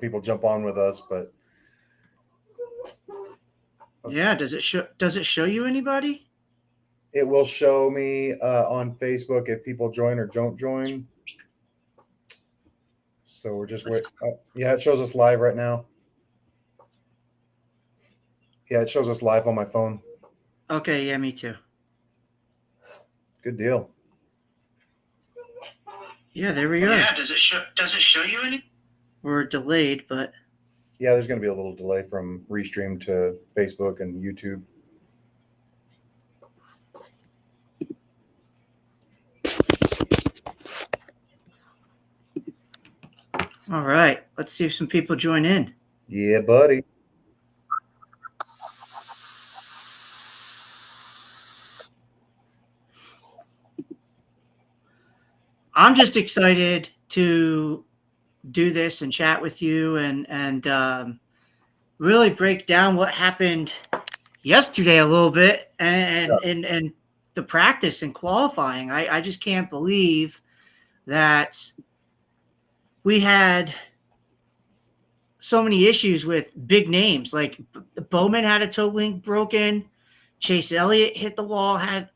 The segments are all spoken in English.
people jump on with us, but yeah. Does it show you anybody? it will show me on Facebook if people join or don't join. So we're just wait. Yeah, it shows us live right now. Yeah, it shows us live on my phone. Okay, yeah, me too. Good deal. Yeah, there we go. Yeah, does it show you any? We're delayed, but Yeah, there's going to be a little delay from Restream to Facebook and YouTube. all right. Let's see if some people join in. Yeah, buddy. I'm just excited to do this and chat with you and really break down what happened yesterday a little bit and the practice and qualifying. I just can't believe that we had so many issues with big names. Like Bowman had a toe link broken. Chase Elliott hit the wall, had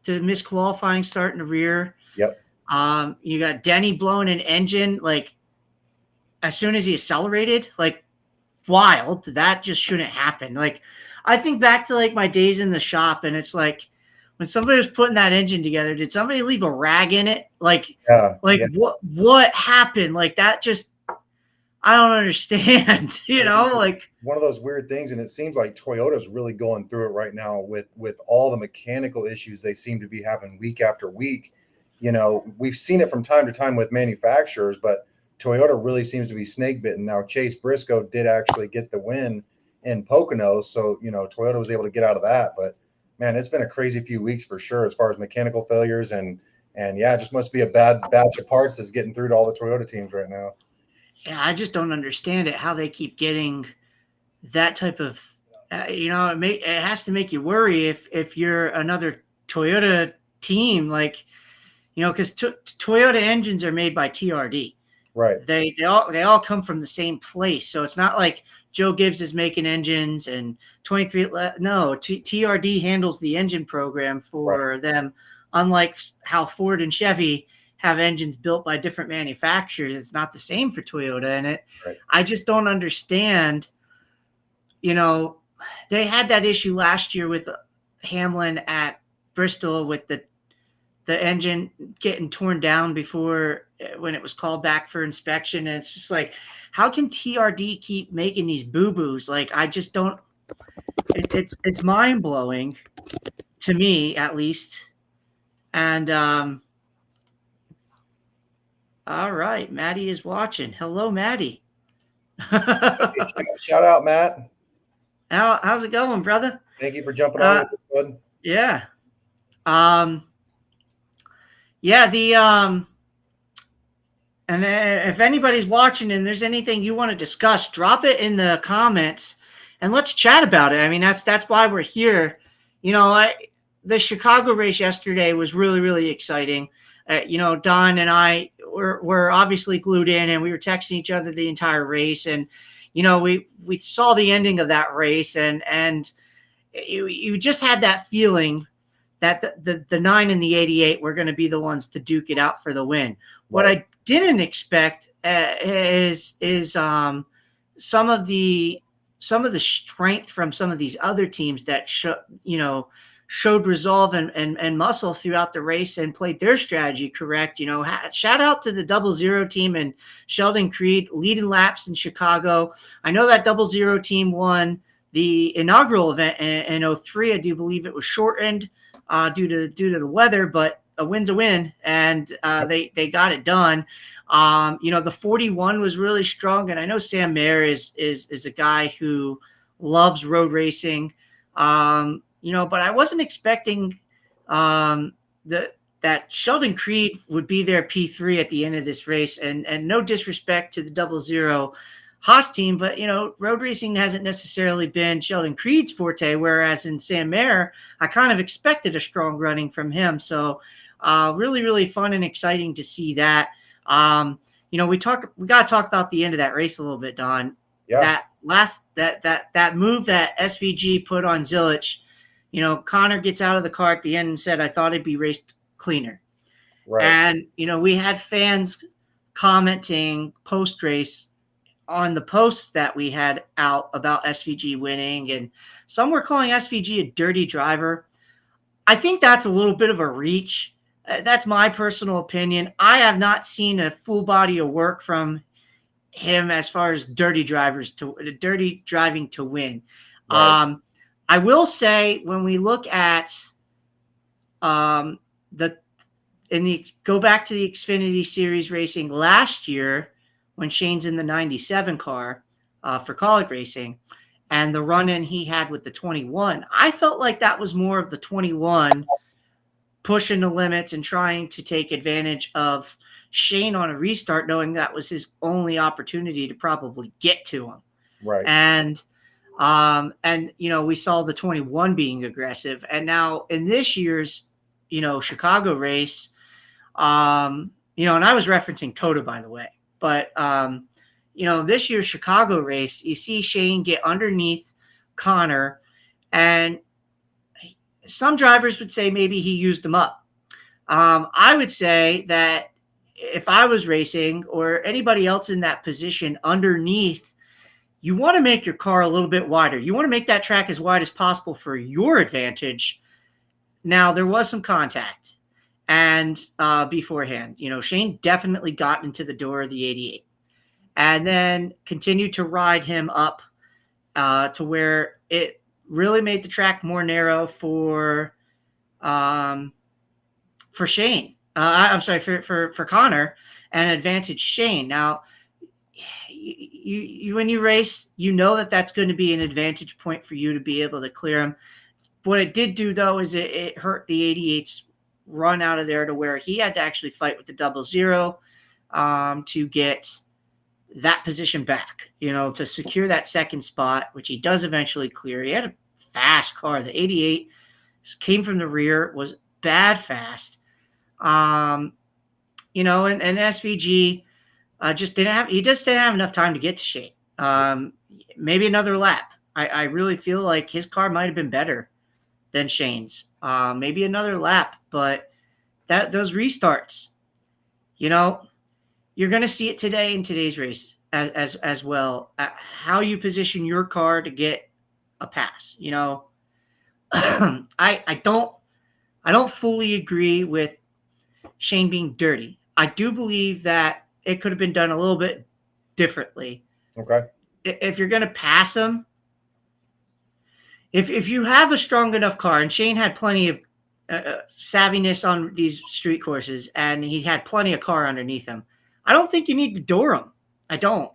to miss qualifying start in the rear. Yep. You got Denny blowing an engine like as soon as he accelerated, like wild. That just shouldn't happen. Like I think back to like my days in the shop, and it's like when somebody was putting that engine together, did somebody leave a rag in it? Like what happened? Like that just I don't understand. Like one of those weird things, and it seems like Toyota's really going through it right now with all the mechanical issues they seem to be having week after week. We've seen it from time to time with manufacturers, but Toyota really seems to be snake bitten. Now, Chase Briscoe did actually get the win in Pocono, so Toyota was able to get out of that. But man, it's been a crazy few weeks for sure as far as mechanical failures and yeah, it just must be a bad batch of parts that's getting through to all the Toyota teams right now. Yeah, I just don't understand it. How they keep getting that type of, it has to make you worry if you're another Toyota team, like, because Toyota engines are made by TRD. Right. They all come from the same place. So it's not like Joe Gibbs is making engines and 23. No, TRD handles the engine program for them. Unlike how Ford and Chevy have engines built by different manufacturers, it's not the same for Toyota. And I just don't understand. They had that issue last year with Hamlin at Bristol with the engine getting torn down before when it was called back for inspection. And it's just like, how can TRD keep making these boo-boos? Like, I just don't, it's mind blowing to me at least. And, all right. Maddie is watching. Hello, Maddie. Shout out, Matt. How's it going, brother? Thank you for jumping on with us, bud. Yeah. And if anybody's watching and there's anything you want to discuss, drop it in the comments and let's chat about it. I mean, that's why we're here. The Chicago race yesterday was really, really exciting. Don and I were obviously glued in, and we were texting each other the entire race. And, we saw the ending of that race, and you just had that feeling that the 9 and the 88 were going to be the ones to duke it out for the win. Right. What I didn't expect is some of the strength from some of these other teams that showed resolve and muscle throughout the race and played their strategy correct. Shout out to the 00 team and Sheldon Creed leading laps in Chicago. I know that 00 team won the inaugural event in 03. I do believe it was shortened due to the weather, but a win's a win, and they got it done. The 41 was really strong, and I know Sam Mayer is a guy who loves road racing. But I wasn't expecting that Sheldon Creed would be their P3 at the end of this race. And no disrespect to the 00 Haas team, but, road racing hasn't necessarily been Sheldon Creed's forte, whereas in Sam Mayer, I kind of expected a strong running from him. So really, really fun and exciting to see that. we got to talk about the end of that race a little bit, Don. Yeah. That move that SVG put on Zilich, Connor gets out of the car at the end and said, "I thought it'd be raced cleaner." Right. And, we had fans commenting post race on the posts that we had out about SVG winning, and some were calling SVG a dirty driver. I think that's a little bit of a reach. That's my personal opinion. I have not seen a full body of work from him as far as dirty driving to win. Right. I will say when we look at go back to the Xfinity Series racing last year when Shane's in the 97 car for Kaulig Racing and the run-in he had with the 21, I felt like that was more of the 21 pushing the limits and trying to take advantage of Shane on a restart, knowing that was his only opportunity to probably get to him. Right. And we saw the 21 being aggressive. And now in this year's, Chicago race, and I was referencing Coda, by the way, but, this year's Chicago race, you see Shane get underneath Connor, and some drivers would say maybe he used them up. I would say that if I was racing or anybody else in that position underneath, you want to make your car a little bit wider. You want to make that track as wide as possible for your advantage. Now, there was some contact and beforehand, Shane definitely got into the door of the 88 and then continued to ride him up to where it really made the track more narrow for Shane. I'm sorry, for Connor, and advantage Shane. Now, you when you race, that's going to be an advantage point for you to be able to clear him. What it did do, though, is it hurt the 88's run out of there to where he had to actually fight with the 00 to get that position back, to secure that second spot, which he does eventually clear. He had a fast car. The 88 came from the rear, was bad fast. And SVG just didn't have enough time to get to Shane. Maybe another lap. I really feel like his car might have been better than Shane's. Maybe another lap, but those restarts, you're going to see it today in today's race as well. How you position your car to get a pass. I don't fully agree with Shane being dirty. I do believe that it could have been done a little bit differently. Okay. If you're going to pass him, if you have a strong enough car, and Shane had plenty of savviness on these street courses, and he had plenty of car underneath him, I don't think you need to door him. I don't.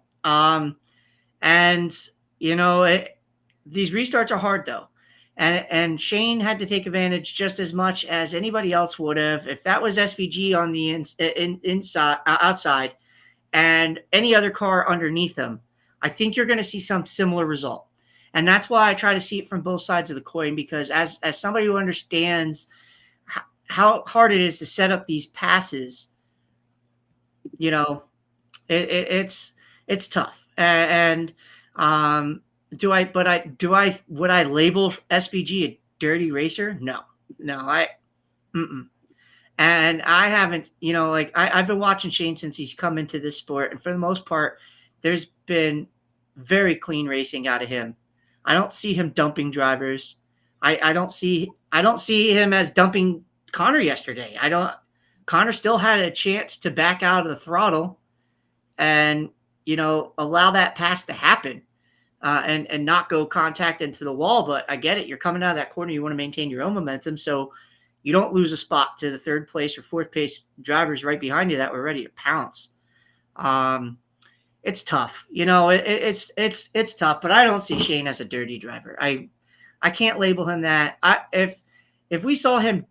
These restarts are hard though. And Shane had to take advantage just as much as anybody else would have. If that was SVG on the inside, outside, and any other car underneath him, I think you're going to see some similar result. And that's why I try to see it from both sides of the coin, because as somebody who understands how hard it is to set up these passes, it's tough. And would I label SVG a dirty racer? No. And I haven't, I've been watching Shane since he's come into this sport. And for the most part, there's been very clean racing out of him. I don't see him dumping drivers. I don't see him as dumping Connor yesterday. Connor still had a chance to back out of the throttle and, allow that pass to happen. And not go contact into the wall. But I get it. You're coming out of that corner. You want to maintain your own momentum. So you don't lose a spot to the third place or fourth place drivers right behind you that were ready to pounce. It's tough. It's tough, but I don't see Shane as a dirty driver. I can't label him that. If we saw him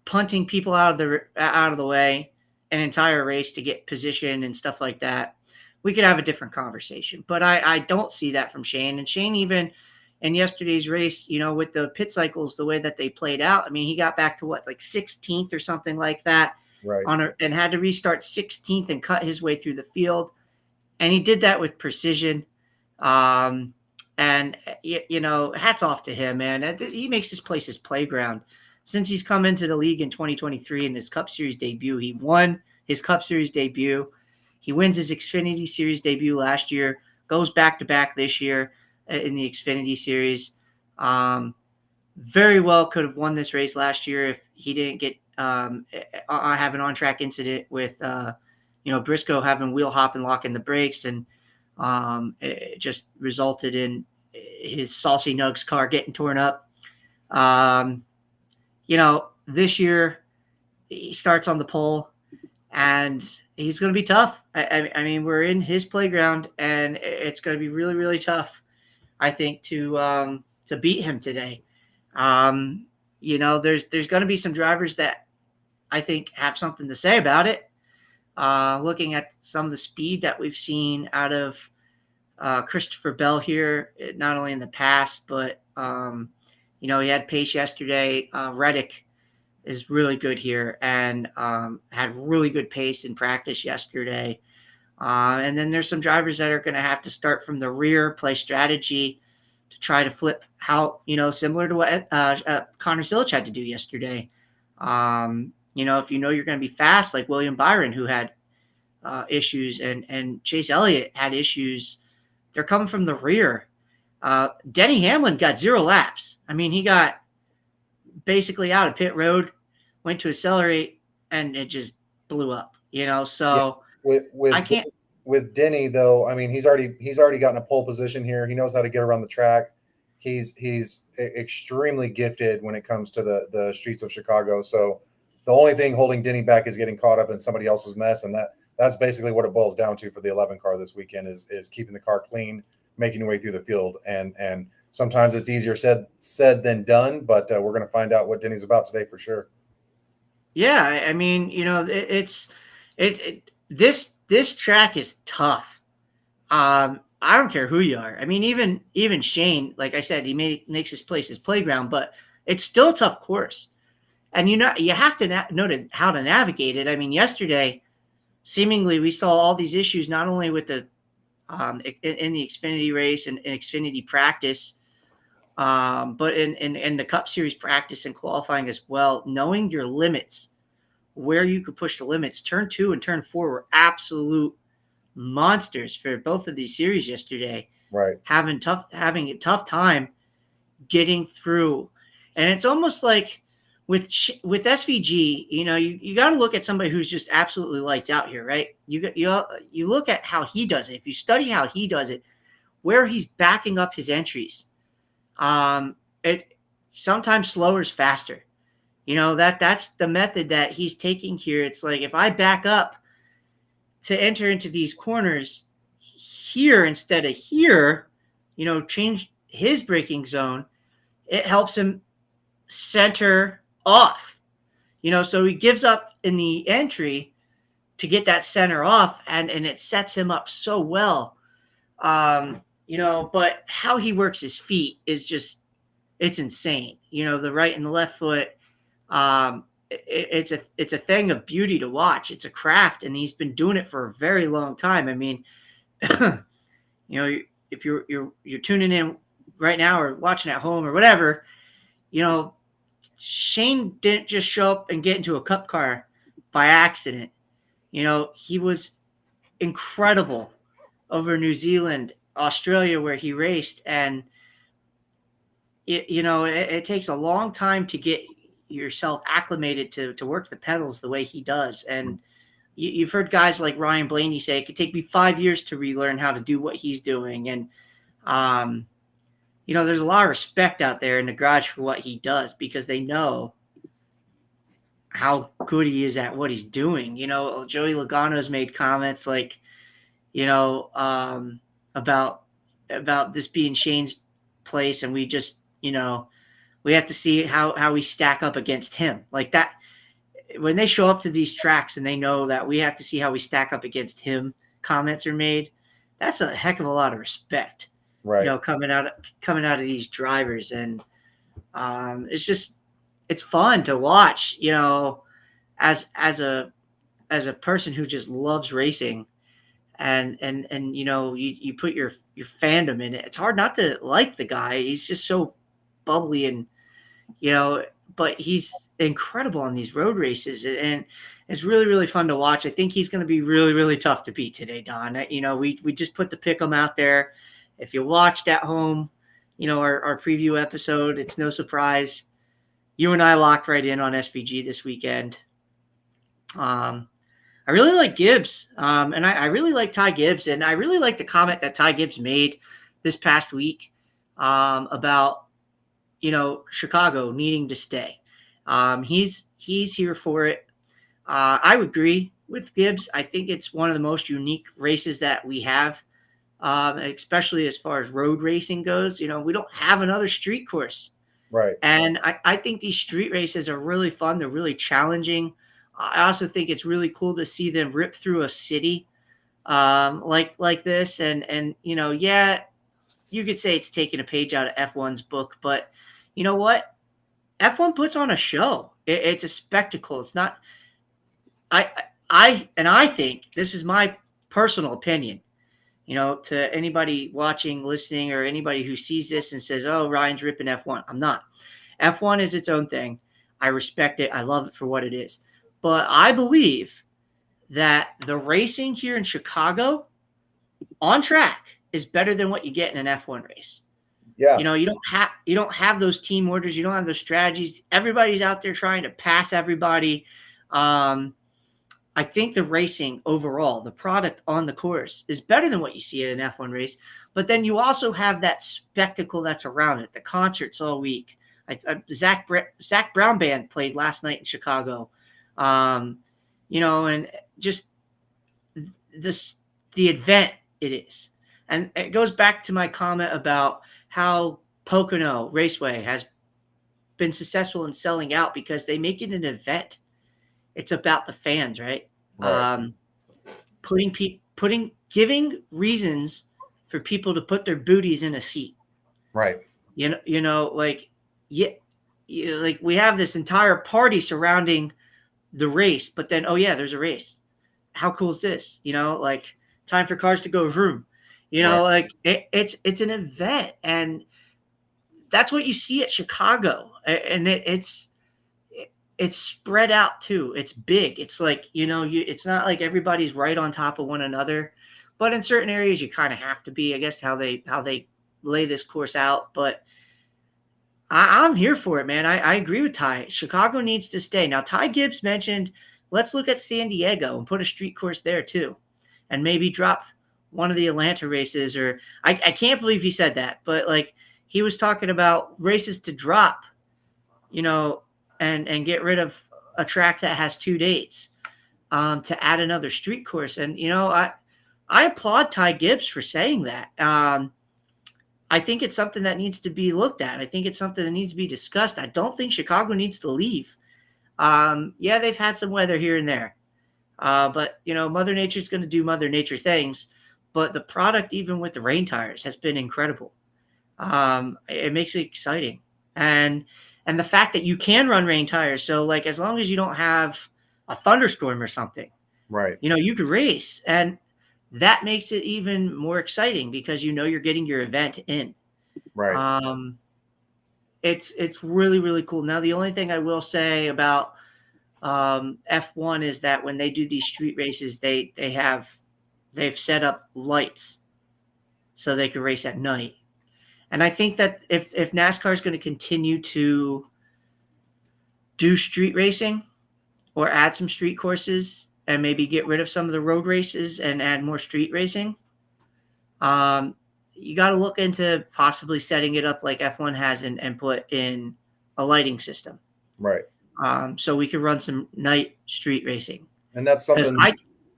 punting people out of the way an entire race to get position and stuff like that, we could have a different conversation. But I don't see that from Shane. And Shane, even in yesterday's race, with the pit cycles, the way that they played out, I mean, he got back to 16th or something like that. Right. and had to restart 16th and cut his way through the field. And he did that with precision. And hats off to him, man. He makes this place his playground. Since he's come into the league in 2023 in his Cup Series debut, he won his Cup Series debut. He wins his Xfinity Series debut last year, goes back-to-back this year in the Xfinity Series. Very well could have won this race last year if he didn't get have an on-track incident with Briscoe having wheel hop and locking the brakes, and it just resulted in his Saucy Nugs car getting torn up. This year he starts on the pole, and he's going to be tough. I mean, we're in his playground, and it's going to be really, really tough, I think, to beat him today. There's going to be some drivers that I think have something to say about it. Looking at some of the speed that we've seen out of Christopher Bell here, not only in the past, but he had pace yesterday. Reddick is really good here and had really good pace in practice yesterday. And then there's some drivers that are going to have to start from the rear, play strategy to try to flip how, similar to what Connor Silich had to do yesterday. If you're going to be fast, like William Byron, who had issues, and Chase Elliott had issues, they're coming from the rear. Denny Hamlin got 0 laps. I mean, he got basically out of pit road, went to accelerate, and it just blew up, so I can't. With Denny, though, I mean, he's already gotten a pole position here. He knows how to get around the track. He's extremely gifted when it comes to the streets of Chicago. So the only thing holding Denny back is getting caught up in somebody else's mess, and that's basically what it boils down to for the 11 car this weekend is keeping the car clean, making your way through the field, and sometimes it's easier said than done. But we're going to find out what Denny's about today for sure. Yeah, I mean, this track is tough. I don't care who you are. I mean, even Shane, like I said, he makes his place his playground, but it's still a tough course. And you have to know how to navigate it. I mean, yesterday, seemingly we saw all these issues not only with the in the Xfinity race and Xfinity practice, but in the Cup Series practice and qualifying as well. Knowing your limits, where you could push the limits. Turn 2 and turn 4 were absolute monsters for both of these series yesterday. Right, having a tough time getting through, and it's almost like with SVG, you got to look at somebody who's just absolutely lights out here, right? You look at how he does it. If you study how he does it, where he's backing up his entries, it sometimes slower is faster. That's the method that he's taking here. It's like if I back up to enter into these corners here instead of here, change his braking zone, it helps him center off, so he gives up in the entry to get that center off, and it sets him up so well. But how he works his feet is just, it's insane. The right and the left foot, it's a thing of beauty to watch. It's a craft, and he's been doing it for a very long time. I mean, if you're tuning in right now or watching at home or whatever, Shane didn't just show up and get into a Cup car by accident. He was incredible over New Zealand, Australia, where he raced, and it takes a long time to get yourself acclimated to work the pedals the way he does. And you've heard guys like Ryan Blaney say it could take me 5 years to relearn how to do what he's doing. And there's a lot of respect out there in the garage for what he does, because they know how good he is at what he's doing. Joey Logano's made comments like, about this being Shane's place, and we just, we have to see how we stack up against him. Like that, when they show up to these tracks and they know that we have to see how we stack up against him, comments are made. That's a heck of a lot of respect, right. Coming out of these drivers. And it's fun to watch, as a as a person who just loves racing, and you put your fandom in it, it's hard not to like the guy. He's just so bubbly, and but he's incredible on these road races, and it's really, really fun to watch. I think he's going to be really, really tough to beat today, Don. We just put the pick 'em out there. If you watched at home, our preview episode, it's no surprise. You and I locked right in on SVG this weekend. I really like Gibbs, and I really like Ty Gibbs, and I really like the comment that Ty Gibbs made this past week about Chicago needing to stay. He's here for it. I would agree with Gibbs. I think it's one of the most unique races that we have, especially as far as road racing goes. We don't have another street course. Right. And I think these street races are really fun. They're really challenging. I also think it's really cool to see them rip through a city like this. And yeah, you could say it's taking a page out of F1's book, but you know what? F1 puts on a show. It's a spectacle. It's not. I think this is my personal opinion. To anybody watching, listening, or anybody who sees this and says, "Oh, Ryan's ripping F1." I'm not. F1 is its own thing. I respect it. I love it for what it is. But I believe that the racing here in Chicago on track is better than what you get in an F1 race. Yeah. You don't have those team orders. You don't have those strategies. Everybody's out there trying to pass everybody. I think the racing overall, the product on the course, is better than what you see at an F1 race. But then you also have that spectacle that's around it, the concerts all week. Zach Brown Band played last night in Chicago. And just the event it is. And it goes back to my comment about how Pocono Raceway has been successful in selling out because they make it an event. It's about the fans, right? Right. Giving reasons for people to put their booties in a seat. Right. Like we have this entire party surrounding the race, but then, oh yeah, there's a race. How cool is this? Like time for cars to go vroom. Right. Like it's an event, and that's what you see at Chicago, and it's spread out too. It's big. It's like it's not like everybody's right on top of one another, but in certain areas you kind of have to be. I guess how they lay this course out, but I'm here for it, man. I agree with Ty. Chicago needs to stay. Now, Ty Gibbs mentioned, let's look at San Diego and put a street course there too, and maybe drop one of the Atlanta races. Or I can't believe he said that, but like he was talking about races to drop, and get rid of a track that has 2 dates, to add another street course. And I applaud Ty Gibbs for saying that. I think it's something that needs to be looked at. I think it's something that needs to be discussed. I don't think Chicago needs to leave. Yeah, they've had some weather here and there. But, Mother Nature's going to do Mother Nature things. But the product, even with the rain tires, has been incredible. It makes it exciting. And the fact that you can run rain tires. So, like, as long as you don't have a thunderstorm or something, Right. You could race. And that makes it even more exciting because you're getting your event in. Right. It's really, really cool. Now, the only thing I will say about F1 is that when they do these street races, they've set up lights so they can race at night. And I think that if NASCAR is going to continue to do street racing or add some street courses and maybe get rid of some of the road races and add more street racing, you got to look into possibly setting it up like F1 has and put in a lighting system. Right. So we could run some night street racing. And that's something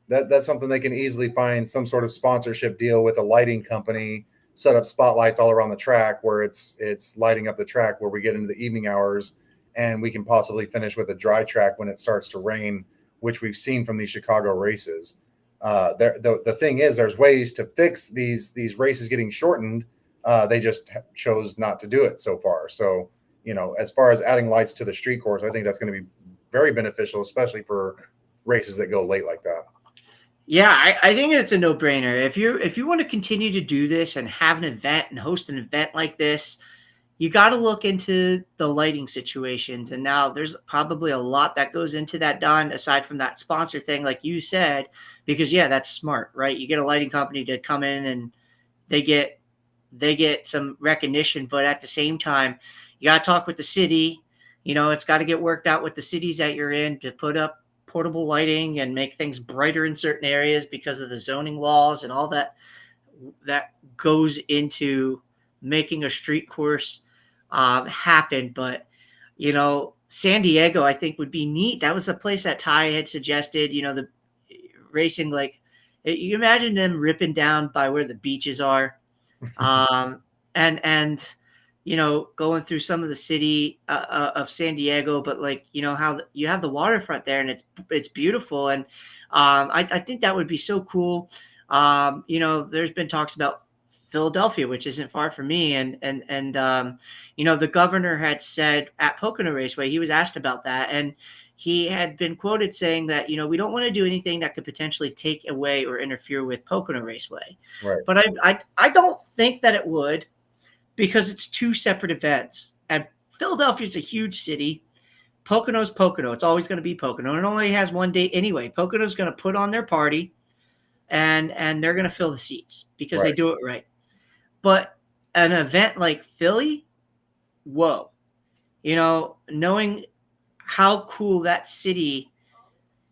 that's something they can easily find some sort of sponsorship deal with a lighting company, set up spotlights all around the track where it's lighting up the track where we get into the evening hours, and we can possibly finish with a dry track when it starts to rain, which we've seen from these Chicago races. The thing is, there's ways to fix these races getting shortened. They just chose not to do it so far. So, as far as adding lights to the street course, I think that's going to be very beneficial, especially for races that go late like that. Yeah, I think it's a no-brainer. If you want to continue to do this and have an event and host an event like this, you got to look into the lighting situations. And now there's probably a lot that goes into that, Don, aside from that sponsor thing, like you said, because yeah, that's smart, right? You get a lighting company to come in and they get some recognition, but at the same time, you got to talk with the city. It's got to get worked out with the cities that you're in to put up portable lighting and make things brighter in certain areas because of the zoning laws and all that goes into making a street course happen. But San Diego, I think, would be neat. That was a place that Ty had suggested. The racing, like, you imagine them ripping down by where the beaches are, and going through some of the city of San Diego, but like how you have the waterfront there, and it's beautiful, and I think that would be so cool. There's been talks about Philadelphia, which isn't far from me, and the governor had said at Pocono Raceway, he was asked about that, and he had been quoted saying that we don't want to do anything that could potentially take away or interfere with Pocono Raceway. Right. But I don't think that it would, because it's two separate events. And Philadelphia is a huge city. Pocono's Pocono. It's always going to be Pocono. And it only has one date anyway. Pocono's going to put on their party, and they're going to fill the seats because they do it right. But an event like Philly, whoa. Knowing how cool that city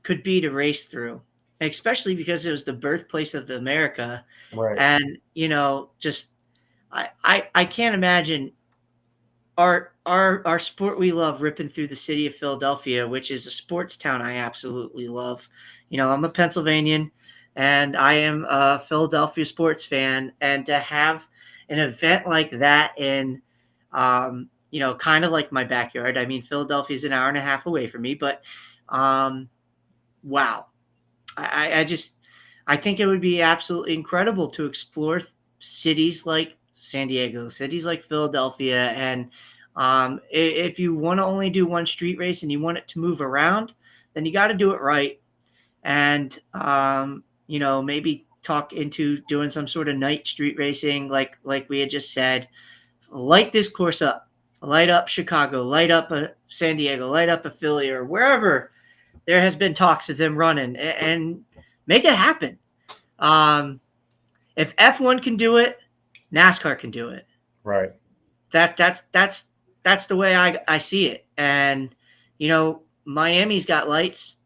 could be to race through, especially because it was the birthplace of America. Right. And, just I can't imagine our sport we love ripping through the city of Philadelphia, which is a sports town I absolutely love. I'm a Pennsylvanian, and I am a Philadelphia sports fan. And to have an event like that in, kind of like my backyard. I mean, Philadelphia is an hour and a half away from me, but wow. I think it would be absolutely incredible to explore cities like San Diego, cities like Philadelphia. And if you want to only do one street race and you want it to move around, then you got to do it right. And, maybe talk into doing some sort of night street racing, like we had just said. Light this course up, light up Chicago, light up San Diego, light up a Philly, or wherever there has been talks of them running, and make it happen. If F1 can do it, NASCAR can do it. Right. That's the way I see it. And, Miami's got lights,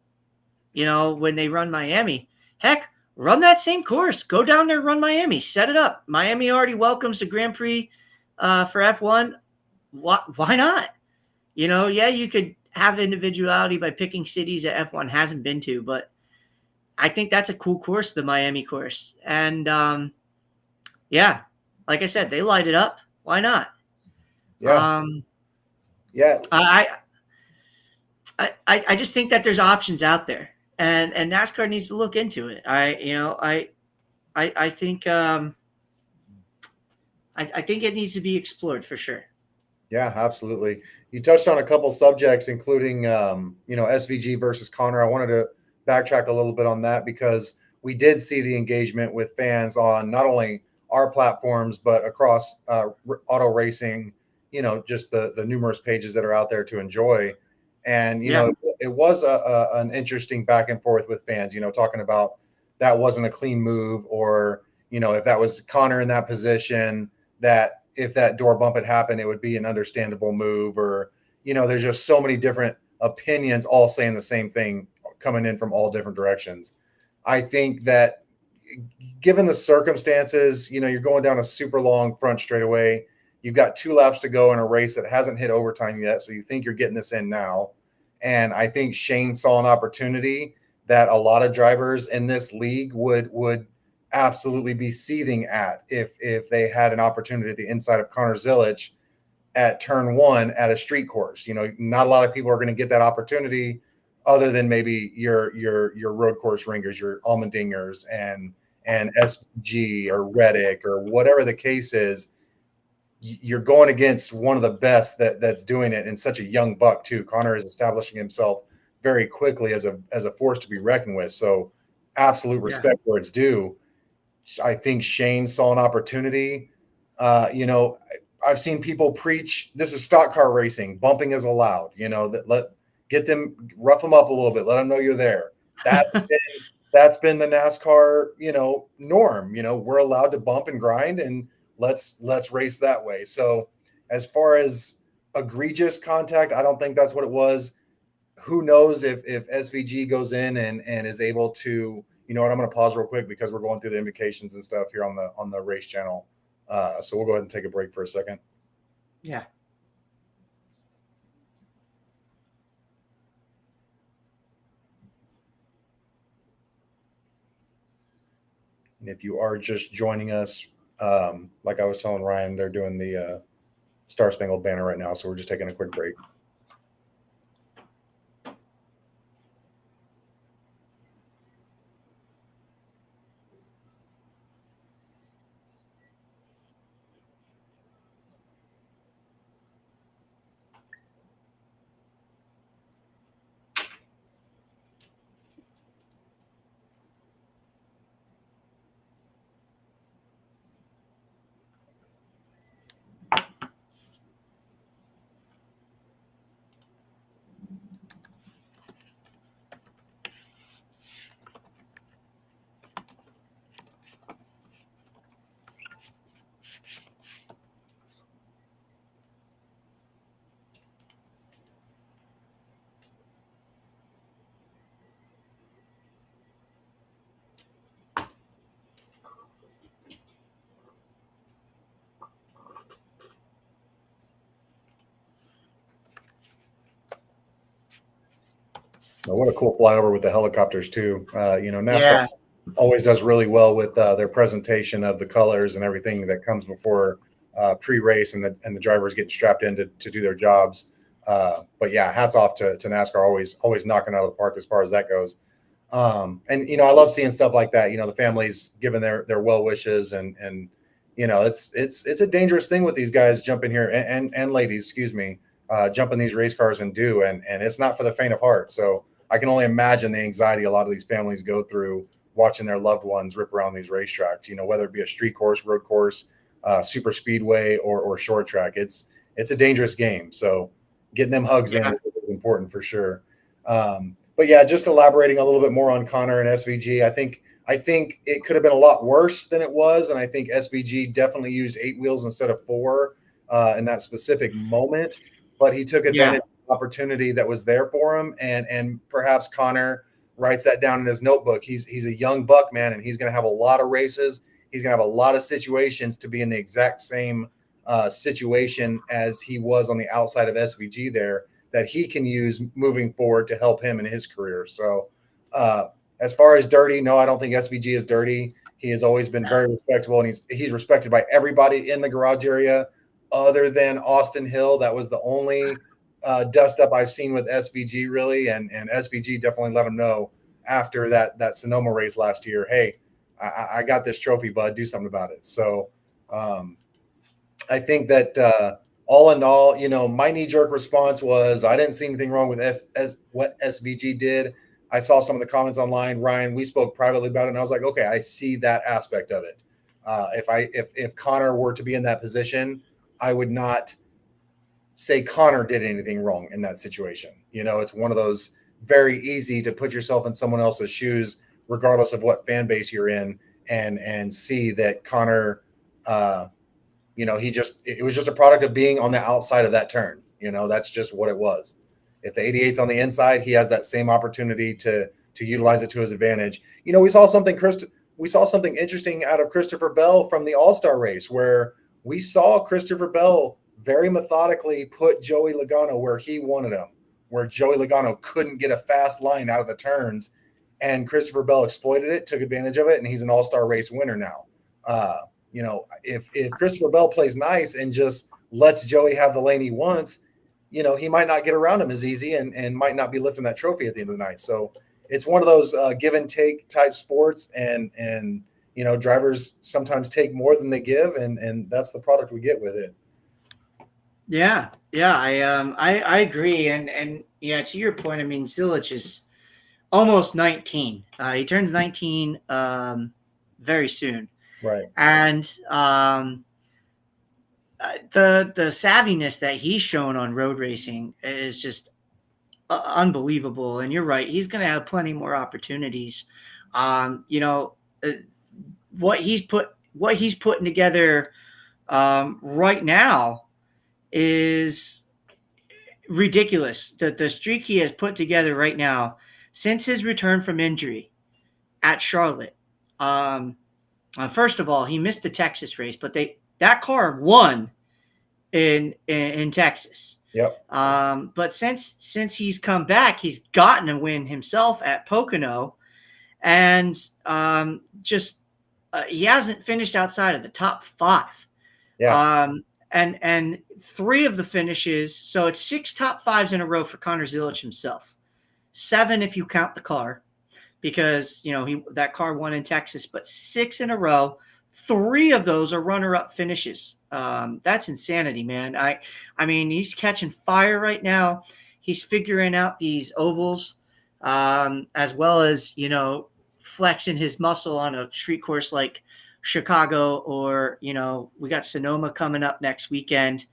when they run Miami. Heck, run that same course. Go down there, run Miami, set it up. Miami already welcomes the Grand Prix for F1. Why not? You could have individuality by picking cities that F1 hasn't been to, but I think that's a cool course, the Miami course. And like I said, they light it up. Why not? Yeah. I just think that there's options out there, and NASCAR needs to look into it. I think I think it needs to be explored for sure. Yeah, absolutely. You touched on a couple subjects, including SVG versus Connor. I wanted to backtrack a little bit on that because we did see the engagement with fans on not only our platforms but across auto racing. Just the numerous pages that are out there to enjoy. And it was an interesting back and forth with fans. Talking about that wasn't a clean move, or if that was Connor in that position, that if that door bump had happened, it would be an understandable move, or there's just so many different opinions all saying the same thing, coming in from all different directions. I think that given the circumstances, you're going down a super long front straightaway. You've got 2 laps to go in a race that hasn't hit overtime yet, so you think you're getting this in now. And I think Shane saw an opportunity that a lot of drivers in this league would absolutely be seething at if they had an opportunity at the inside of Connor Zilic at turn 1 at a street course. Not a lot of people are going to get that opportunity, other than maybe your road course ringers, your Allmendingers and SG or Reddick or whatever the case is. You're going against one of the best that's doing it, in such a young buck too. Connor is establishing himself very quickly as a force to be reckoned with. So absolute respect where it's due. I think Shane saw an opportunity. I've seen people preach this is stock car racing, bumping is allowed. Get them, rough them up a little bit, let them know you're there. That's been the NASCAR norm. We're allowed to bump and grind, and let's race that way. So as far as egregious contact, I don't think that's what it was. Who knows if SVG goes in and is able to, I'm going to pause real quick because we're going through the invocations and stuff here on the race channel. So we'll go ahead and take a break for a second. Yeah. And if you are just joining us, like I was telling Ryan, they're doing the Star Spangled Banner right now. So we're just taking a quick break. What a cool flyover with the helicopters too. NASCAR always does really well with their presentation of the colors and everything that comes before pre-race and the drivers getting strapped in to do their jobs. But yeah, hats off to NASCAR, always knocking out of the park as far as that goes. And I love seeing stuff like that. The families giving their well wishes and it's a dangerous thing with these guys jumping here and ladies, excuse me, jumping these race cars and it's not for the faint of heart. So I can only imagine the anxiety a lot of these families go through watching their loved ones rip around these racetracks, whether it be a street course, road course, super speedway or short track. It's a dangerous game. So getting them hugs in is important for sure. But yeah, just elaborating a little bit more on Connor and SVG. I think it could have been a lot worse than it was. And I think SVG definitely used 8 wheels instead of 4 in that specific moment, but he took advantage of the opportunity that was there for him. And perhaps Connor writes that down in his notebook. He's a young buck, man, and he's going to have a lot of races. He's going to have a lot of situations to be in the exact same situation as he was on the outside of SVG there that he can use moving forward to help him in his career. So as far as dirty, no, I don't think SVG is dirty. He has always been very respectable, and he's respected by everybody in the garage area other than Austin Hill. That was the only dust up I've seen with SVG really. And SVG definitely let him know after that Sonoma race last year, hey, I got this trophy, bud, do something about it. So I think that all in all, my knee-jerk response was I didn't see anything wrong with what SVG did. I saw some of the comments online. Ryan, we spoke privately about it, and I was like, okay, I see that aspect of it. If Connor were to be in that position, I would not say Connor did anything wrong in that situation. It's one of those very easy to put yourself in someone else's shoes, regardless of what fan base you're in, and see that Connor it was just a product of being on the outside of that turn. That's just what it was. If the 88's on the inside, he has that same opportunity to utilize it to his advantage. We saw something interesting out of Christopher Bell from the All-Star race, where we saw Christopher Bell very methodically put Joey Logano where he wanted him, where Joey Logano couldn't get a fast line out of the turns, and Christopher Bell exploited it, took advantage of it, and he's an All-Star race winner now. If Christopher Bell plays nice and just lets Joey have the lane he wants, he might not get around him as easy and might not be lifting that trophy at the end of the night. So it's one of those give and take type sports, and drivers sometimes take more than they give, and that's the product we get with it. Yeah, I agree, and Yeah, to your point, I mean, Zilich is almost 19. He turns 19 very soon. Right. And the savviness that he's shown on road racing is just unbelievable. And you're right, he's going to have plenty more opportunities. You know, what he's putting together right now is ridiculous. The streak he has put together right now since his return from injury at Charlotte. First of all, he missed the Texas race, but that car won in Texas. Yep. But since he's come back, he's gotten a win himself at Pocono, and just he hasn't finished outside of the top 5. Yeah. And 3 of the finishes, so it's 6 top 5s in a row for Connor Zilich himself. 7 if you count the car, because that car won in Texas, but 6 in a row. 3 of those are runner-up finishes. That's insanity, man. I mean, he's catching fire right now. He's figuring out these ovals, as well as flexing his muscle on a street course like Chicago, or we got Sonoma coming up next weekend,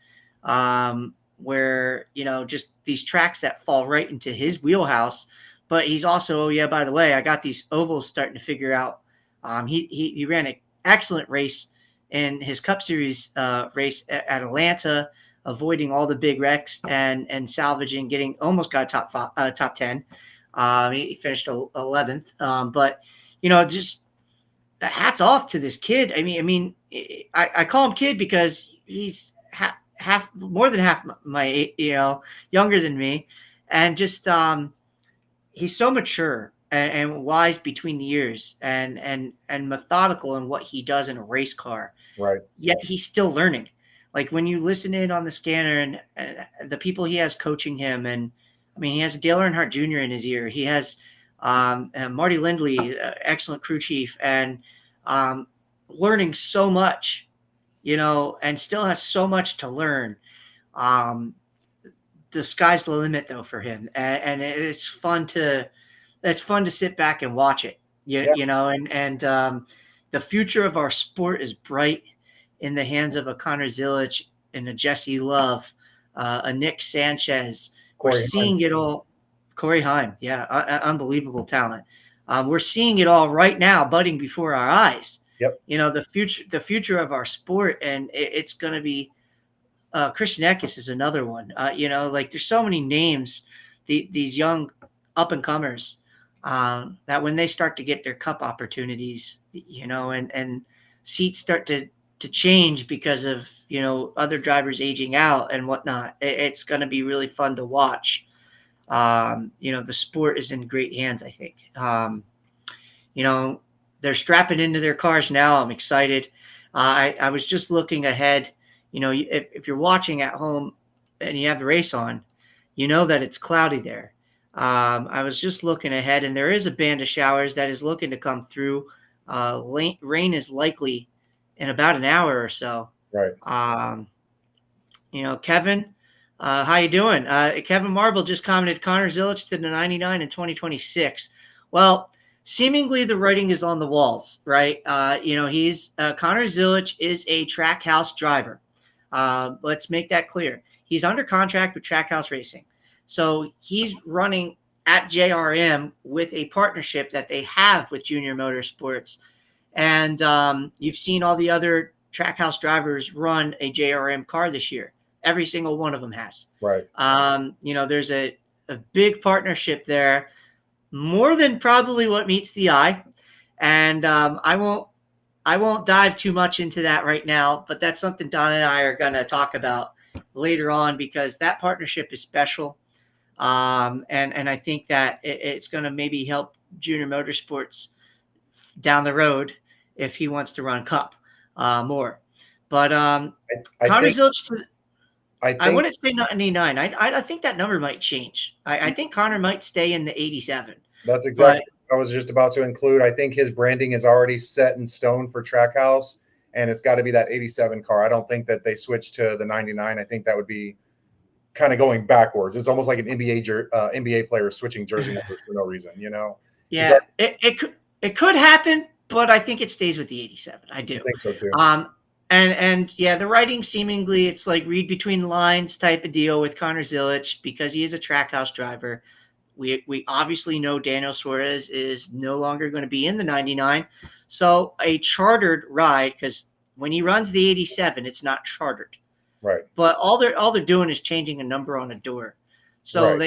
where just these tracks that fall right into his wheelhouse. But he's also, oh yeah, by the way, I got these ovals starting to figure out. He ran an excellent race in his Cup Series race at Atlanta, avoiding all the big wrecks and salvaging, almost got top 10. He finished 11th, but just hats off to this kid. I mean, I call him kid because he's half more than half my younger than me, and just he's so mature and wise between the ears, and methodical in what he does in a race car. Right. Yet he's still learning. Like when you listen in on the scanner and the people he has coaching him, and I mean, he has Dale Earnhardt Jr. in his ear. He has Marty Lindley, excellent crew chief, and learning so much, and still has so much to learn. The sky's the limit though for him, and it's fun to sit back and watch it. And the future of our sport is bright in the hands of a Connor Zilich and a Jesse Love, a Nick Sanchez. We're seeing it all. Corey Heim, yeah, unbelievable talent. We're seeing it all right now, budding before our eyes. Yep. The future of our sport, and it's going to be. Christian Eckes is another one. Like there's so many names, these young up and comers, that when they start to get their cup opportunities, and seats start to change because of other drivers aging out and whatnot, it's going to be really fun to watch. The sport is in great hands, I think. They're strapping into their cars now. I'm excited. I was just looking ahead. If you're watching at home and you have the race on, that it's cloudy there. I was just looking ahead, and there is a band of showers that is looking to come through. Rain is likely in about an hour or so. Right. Kevin, how you doing? Kevin Marble just commented Connor Zilich to the 99 in 2026. Well, seemingly the writing is on the walls, right? He's Connor Zilich is a Trackhouse driver. Let's make that clear. He's under contract with Trackhouse Racing. So he's running at JRM with a partnership that they have with Junior Motorsports. And you've seen all the other Trackhouse drivers run a JRM car this year. Every single one of them has. Right. There's a big partnership there, more than probably what meets the eye. And I won't dive too much into that right now, but that's something Don and I are going to talk about later on, because that partnership is special. And I think that it's going to maybe help Junior Motorsports down the road if he wants to run Cup more. But Connor Zilich, I wouldn't say 99. I think that number might change. I think Connor might stay in the 87. That's exactly what I was just about to include. I think his branding is already set in stone for Trackhouse, and it's got to be that 87 car. I don't think that they switch to the 99. I think that would be kind of going backwards. It's almost like an NBA player switching jersey numbers for no reason, you know? Yeah, it could happen, but I think it stays with the 87. I I do. think so too. And yeah, the writing seemingly it's like read between the lines type of deal with Connor Zilic because he is a Trackhouse driver. We obviously know Daniel Suarez is no longer going to be in the 99. So a chartered ride, because when he runs the 87, it's not chartered. Right. But all they're doing is changing a number on a door. So Right.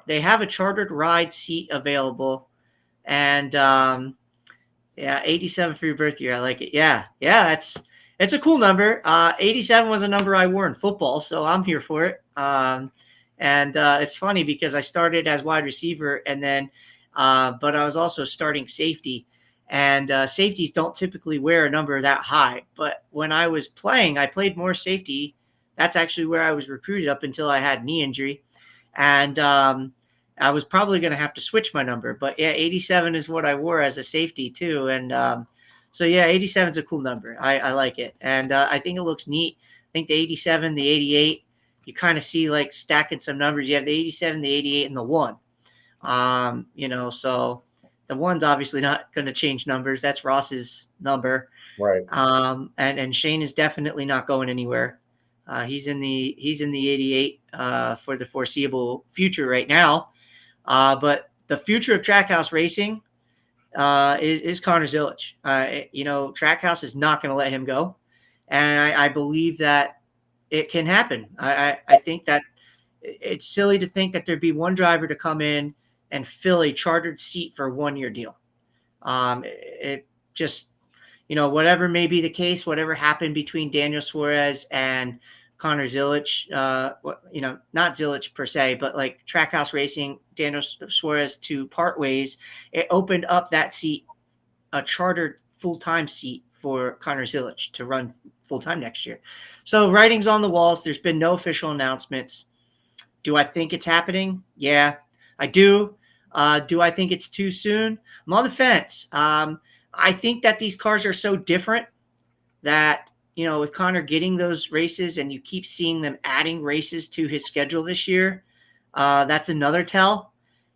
they have a chartered ride seat available, and yeah, 87 for your birth year. I like it. Yeah, it's a cool number. 87 was a number I wore in football, so I'm here for it. And it's funny because I started as wide receiver, and then, but I was also starting safety. And safeties don't typically wear a number that high. But when I was playing, I played more safety. That's actually where I was recruited up until I had knee injury. And I was probably going to have to switch my number. But yeah, 87 is what I wore as a safety too. And so yeah, 87 is a cool number. I like it. And I think it looks neat. I think the 87, the 88, you kind of see like stacking some numbers. You have the 87, the 88, and the 1. So the 1's obviously not going to change numbers. That's Ross's number. Right. And Shane is definitely not going anywhere. He's in the 88 for the foreseeable future right now. But the future of Trackhouse racing is Connor Zilic. Trackhouse is not going to let him go, and I believe that it can happen. I think that it's silly to think that there'd be one driver to come in and fill a chartered seat for a 1-year deal. It just, whatever may be the case, whatever happened between Daniel Suarez and Connor Zilic, not Zilic per se, but like Trackhouse Racing, Daniel Suarez to part ways, it opened up that seat, a chartered full-time seat for Connor Zilic to run full-time next year. So writing's on the walls. There's been no official announcements. Do I think it's happening? Yeah, I do. Do I think it's too soon? I'm on the fence. I think that these cars are so different that, with Connor getting those races and you keep seeing them adding races to his schedule this year, that's another tell.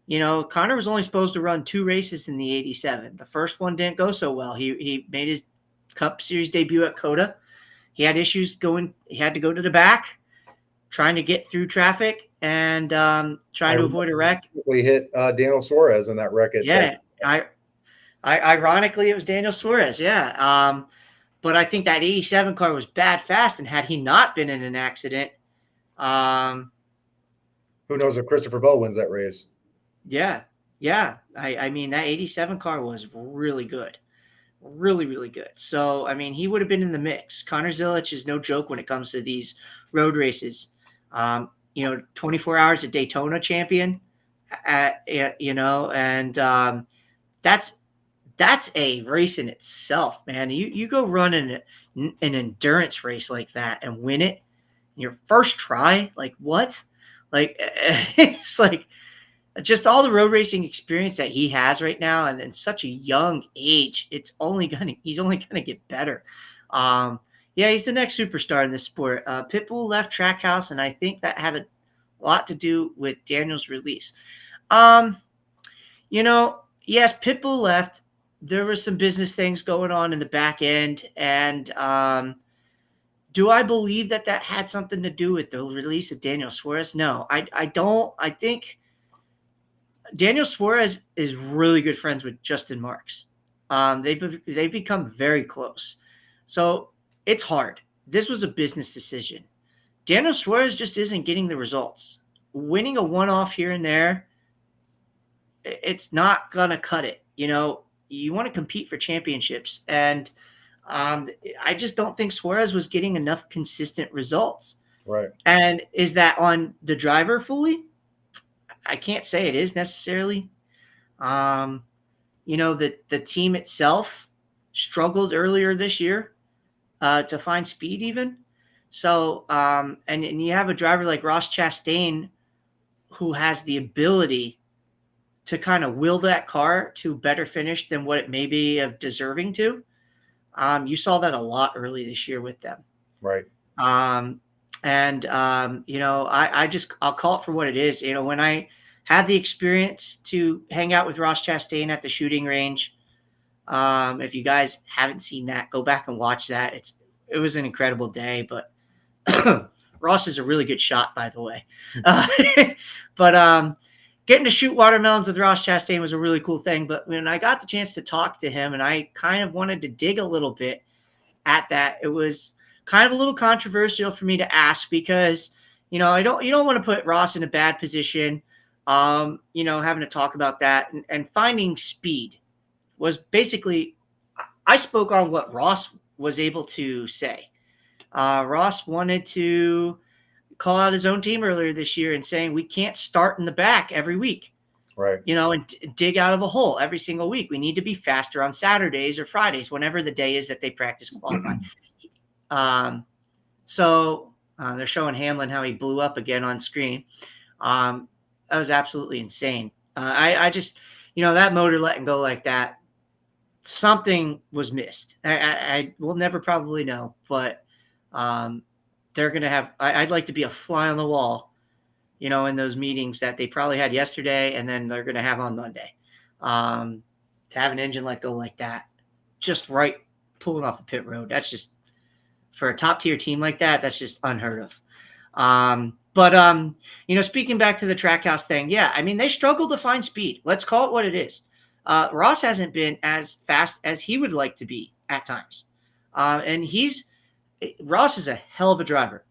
Connor was only supposed to run 2 races in the 87. The first one didn't go so well. He made his Cup Series debut at COTA. He had issues he had to go to the back, trying to get through traffic and trying to avoid a wreck. We hit Daniel Suarez in that wreck. Ironically, it was Daniel Suarez. Yeah. But I think that 87 car was bad fast, and had he not been in an accident, who knows if Christopher Bell wins that race? Yeah. I mean, that 87 car was really good. Really, really good. So, I mean, he would have been in the mix. Connor Zilic is no joke when it comes to these road races. 24 hours at Daytona champion, and that's a race in itself, man. You go run an endurance race like that and win it your first try. Like what? Like it's like just all the road racing experience that he has right now, and in such a young age, he's only gonna get better. Yeah, he's the next superstar in this sport. Pitbull left Trackhouse, and I think that had a lot to do with Daniel's release. Yes, Pitbull left. There were some business things going on in the back end, and do I believe that had something to do with the release of Daniel Suarez? No, I don't. I think Daniel Suarez is really good friends with Justin Marks. They've become very close. So it's hard. This was a business decision. Daniel Suarez just isn't getting the results. Winning a one-off here and there, it's not going to cut it. You want to compete for championships. And I just don't think Suarez was getting enough consistent results. Right. And is that on the driver fully? I can't say it is necessarily. The team itself struggled earlier this year to find speed even. So, and you have a driver like Ross Chastain who has the ability to kind of will that car to better finish than what it may be of deserving to. You saw that a lot early this year with them. Right. And, I'll call it for what it is. When I had the experience to hang out with Ross Chastain at the shooting range, if you guys haven't seen that, go back and watch that. It was an incredible day, but Ross is a really good shot, by the way. Uh, but getting to shoot watermelons with Ross Chastain was a really cool thing. But when I got the chance to talk to him, and I kind of wanted to dig a little bit at that, it was kind of a little controversial for me to ask because I don't you don't want to put Ross in a bad position. Having to talk about that and finding speed was basically I spoke on what Ross was able to say. Ross wanted to call out his own team earlier this year and saying we can't start in the back every week, Right. and dig out of a hole every single week. We need to be faster on Saturdays or Fridays, whenever the day is that they practice qualify. So they're showing Hamlin how he blew up again on screen. That was absolutely insane. I just, that motor letting go like that, something was missed. I will never probably know, but they're going to have, I'd like to be a fly on the wall, in those meetings that they probably had yesterday and then they're going to have on Monday. To have an engine let go like that, just right pulling off the pit road, that's just, for a top tier team like that, that's just unheard of. But speaking back to the Trackhouse thing, yeah, I mean, they struggle to find speed. Let's call it what it is. Ross hasn't been as fast as he would like to be at times. And Ross is a hell of a driver.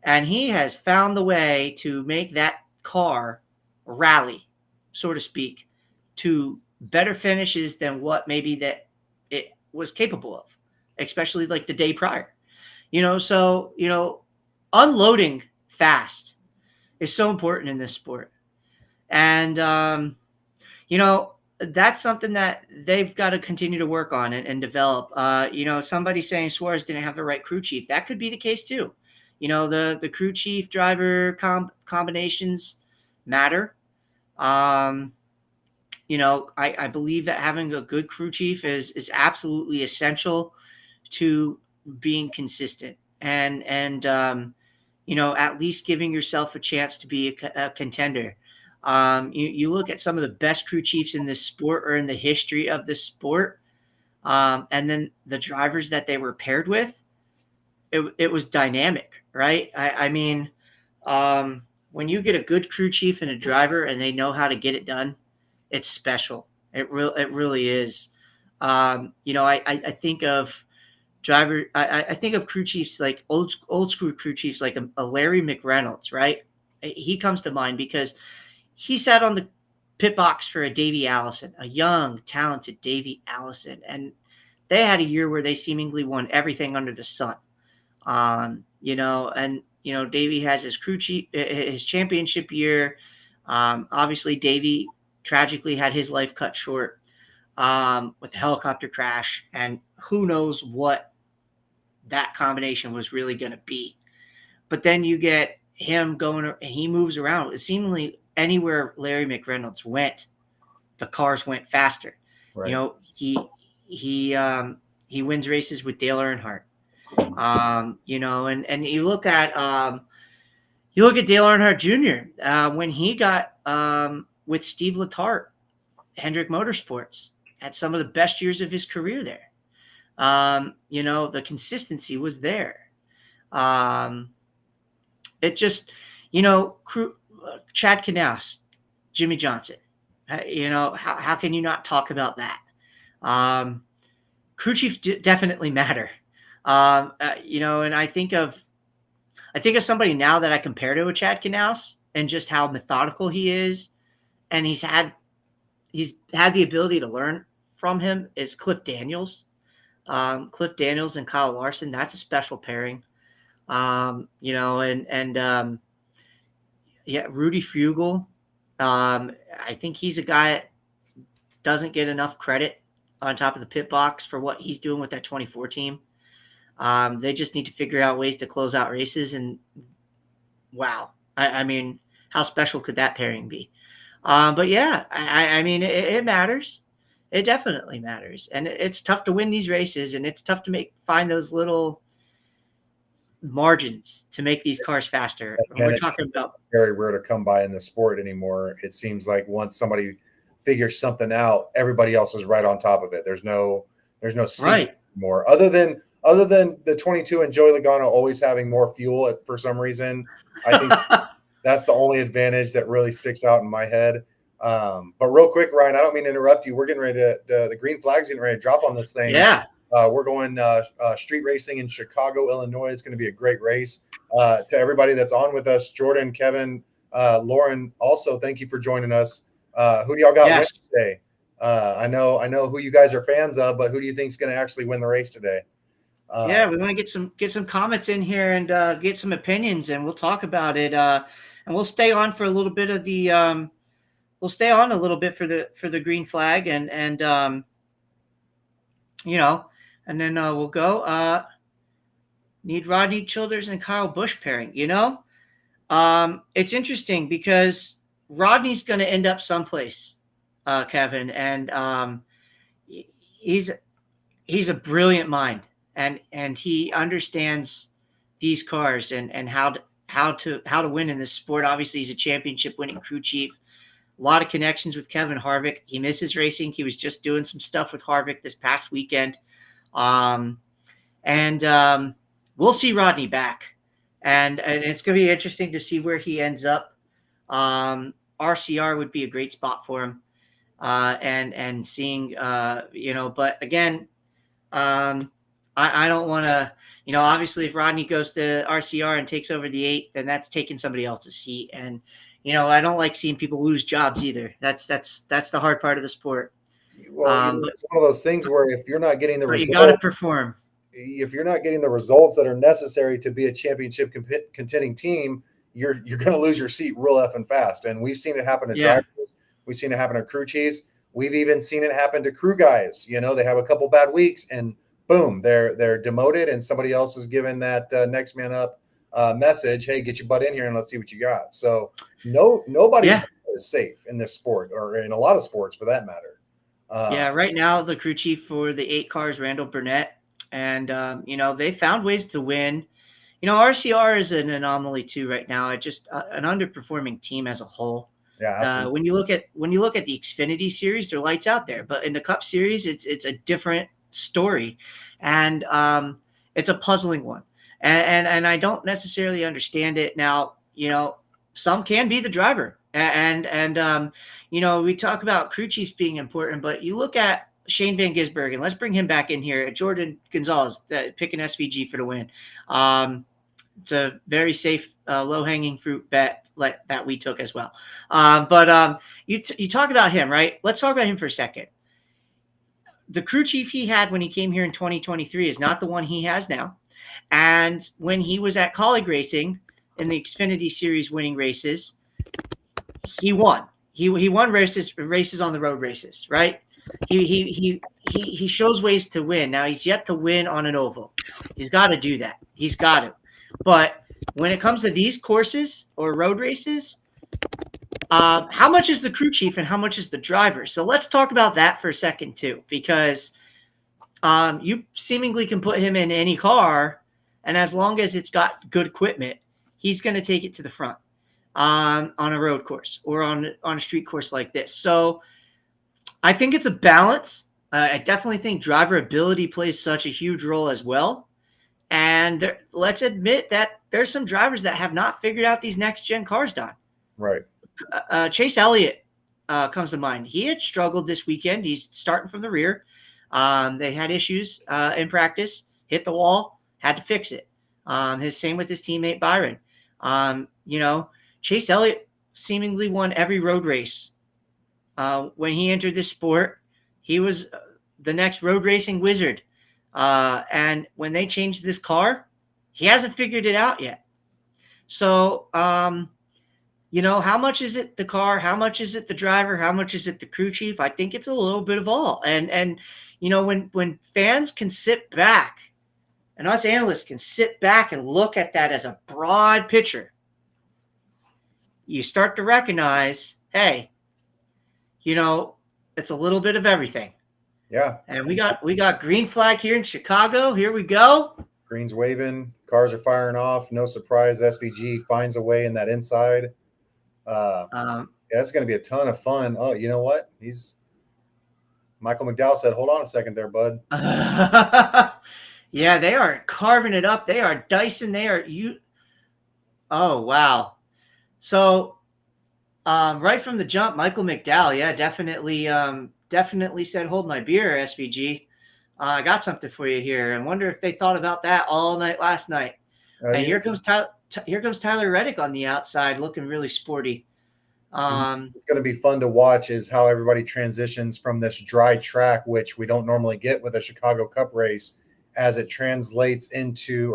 And he has found the way to make that car rally, so to speak, to better finishes than what maybe that it was capable of, especially like the day prior. So unloading fast is so important in this sport. And, that's something that they've got to continue to work on and develop. Somebody saying Suarez didn't have the right crew chief. That could be the case too. The crew chief driver combinations matter. I believe that having a good crew chief is absolutely essential to being consistent and at least giving yourself a chance to be a contender. You look at some of the best crew chiefs in this sport or in the history of this sport, and then the drivers that they were paired with, it was dynamic, right? When you get a good crew chief and a driver and they know how to get it done, it's special. It really is. I think of I think of crew chiefs like old school crew chiefs like a Larry McReynolds, right? He comes to mind because he sat on the pit box for a Davey Allison, a young, talented Davey Allison, and they had a year where they seemingly won everything under the sun. Davey has his crew chief, his championship year. Obviously, Davey tragically had his life cut short with a helicopter crash, and who knows what that combination was really going to be. But then you get him going, and he moves around. It seemingly anywhere Larry McReynolds went, the cars went faster. Right. He wins races with Dale Earnhardt. And you look at Dale Earnhardt Jr. When he got with Steve Letarte, Hendrick Motorsports, had some of the best years of his career there. The consistency was there. It just, Chad Knaus, Jimmy Johnson. How can you not talk about that? Crew chiefs definitely matter. And I think of somebody now that I compare to a Chad Knaus and just how methodical he is, and he's had the ability to learn from him is Cliff Daniels. Cliff Daniels and Kyle Larson, that's a special pairing. Rudy Fugle. I think he's a guy that doesn't get enough credit on top of the pit box for what he's doing with that 24 team. They just need to figure out ways to close out races. And wow, how special could that pairing be? But yeah, it matters. It definitely matters. And it's tough to win these races, and it's tough to find those little margins to make these cars faster. And And we're it's talking about very rare to come by in the sport anymore. It seems like once somebody figures something out, everybody else is right on top of it. There's no secret right. anymore. Other than the 22 and Joey Logano always having more fuel for some reason. I think that's the only advantage that really sticks out in my head. But real quick, Ryan, I don't mean to interrupt you. We're getting ready to the green flag's getting ready to drop on this thing. Yeah. We're going street racing in Chicago, Illinois. It's going to be a great race. To everybody that's on with us, Jordan, Kevin, Lauren, also thank you for joining us. Who do y'all got winning Yes. today? I know who you guys are fans of, but who do you think is going to actually win the race today? Yeah, we want to get some comments in here and get some opinions, and we'll talk about it. And we'll stay on for a little bit of the we'll stay on a little bit for the green flag, and you know, and then we'll go. Need Rodney Childers and Kyle Busch pairing. It's interesting because Rodney's going to end up someplace, Kevin, and he's a brilliant mind, and he understands these cars and how to win in this sport. Obviously, he's a championship winning crew chief. A lot of connections with Kevin Harvick. He misses racing. He was just doing some stuff with Harvick this past weekend. And we'll see Rodney back. And it's going to be interesting to see where he ends up. RCR would be a great spot for him. And seeing, but again, I don't want to, obviously if Rodney goes to RCR and takes over the 8, then that's taking somebody else's seat. And, I don't like seeing people lose jobs either. That's the hard part of the sport. Well, it's one of those things where if you're not getting the But results, you got to perform. if you're not getting the results that are necessary to be a championship contending team, you're going to lose your seat real effing fast. And we've seen it happen to drivers. We've seen it happen to crew chiefs. We've even seen it happen to crew guys. They have a couple bad weeks and boom, they're demoted, and somebody else is given that next man up message. Hey, get your butt in here and let's see what you got. So nobody is safe in this sport, or in a lot of sports for that matter. Right now the crew chief for the 8 cars, Randall Burnett, and they found ways to win. RCR is an anomaly too right now. It's just an underperforming team as a whole. Yeah. When you look at the Xfinity series, they're lights out there, but in the Cup Series, it's a different story, and it's a puzzling one, and I don't necessarily understand it now. Some can be the driver, and we talk about crew chiefs being important, but you look at Shane Van Gisbergen. Let's bring him back in here. Jordan Gonzalez picking SVG for the win. It's a very safe, low-hanging fruit bet that we took as well. But you talk about him, right? Let's talk about him for a second. The crew chief he had when he came here in 2023 is not the one he has now. And when he was at Colleague Racing in the Xfinity Series winning races, he won. He won races on the road races, right? He shows ways to win. Now he's yet to win on an oval. He's got to do that. He's got to. But when it comes to these courses or road races, how much is the crew chief and how much is the driver? So let's talk about that for a second too, because you seemingly can put him in any car, and as long as it's got good equipment, he's going to take it to the front on a road course or on a street course like this. So I think it's a balance. I definitely think driver ability plays such a huge role as well. And let's admit that there's some drivers that have not figured out these next-gen cars, Don. Right. Chase Elliott comes to mind. He had struggled this weekend. He's starting from the rear. They had issues in practice, hit the wall, had to fix it. Same with his teammate Byron. Chase Elliott seemingly won every road race. When he entered this sport, he was the next road racing wizard. And when they changed this car, he hasn't figured it out yet. So, how much is it the car? How much is it the driver? How much is it the crew chief? I think it's a little bit of all. And when fans can sit back and us analysts can sit back and look at that as a broad picture, you start to recognize, hey, it's a little bit of everything. Yeah. And we got green flag here in Chicago. Here we go. Green's waving. Cars are firing off. No surprise. SVG finds a way in that inside. Yeah, it's going to be a ton of fun. Oh, you know what? Michael McDowell said, "Hold on a second, there, bud." Yeah, they are carving it up. They are dicing. Oh, wow. So right from the jump, Michael McDowell, yeah, definitely said, "Hold my beer, SVG. I got something for you here." I wonder if they thought about that all night last night. And here comes Tyler Reddick on the outside, looking really sporty. It's going to be fun to watch is how everybody transitions from this dry track, which we don't normally get with a Chicago Cup race, as it translates into,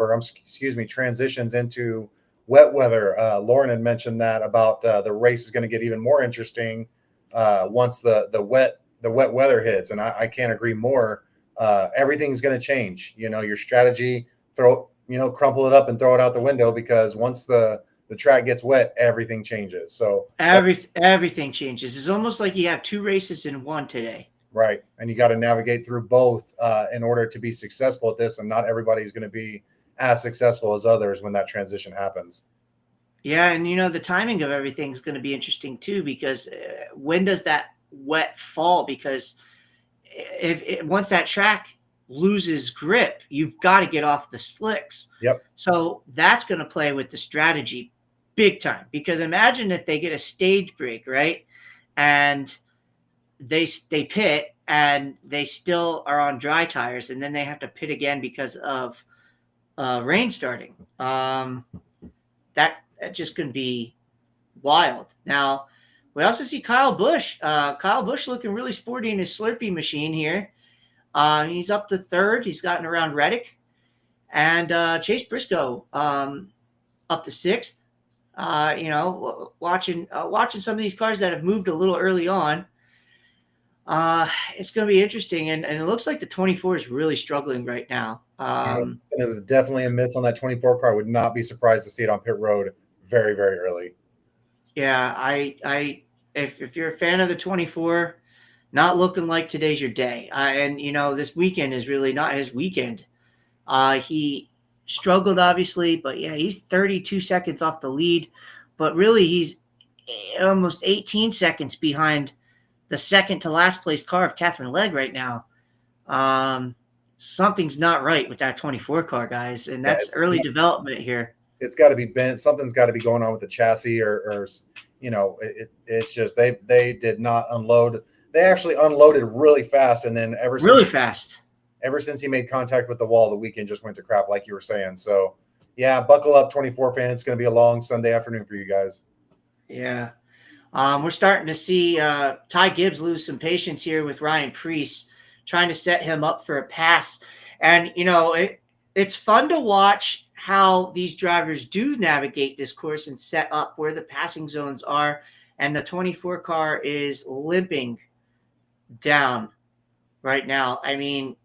transitions into wet weather. Lauren had mentioned that about the race is going to get even more interesting once the wet weather hits, and I can't agree more. Everything's going to change. Your strategy, crumple it up and throw it out the window, because once the track gets wet, everything changes. So everything changes. It's almost like you have two races in one today. Right. And you got to navigate through both in order to be successful at this. And not everybody's going to be as successful as others when that transition happens. Yeah. And, the timing of everything is going to be interesting too, because when does that wet fall? Because once that track loses grip, you've got to get off the slicks. Yep. So that's going to play with the strategy big time, because imagine if they get a stage break, right? And they pit and they still are on dry tires, and then they have to pit again because of rain starting. That's just going to be wild. Now, we also see Kyle Busch. Kyle Busch looking really sporty in his Slurpee machine here. He's up to third. He's gotten around Reddick. And Chase Briscoe up to sixth. Watching some of these cars that have moved a little early on. It's going to be interesting. And it looks like the 24 is really struggling right now. There's definitely a miss on that 24 car. Would not be surprised to see it on pit road very, very early. Yeah, if you're a fan of the 24, not looking like today's your day. This weekend is really not his weekend. He struggled, obviously, but yeah, he's 32 seconds off the lead. But really, he's almost 18 seconds behind the second to last place car of Catherine Legg right now. Something's not right with that 24 car, guys, and that's early development here. It's got to be bent. Something's got to be going on with the chassis, or it's just they did not unload. They actually unloaded really fast, and then ever since he made contact with the wall, the weekend just went to crap, like you were saying. So, yeah, buckle up, 24 fans. It's going to be a long Sunday afternoon for you guys. Yeah. We're starting to see Ty Gibbs lose some patience here with Ryan Preece, trying to set him up for a pass. And, it's fun to watch how these drivers do navigate this course and set up where the passing zones are. And the 24 car is limping down right now. I mean,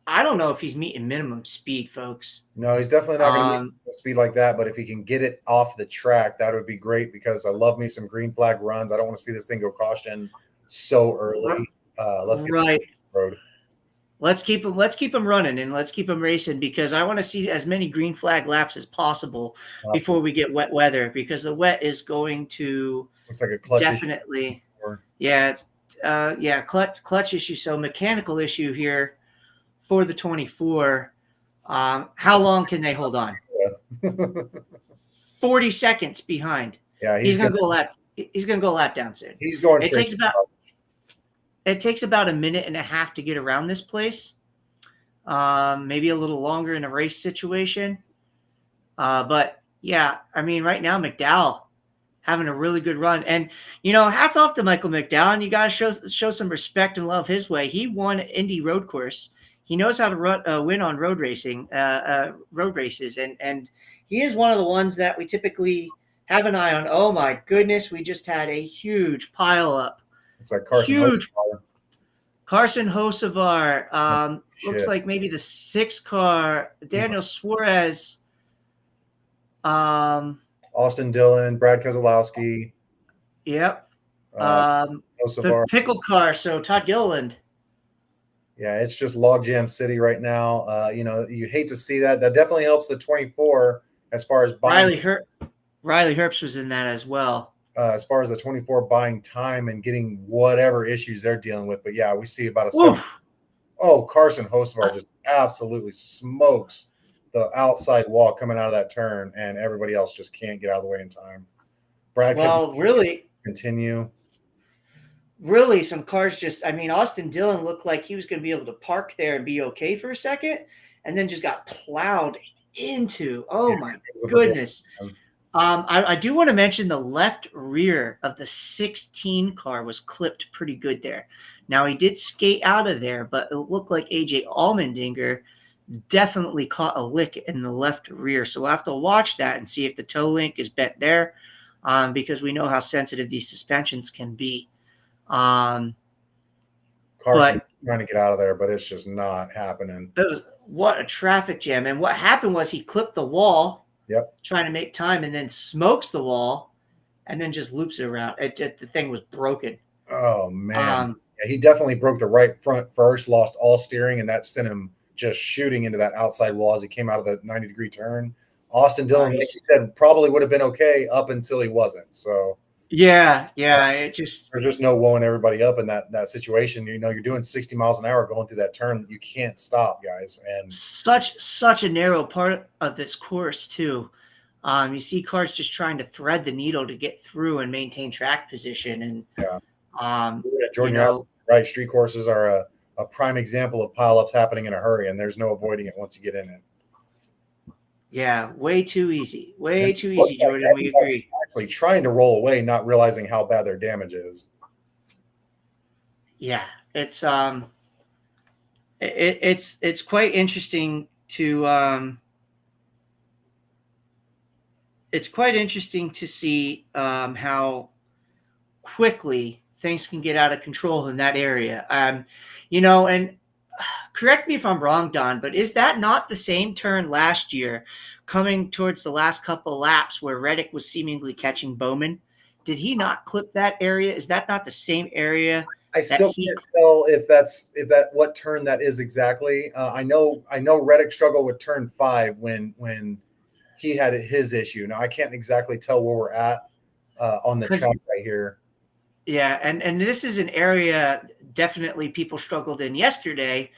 I don't know if he's meeting minimum speed, folks. No, he's definitely not going to meet speed like that. But if he can get it off the track, that would be great, because I love me some green flag runs. I don't want to see this thing go caution so early. Let's get right. Road. Let's keep him running, and let's keep him racing, because I want to see as many green flag laps as possible before we get wet weather, because the wet is going to looks like a clutch definitely. Issue. Yeah, it's clutch issue. So mechanical issue here for the 24. How long can they hold on? 40 seconds behind. Yeah, he's gonna go lap. He's gonna go lap down soon. He's going. It takes about a minute and a half to get around this place. Maybe a little longer in a race situation. But yeah, I mean, right now McDowell having a really good run, and hats off to Michael McDowell. And you guys show some respect and love his way. He won Indy road course. He knows how to win on road racing, road races, and he is one of the ones that we typically have an eye on. Oh my goodness, we just had a huge pile up. It's like Carson Hocevar. Looks like maybe the 6 car. Daniel Suarez. Austin Dillon, Brad Keselowski. Yep. The pickle car. So Todd Gilliland. Yeah, it's just logjam city right now. You hate to see that. That definitely helps the 24 as far as buying Riley Herbst was in that as well. as far as the 24 buying time and getting whatever issues they're dealing with. But yeah, we see about a 7. Oof. Oh, Carson Hocevar just absolutely smokes the outside wall coming out of that turn, and everybody else just can't get out of the way in time. Brad, Well, really, continue. really, some cars just, I mean, Austin Dillon looked like he was going to be able to park there and be okay for a second, and then just got plowed into. Oh, my goodness. I do want to mention the left rear of the 16 car was clipped pretty good there. Now, he did skate out of there, but it looked like AJ Allmendinger definitely caught a lick in the left rear. So we'll have to watch that and see if the toe link is bent there, because we know how sensitive these suspensions can be. Carson trying to get out of there, but it's just not happening. What a traffic jam. And what happened was he clipped the wall. Yep. Trying to make time, and then smokes the wall and then just loops it around. The thing was broken. Oh, man. Yeah, he definitely broke the right front first, lost all steering, and that sent him just shooting into that outside wall as he came out of the 90-degree turn. Austin Dillon, like you said, probably would have been okay up until he wasn't. So yeah, it just there's just no wooing everybody up in that situation. You're doing 60 miles an hour going through that turn. You can't stop, guys. And such a narrow part of this course too. You see cars just trying to thread the needle to get through and maintain track position. And Jordan, right? Street courses are a prime example of pileups happening in a hurry, and there's no avoiding it once you get in it. Yeah, way too easy. Way too easy, Jordan. We agree. Actually trying to roll away, not realizing how bad their damage is. Yeah, it's it's quite interesting to see how quickly things can get out of control in that area. And correct me if I'm wrong, Don, but is that not the same turn last year coming towards the last couple laps where Reddick was seemingly catching Bowman? Did he not clip that area? Is that not the same area? I still can't tell if what turn that is exactly. I know Reddick struggled with turn 5 when he had his issue. Now I can't exactly tell where we're at on the track right here. Yeah, and this is an area definitely people struggled in yesterday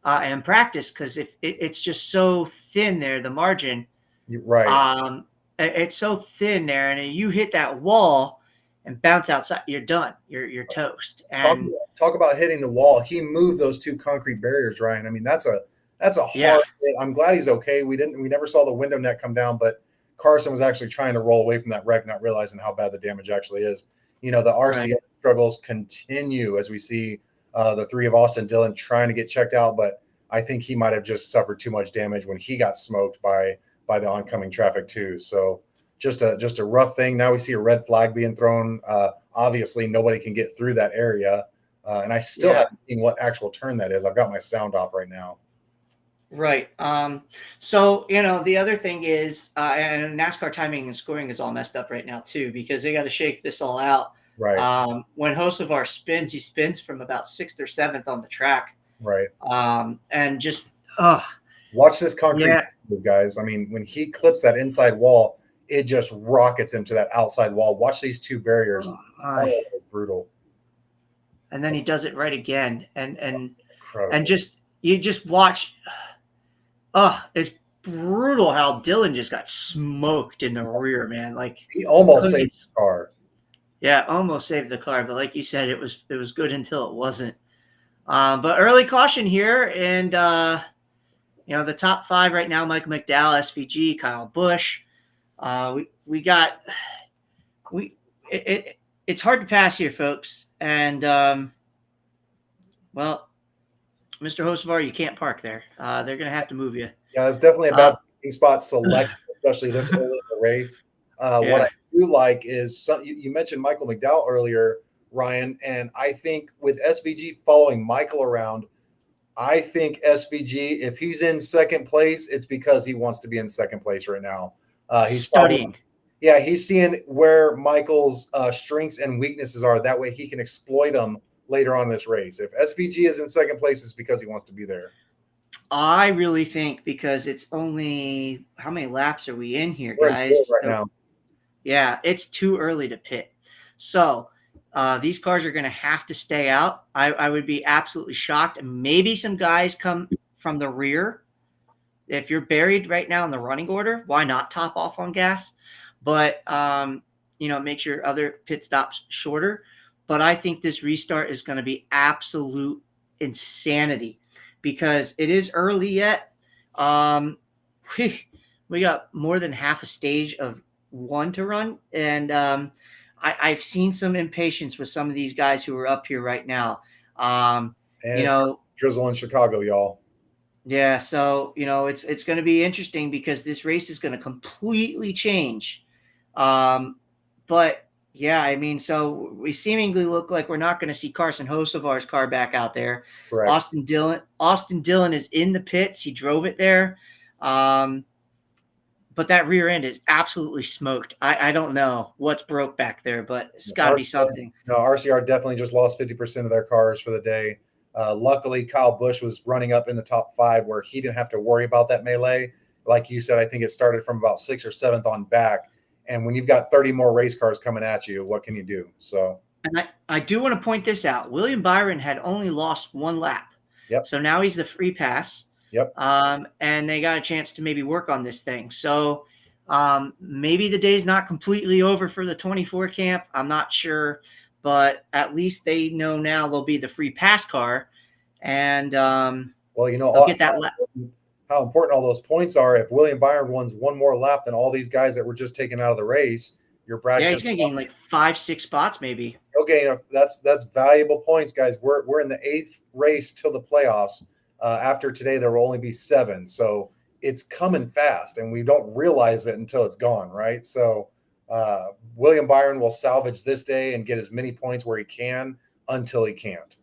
and practice, because if it's just so thin there, the margin. Right. It's so thin there, and you hit that wall and bounce outside, you're done. You're toast. And talk about hitting the wall. He moved those 2 concrete barriers, Ryan. I mean, that's a hard hit. I'm glad he's okay. We never saw the window net come down, but Carson was actually trying to roll away from that wreck, not realizing how bad the damage actually is. The RCS struggles continue as we see the 3 of Austin Dillon trying to get checked out, but I think he might have just suffered too much damage when he got smoked by the oncoming traffic too. So just a rough thing. Now we see a red flag being thrown. Obviously, nobody can get through that area, and I still haven't seen what actual turn that is. I've got my sound off right now. Right. So, the other thing is, and NASCAR timing and scoring is all messed up right now too, because they got to shake this all out. Right. When Hocevar spins, he spins from about 6th or 7th on the track. Right. And just, watch this concrete move, guys. I mean, when he clips that inside wall, it just rockets him to that outside wall. Watch these 2 barriers. Brutal. And then he does it right again. And you just watch. It's brutal how Dillon just got smoked in the rear, man. Like, he almost saved the car. Yeah, almost saved the car, but like you said, it was good until it wasn't. But early caution here, and the top 5 right now: Michael McDowell, SVG, Kyle Busch. It's hard to pass here, folks, and Mr. Hocevar, you can't park there. They're going to have to move you. Yeah, it's definitely a bad spot select, especially this early in the race. What I do like is you mentioned Michael McDowell earlier, Ryan, and I think with SVG following Michael around, I think SVG, if he's in second place, it's because he wants to be in second place right now. He's studying. He's seeing where Michael's strengths and weaknesses are. That way he can exploit them later on in this race. If SVG is in second place, it's because he wants to be there. I really think because it's only how many laps are we in here, We're in fourth guys? right now. Yeah, it's too early to pit. So these cars are going to have to stay out. I would be absolutely shocked. And maybe some guys come from the rear. If you're buried right now in the running order, why not top off on gas? But, make your other pit stops shorter. But I think this restart is going to be absolute insanity because it is early yet. Um, we got more than half a stage of one to run. And I've seen some impatience with some of these guys who are up here right now. And You it's know, drizzle in Chicago, y'all. yeah, so it's going to be interesting because this race is going to completely change. But yeah, I mean, so we seemingly look like we're not going to see Carson Hocevar's car back out there. Correct. Austin Dillon is in the pits. He drove it there. But that rear end is absolutely smoked. I don't know what's broke back there, but it's got to be something. No, RCR definitely just lost 50% of their cars for the day. Luckily, Kyle Busch was running up in the top 5 where he didn't have to worry about that melee. Like you said, I think it started from about 6th or 7th on back. And when you've got 30 more race cars coming at you, what can you do? So, and I do want to point this out. William Byron had only lost 1 lap. Yep. So now he's the free pass. Yep. And they got a chance to maybe work on this thing. So maybe the day's not completely over for the 24 camp. I'm not sure. But at least they know now they'll be the free pass car. And they'll get that lap. How important all those points are. If William Byron wins 1 more lap than all these guys that were just taken out of the race, your Brad. Yeah, he's going to gain like 5-6 spots maybe. Okay, that's valuable points, guys. We're in the 8th race till the playoffs. After today, there will only be 7. So it's coming fast, and we don't realize it until it's gone, right? So William Byron will salvage this day and get as many points where he can until he can't.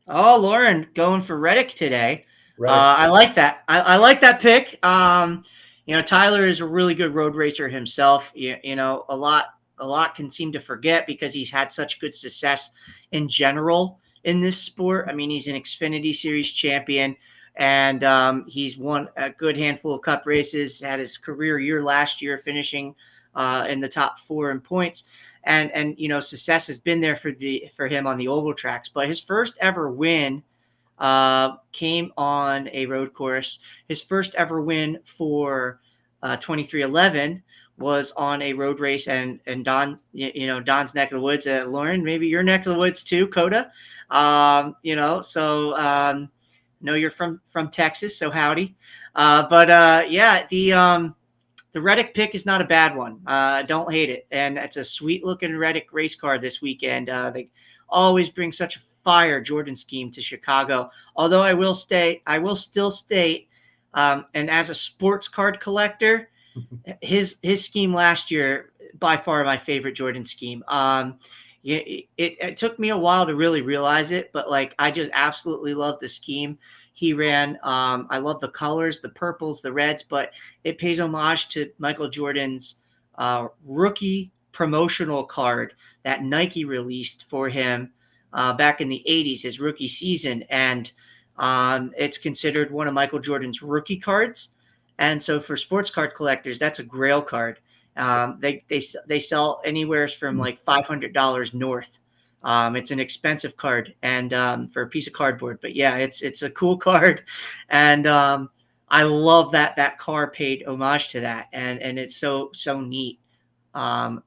Oh, Lauren going for Reddick today. I like that. I like that pick. Tyler is a really good road racer himself. A lot can seem to forget because he's had such good success in general in this sport. I mean, he's an Xfinity Series champion, and he's won a good handful of Cup races. Had his career year last year, finishing in the top 4 in points, and success has been there for him on the oval tracks. But his first ever win came on a road course. His first ever win for 2311 was on a road race, and Don, Don's neck of the woods. Lauren, maybe your neck of the woods too, Coda. Know you're from Texas, so howdy. The Reddick pick is not a bad one. Don't hate it, and it's a sweet looking Reddick race car this weekend. They always bring such a fire Jordan scheme to Chicago. Although I will still state, and as a sports card collector, his scheme last year by far my favorite Jordan scheme. It took me a while to really realize it, but like I just absolutely love the scheme he ran. I love the colors, the purples, the reds, but it pays homage to Michael Jordan's rookie promotional card that Nike released for him back in the 80s, his rookie season. And it's considered one of Michael Jordan's rookie cards. And so for sports card collectors, that's a grail card. They sell anywhere from like $500 north. It's an expensive card and for a piece of cardboard, but yeah, it's a cool card. And I love that car paid homage to that. And it's so neat. Carson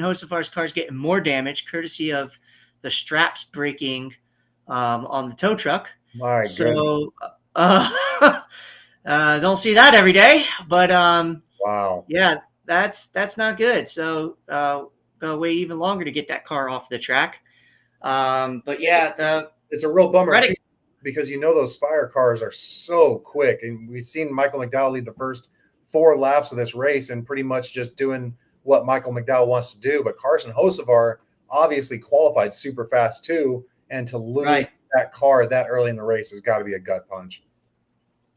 Hocevar's car's getting more damage courtesy of the straps breaking on the tow truck. My so don't see that every day, but wow. Yeah, that's not good. So gonna wait even longer to get that car off the track. But yeah, it's a real bummer too, because those Spire cars are so quick, and we've seen Michael McDowell lead the first 4 laps of this race and pretty much just doing what Michael McDowell wants to do. But Carson Hocevar obviously qualified super fast too, and to lose that car that early in the race has got to be a gut punch.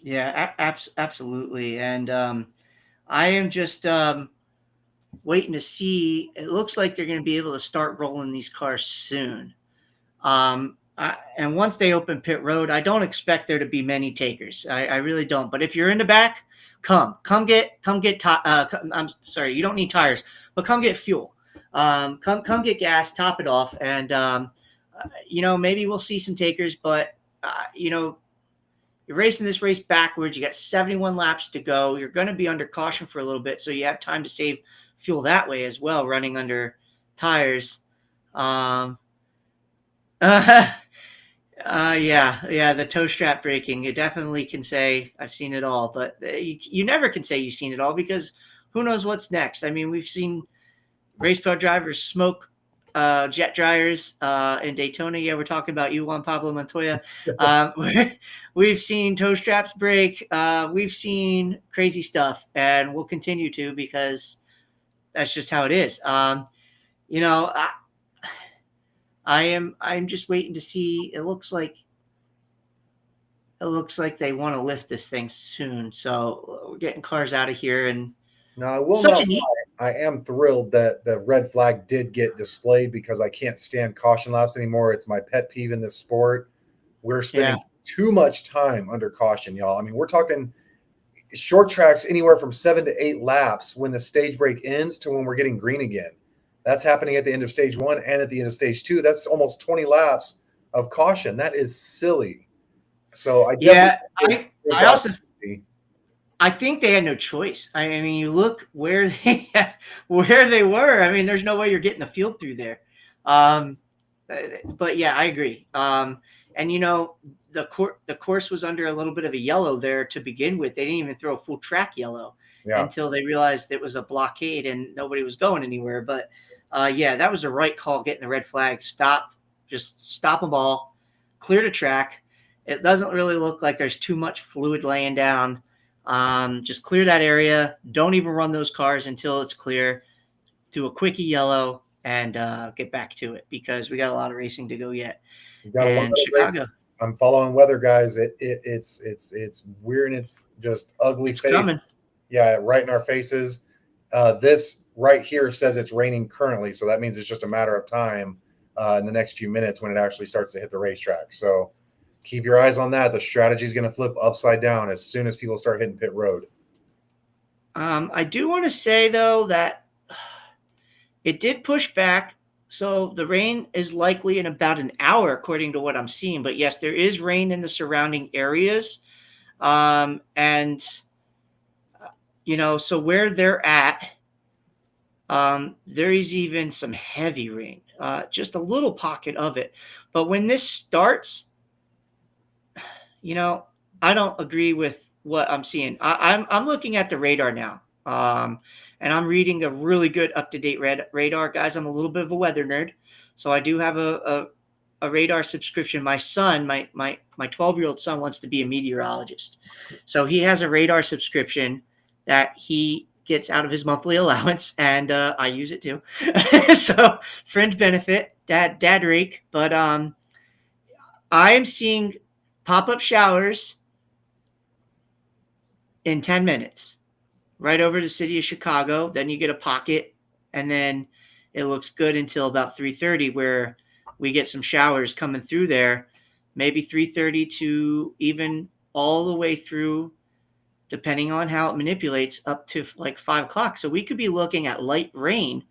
Yeah, absolutely. And I am just waiting to see. It looks like they're going to be able to start rolling these cars soon. And once they open pit road, I don't expect there to be many takers. I really don't. But if you're in the back, come get. I'm sorry, you don't need tires, but come get fuel. Come get gas, top it off, and maybe we'll see some takers. But you're racing this race backwards. You got 71 laps to go. You're going to be under caution for a little bit, so you have time to save fuel that way as well, running under tires. Yeah, the toe strap breaking. You definitely can say I've seen it all, but you never can say you've seen it all because who knows what's next. I mean, we've seen race car drivers smoke jet dryers in Daytona. Yeah, we're talking about you, Juan Pablo Montoya. We've seen toe straps break. We've seen crazy stuff, and we'll continue to because that's just how it is. I'm just waiting to see. It looks like they want to lift this thing soon. So we're getting cars out of here, and Now, I will such not a neat. lie, I am thrilled that the red flag did get displayed because I can't stand caution laps anymore. It's my pet peeve in this sport. We're spending too much time under caution, y'all. I mean, we're talking short tracks anywhere from 7 to 8 laps when the stage break ends to when we're getting green again. That's happening at the end of stage 1 and at the end of stage 2. That's almost 20 laps of caution. That is silly. So I definitely I think they had no choice. I mean, you look where they were. I mean, there's no way you're getting the field through there. But yeah, I agree. And the course was under a little bit of a yellow there to begin with. They didn't even throw a full track yellow until they realized it was a blockade and nobody was going anywhere. But that was the right call, getting the red flag. Just stop them all, clear the track. It doesn't really look like there's too much fluid laying down. Just clear that area. Don't even run those cars until it's clear. Do a quickie yellow and get back to it because we got a lot of racing to go yet. And Chicago. I'm following weather, guys. It's weird and it's just ugly face. Coming. Yeah, right in our faces. This right here says it's raining currently, so that means it's just a matter of time in the next few minutes when it actually starts to hit the racetrack. So keep your eyes on that. The strategy is going to flip upside down as soon as people start hitting pit road. I do want to say, though, that it did push back. So the rain is likely in about an hour, according to what I'm seeing. But yes, there is rain in the surrounding areas. So where they're at, there is even some heavy rain, just a little pocket of it. But when this starts, I don't agree with what I'm seeing. I'm looking at the radar now, and I'm reading a really good up-to-date radar. Guys, I'm a little bit of a weather nerd, so I do have a radar subscription. My son, my 12-year-old son, wants to be a meteorologist, so he has a radar subscription that he gets out of his monthly allowance, and I use it too. So friend benefit, dad rake, but I am seeing pop-up showers in 10 minutes right over the city of Chicago. Then you get a pocket, and then it looks good until about 3:30 where we get some showers coming through there, maybe 3:30 to even all the way through, depending on how it manipulates, up to like 5 o'clock. So we could be looking at light rain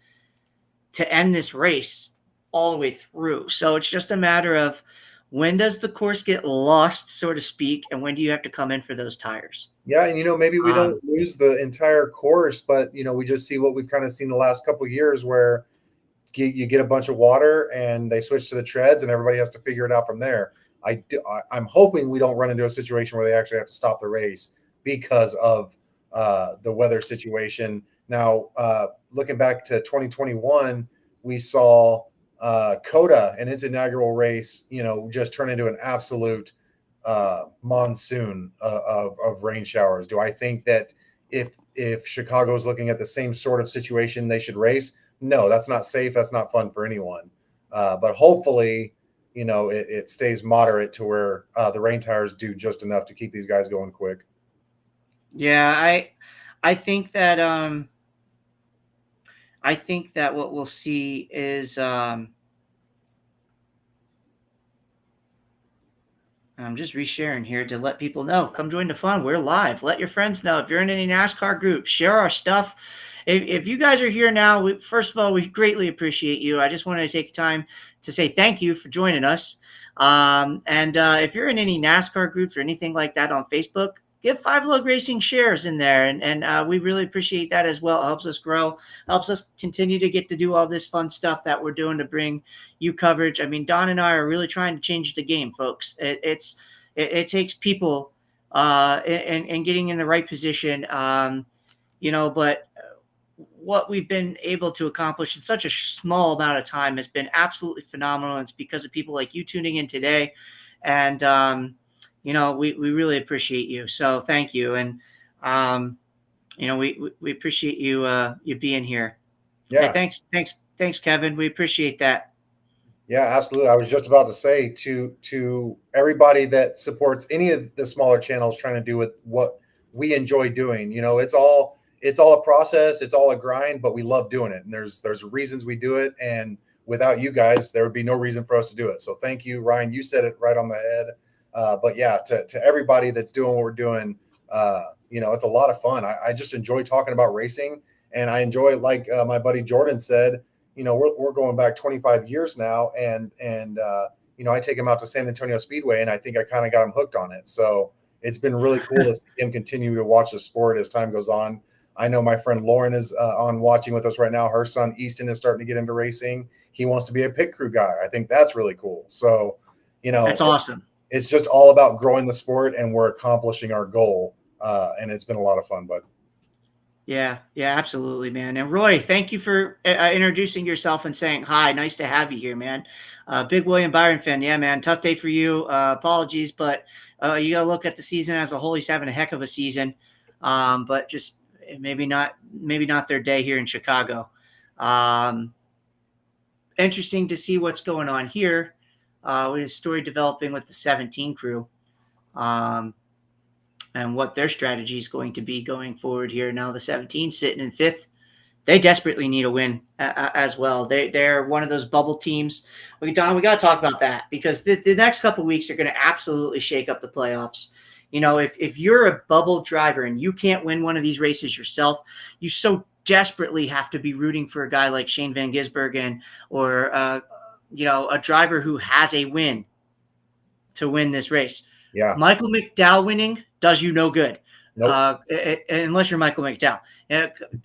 to end this race all the way through. So it's just a matter of when does the course get lost, so to speak, and when do you have to come in for those tires? Yeah, and maybe we don't lose the entire course, but we just see what we've kind of seen the last couple of years where you get a bunch of water and they switch to the treads and everybody has to figure it out from there. I'm hoping we don't run into a situation where they actually have to stop the race because of the weather situation. Now, looking back to 2021, we saw Coda and its inaugural race, just turn into an absolute monsoon of rain showers. Do I think that if Chicago is looking at the same sort of situation, they should race? No, that's not safe. That's not fun for anyone. But hopefully, it stays moderate to where the rain tires do just enough to keep these guys going quick. Yeah, I think that I think that what we'll see is I'm just resharing here to let people know. Come join the fun. We're live. Let your friends know. If you're in any NASCAR groups, share our stuff. If you guys are here now, first of all, we greatly appreciate you. I just wanted to take time to say thank you for joining us. And if you're in any NASCAR groups or anything like that on Facebook, give Five Lug Racing shares in there. And we really appreciate that as well. It helps us grow, helps us continue to get to do all this fun stuff that we're doing to bring you coverage. I mean, Don and I are really trying to change the game, folks. It takes people and getting in the right position, but what we've been able to accomplish in such a small amount of time has been absolutely phenomenal. And it's because of people like you tuning in today. And, we really appreciate you. So thank you. And, we appreciate you being here. Yeah. Hey, thanks, Kevin. We appreciate that. Yeah, absolutely. I was just about to say to everybody that supports any of the smaller channels trying to do with what we enjoy doing. It's all a process, it's all a grind, but we love doing it. And there's reasons we do it. And without you guys, there would be no reason for us to do it. So thank you, Ryan. You said it right on the head. But yeah, to everybody that's doing what we're doing, it's a lot of fun. I just enjoy talking about racing, and I enjoy, like my buddy Jordan said, we're going back 25 years now, and I take him out to San Antonio Speedway, and I think I kind of got him hooked on it. So it's been really cool to see him continue to watch the sport as time goes on. I know my friend Lauren is on watching with us right now. Her son Easton is starting to get into racing. He wants to be a pit crew guy. I think that's really cool. So, that's awesome. It's just all about growing the sport, and we're accomplishing our goal. And it's been a lot of fun, bud. Yeah, absolutely, man. And Roy, thank you for introducing yourself and saying hi. Nice to have you here, man. Big William Byron fan. Yeah, man. Tough day for you. Apologies, but you got to look at the season as a whole. He's having a heck of a season, but just maybe not their day here in Chicago. Interesting to see what's going on here with a story developing with the 17 crew. And what their strategy is going to be going forward here. Now the 17 sitting in fifth, they desperately need a win as well. They're one of those bubble teams. Don, we got to talk about that, because the next couple of weeks are going to absolutely shake up the playoffs. If you're a bubble driver and you can't win one of these races yourself, you so desperately have to be rooting for a guy like Shane Van Gisbergen or a driver who has a win to win this race. Yeah. Michael McDowell winning does you no good. Nope. Unless you're Michael McDowell.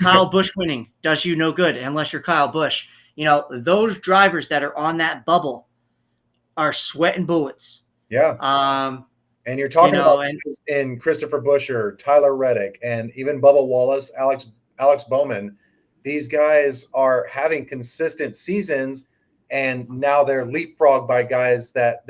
Kyle Busch winning does you no good unless you're Kyle Busch. Those drivers that are on that bubble are sweating bullets. Yeah. And you're talking about in Christopher Buescher, Tyler Reddick, and even Bubba Wallace, Alex Bowman. These guys are having consistent seasons, and now they're leapfrogged by guys that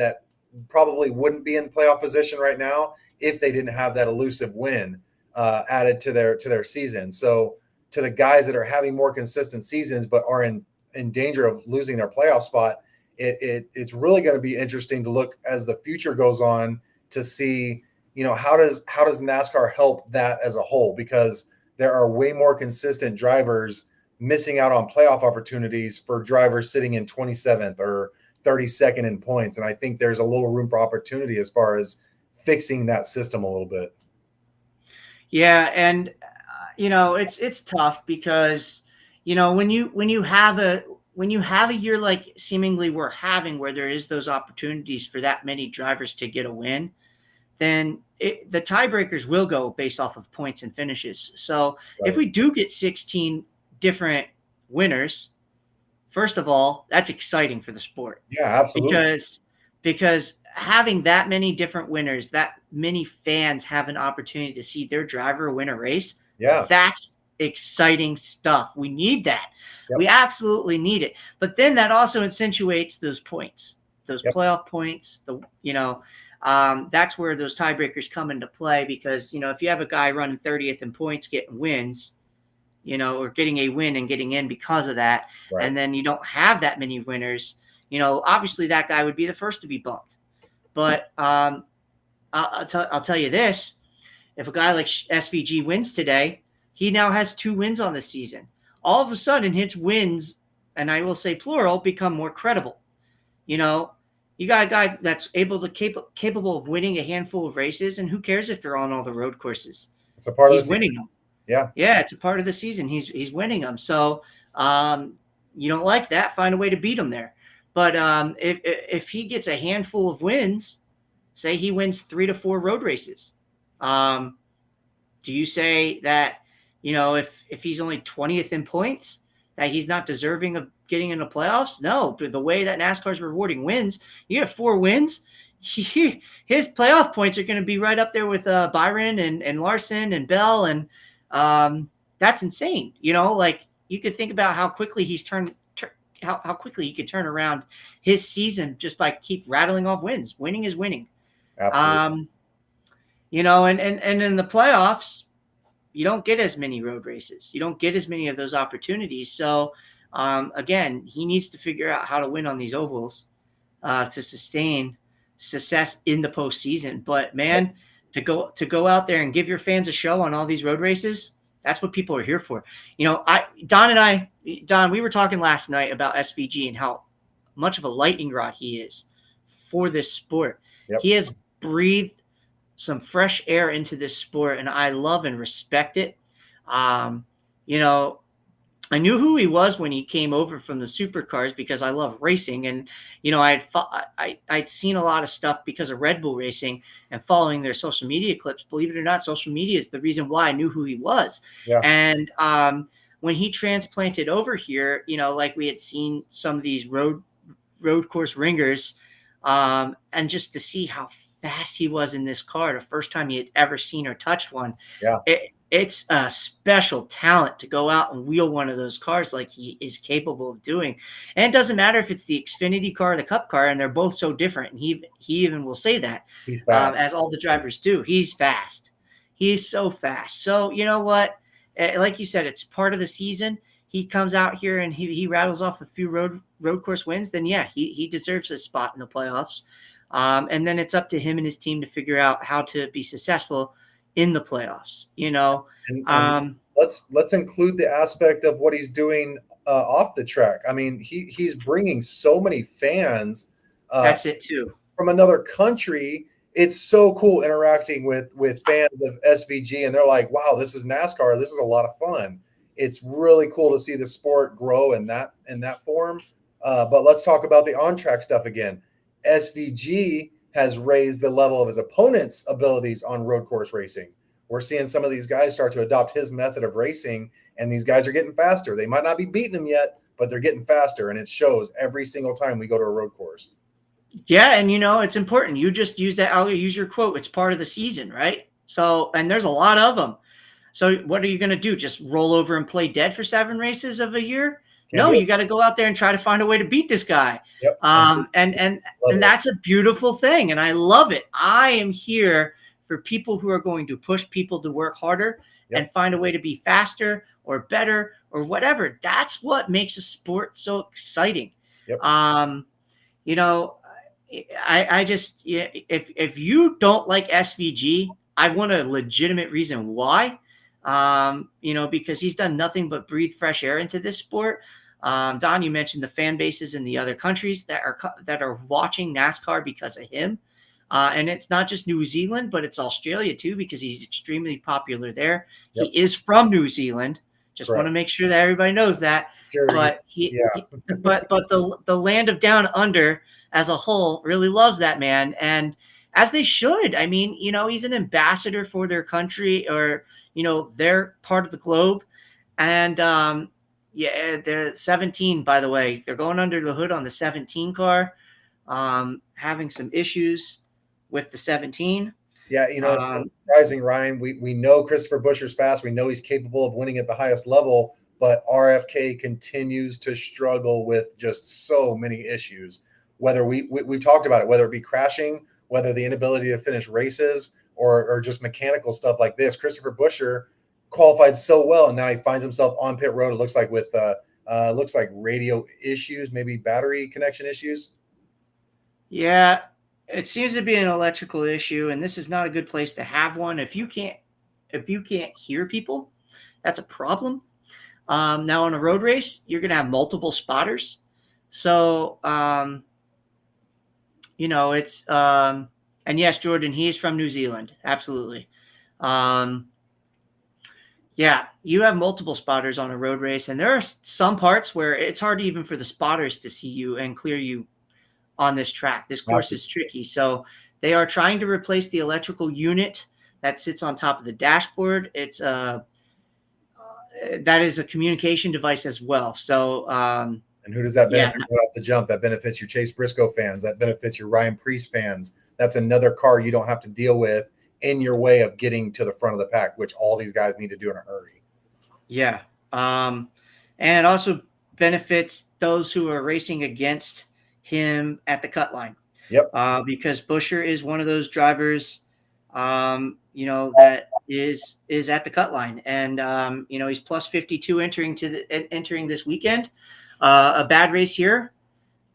probably wouldn't be in playoff position right now if they didn't have that elusive win added to their season. So to the guys that are having more consistent seasons but are in danger of losing their playoff spot, it's really going to be interesting to look as the future goes on to see, how does NASCAR help that as a whole, because there are way more consistent drivers missing out on playoff opportunities for drivers sitting in 27th or 32nd in points. And I think there's a little room for opportunity as far as fixing that system a little bit. Yeah. And, it's tough because, when you have a year like seemingly we're having, where there is those opportunities for that many drivers to get a win, then the tiebreakers will go based off of points and finishes. So If we do get 16 different winners, first of all, that's exciting for the sport. Yeah, absolutely. Because having that many different winners, that many fans have an opportunity to see their driver win a race, that's exciting stuff. We need that. Yep. We absolutely need it. But then that also accentuates those points, those playoff points. That's where those tiebreakers come into play, because if you have a guy running 30th in points getting wins, or getting a win and getting in because of that. Right. And then you don't have that many winners, obviously that guy would be the first to be bumped. But I'll tell you this, if a guy like SVG wins today, he now has 2 wins on the season. all of a sudden his wins, and I will say plural, become more credible. You know, you got a guy that's capable of winning a handful of races, and who cares if they're on all the road courses? It's a part of the He's season. winning them. Yeah. Yeah, it's a part of the season. He's winning them. So you don't like that, find a way to beat him there. But if he gets a handful of wins, say he wins 3 to 4 road races, um, do you say that, if he's only 20th in points, that he's not deserving of getting in the playoffs? No, but the way that NASCAR is rewarding wins, you get 4 wins, his playoff points are going to be right up there with Byron and Larson and Bell, and that's insane. Like, you could think about how quickly how quickly he could turn around his season just by keep rattling off wins. Winning is winning. Absolutely. And in the playoffs, you don't get as many road races. You don't get as many of those opportunities. So, again, he needs to figure out how to win on these ovals to sustain success in the postseason. But, man, to go out there and give your fans a show on all these road races, that's what people are here for. Don, we were talking last night about SVG and how much of a lightning rod he is for this sport. Yep. He has breathed some fresh air into this sport, and I love and respect it. I knew who he was when he came over from the supercars because I love racing, and I'd seen a lot of stuff because of Red Bull Racing and following their social media clips. Believe it or not, social media is the reason why I knew who he was. Yeah. And when he transplanted over here, like we had seen some of these road course ringers, and just to see how fast he was in this car, the first time he had ever seen or touched one. Yeah. It's a special talent to go out and wheel one of those cars like he is capable of doing. And it doesn't matter if it's the Xfinity car or the Cup car, and they're both so different. And he even will say that, He's fast. as all the drivers do. He's fast. He's so fast. So, you know what? Like you said, it's part of the season. He comes out here and he rattles off a few road course wins. Then, yeah, he deserves a spot in the playoffs. And then it's up to him and his team to figure out how to be successful in the playoffs. And let's include the aspect of what he's doing off the track. I mean, he's bringing so many fans. That's it too. From another country. It's so cool interacting with fans of SVG, and they're like, "Wow, this is NASCAR. This is a lot of fun." It's really cool to see the sport grow in that form. But let's talk about the on-track stuff again. SVG has raised the level of his opponent's abilities on road course racing. We're seeing some of these guys start to adopt his method of racing, and these guys are getting faster. They might not be beating them yet, but they're getting faster, and it shows every single time we go to a road course. Yeah, and it's important. You just use that. I'll use your quote. It's part of the season, right? So, and there's a lot of them. So, what are you going to do? Just roll over and play dead for 7 races of a year? No, you got to go out there and try to find a way to beat this guy. Yep. And that's a beautiful thing, and I love it. I am here for people who are going to push people to work harder and find a way to be faster or better or whatever. That's what makes a sport so exciting. Yep. I just, if you don't like SVG, I want a legitimate reason why. Because he's done nothing but breathe fresh air into this sport. Don, you mentioned the fan bases in the other countries that are watching NASCAR because of him. And it's not just New Zealand, but it's Australia too, because he's extremely popular there. Yep. He is from New Zealand. Just Right. want to make sure that everybody knows that. Sure. But but the land of down under as a whole really loves that man, and as they should. I mean, he's an ambassador for their country, or their part of the globe. And the 17, by the way, they're going under the hood on the 17 car, having some issues with the 17. Yeah, it's surprising, Ryan. We know Christopher Buescher's fast. We know he's capable of winning at the highest level, but RFK continues to struggle with just so many issues. Whether we talked about it, whether it be crashing, whether the inability to finish races, or just mechanical stuff like this. Christopher Buescher qualified so well, and now he finds himself on pit road. It looks like with looks like radio issues, maybe battery connection issues. Yeah, it seems to be an electrical issue, and this is not a good place to have one. If you can't hear people, that's a problem. Now on a road race, you're going to have multiple spotters. So, it's, and yes, Jordan, he is from New Zealand. Absolutely. Um, yeah, you have multiple spotters on a road race, and there are some parts where it's hard even for the spotters to see you and clear you on this track. This course is tricky. So they are trying to replace the electrical unit that sits on top of the dashboard. It's that is a communication device as well. So and who does that yeah, benefit right off the jump? That benefits your Chase Briscoe fans. That benefits your Ryan Preece fans. That's another car you don't have to deal with in your way of getting to the front of the pack, which all these guys need to do in a hurry. yeah. And it also benefits those who are racing against him at the cut line. Yep. Because Buescher is one of those drivers, that is at the cut line, and he's plus 52 entering this weekend. A bad race here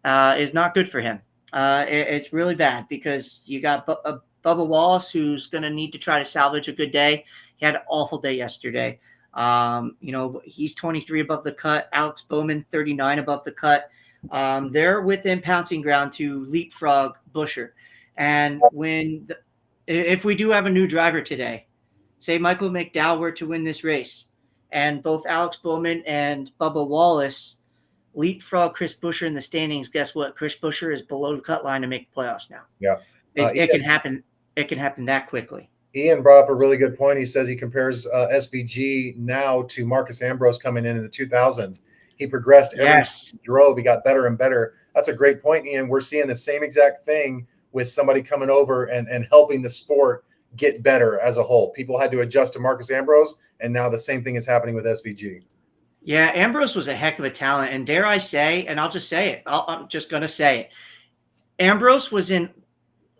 is not good for him. It's really bad because you got Bubba Wallace, who's going to need to try to salvage a good day. He had an awful day yesterday. He's 23 above the cut. Alex Bowman, 39 above the cut. They're within pouncing ground to leapfrog Buescher. And if we do have a new driver today, say Michael McDowell were to win this race, and both Alex Bowman and Bubba Wallace leapfrog Chris Buescher in the standings, guess what? Chris Buescher is below the cut line to make the playoffs now. Yeah. It can happen. It can happen that quickly. Ian brought up a really good point. He says he compares SVG now to Marcus Ambrose coming in the 2000s. He progressed every drove. He got better and better. That's a great point, Ian. We're seeing the same exact thing with somebody coming over and helping the sport get better as a whole. People had to adjust to Marcus Ambrose, and now the same thing is happening with SVG. Yeah, Ambrose was a heck of a talent, and dare I say, and I'll just say it, I'm just going to say it, Ambrose was in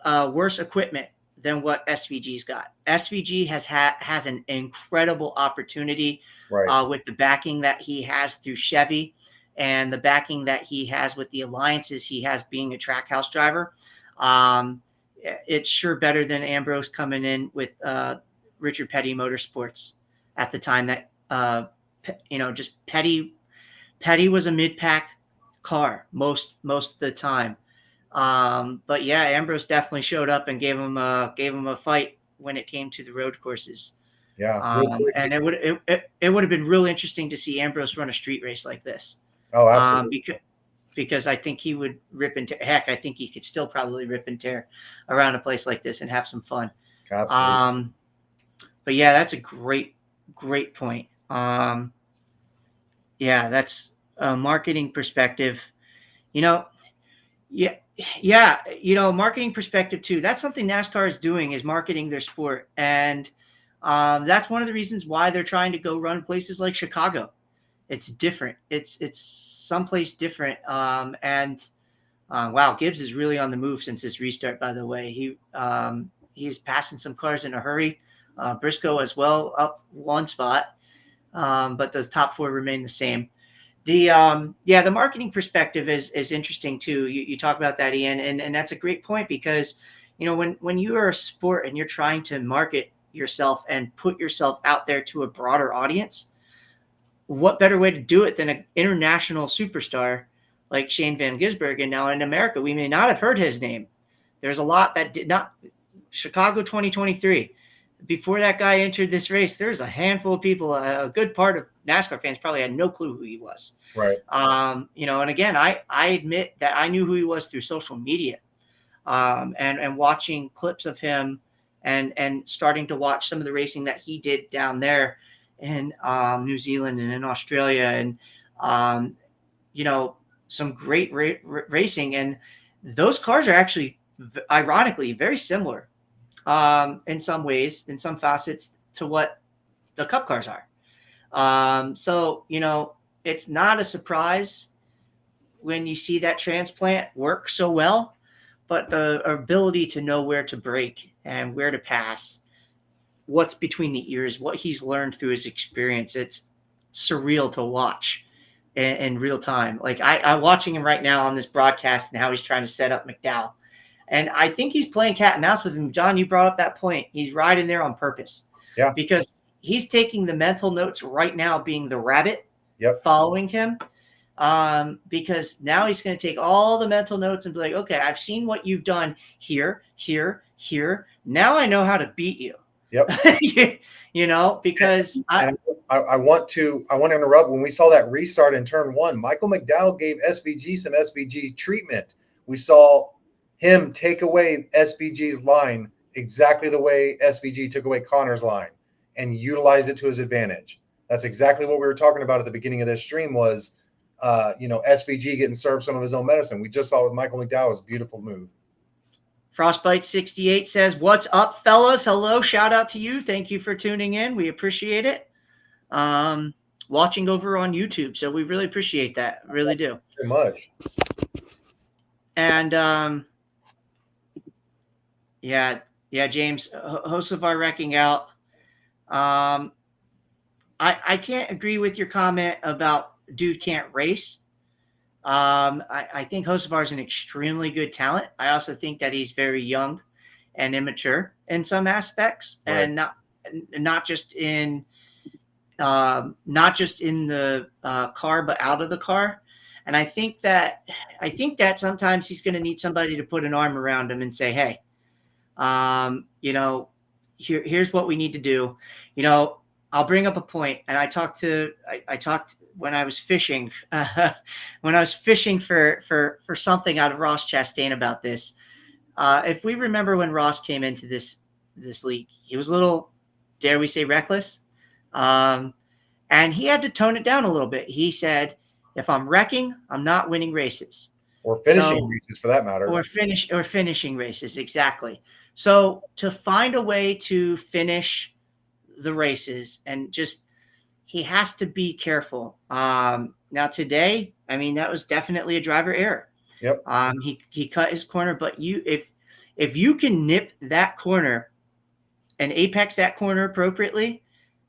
worse equipment than what SVG's got. SVG has an incredible opportunity with the backing that he has through Chevy and the backing that he has with the alliances he has being a track house driver. It's sure better than Ambrose coming in with Richard Petty Motorsports at the time that, just Petty was a mid-pack car most of the time. But yeah, Ambrose definitely showed up and gave him a fight when it came to the road courses. Yeah. And it would have been real interesting to see Ambrose run a street race like this. Oh, absolutely. Because I think he would rip and tear. Heck, I think he could still probably rip and tear around a place like this and have some fun. Absolutely. But yeah, that's a great point. Yeah, that's a marketing perspective. Marketing perspective too. That's something NASCAR is doing, is marketing their sport. And that's one of the reasons why they're trying to go run places like Chicago. It's different. It's someplace different. Wow, Gibbs is really on the move since his restart, by the way. He's passing some cars in a hurry. Briscoe as well, up one spot. But those top four remain the same. The marketing perspective is interesting too. You talk about that, Ian, and that's a great point because, when you are a sport and you're trying to market yourself and put yourself out there to a broader audience, what better way to do it than an international superstar like Shane Van Gisbergen? Now in America, we may not have heard his name. There's a lot that did not. Chicago 2023. Before that guy entered this race, there's a handful of people, a good part of NASCAR fans probably had no clue who he was. Right. And again, I admit that I knew who he was through social media, and watching clips of him and starting to watch some of the racing that he did down there in New Zealand and in Australia, and some great racing. And those cars are actually, ironically, very similar in some ways, in some facets, to what the Cup cars are. So it's not a surprise when you see that transplant work so well, but the ability to know where to brake and where to pass, what's between the ears, what he's learned through his experience, it's surreal to watch in real time. Like I'm watching him right now on this broadcast and how he's trying to set up McDowell. And I think he's playing cat and mouse with him. John, you brought up that point. He's riding there on purpose. Yeah. Because he's taking the mental notes right now, being the rabbit, Yep. following him. Because now he's going to take all the mental notes and be like, okay, I've seen what you've done here, here, here. Now I know how to beat you. Yep. Because I want to interrupt. When we saw that restart in turn one, Michael McDowell gave SVG some SVG treatment. We saw him take away SVG's line exactly the way SVG took away Connor's line and utilize it to his advantage. That's exactly what we were talking about at the beginning of this stream was, SVG getting served some of his own medicine. We just saw with Michael McDowell's beautiful move. Frostbite 68 says, "What's up, fellas? Hello, shout out to you. Thank you for tuning in. We appreciate it. Watching over on YouTube, so we really appreciate that. Really do. Very much. And yeah, James, host of our wrecking out. I can't agree with your comment about dude can't race. I think Hocevar is an extremely good talent. I also think that he's very young and immature in some aspects, Right. and not just in the car, but out of the car. And I think that sometimes he's going to need somebody to put an arm around him and say, "Hey, here's what we need to do." I'll bring up a point, and I talked when I was fishing, for something out of Ross Chastain about this. If we remember when Ross came into this league, he was a little, dare we say, reckless, and he had to tone it down a little bit. He said, "If I'm wrecking, I'm not winning races." Or finishing races, for that matter. Or finishing races, exactly. So to find a way to finish the races and just he has to be careful. Now today, I mean, that was definitely a driver error. Yep. He cut his corner, but if you can nip that corner and apex that corner appropriately,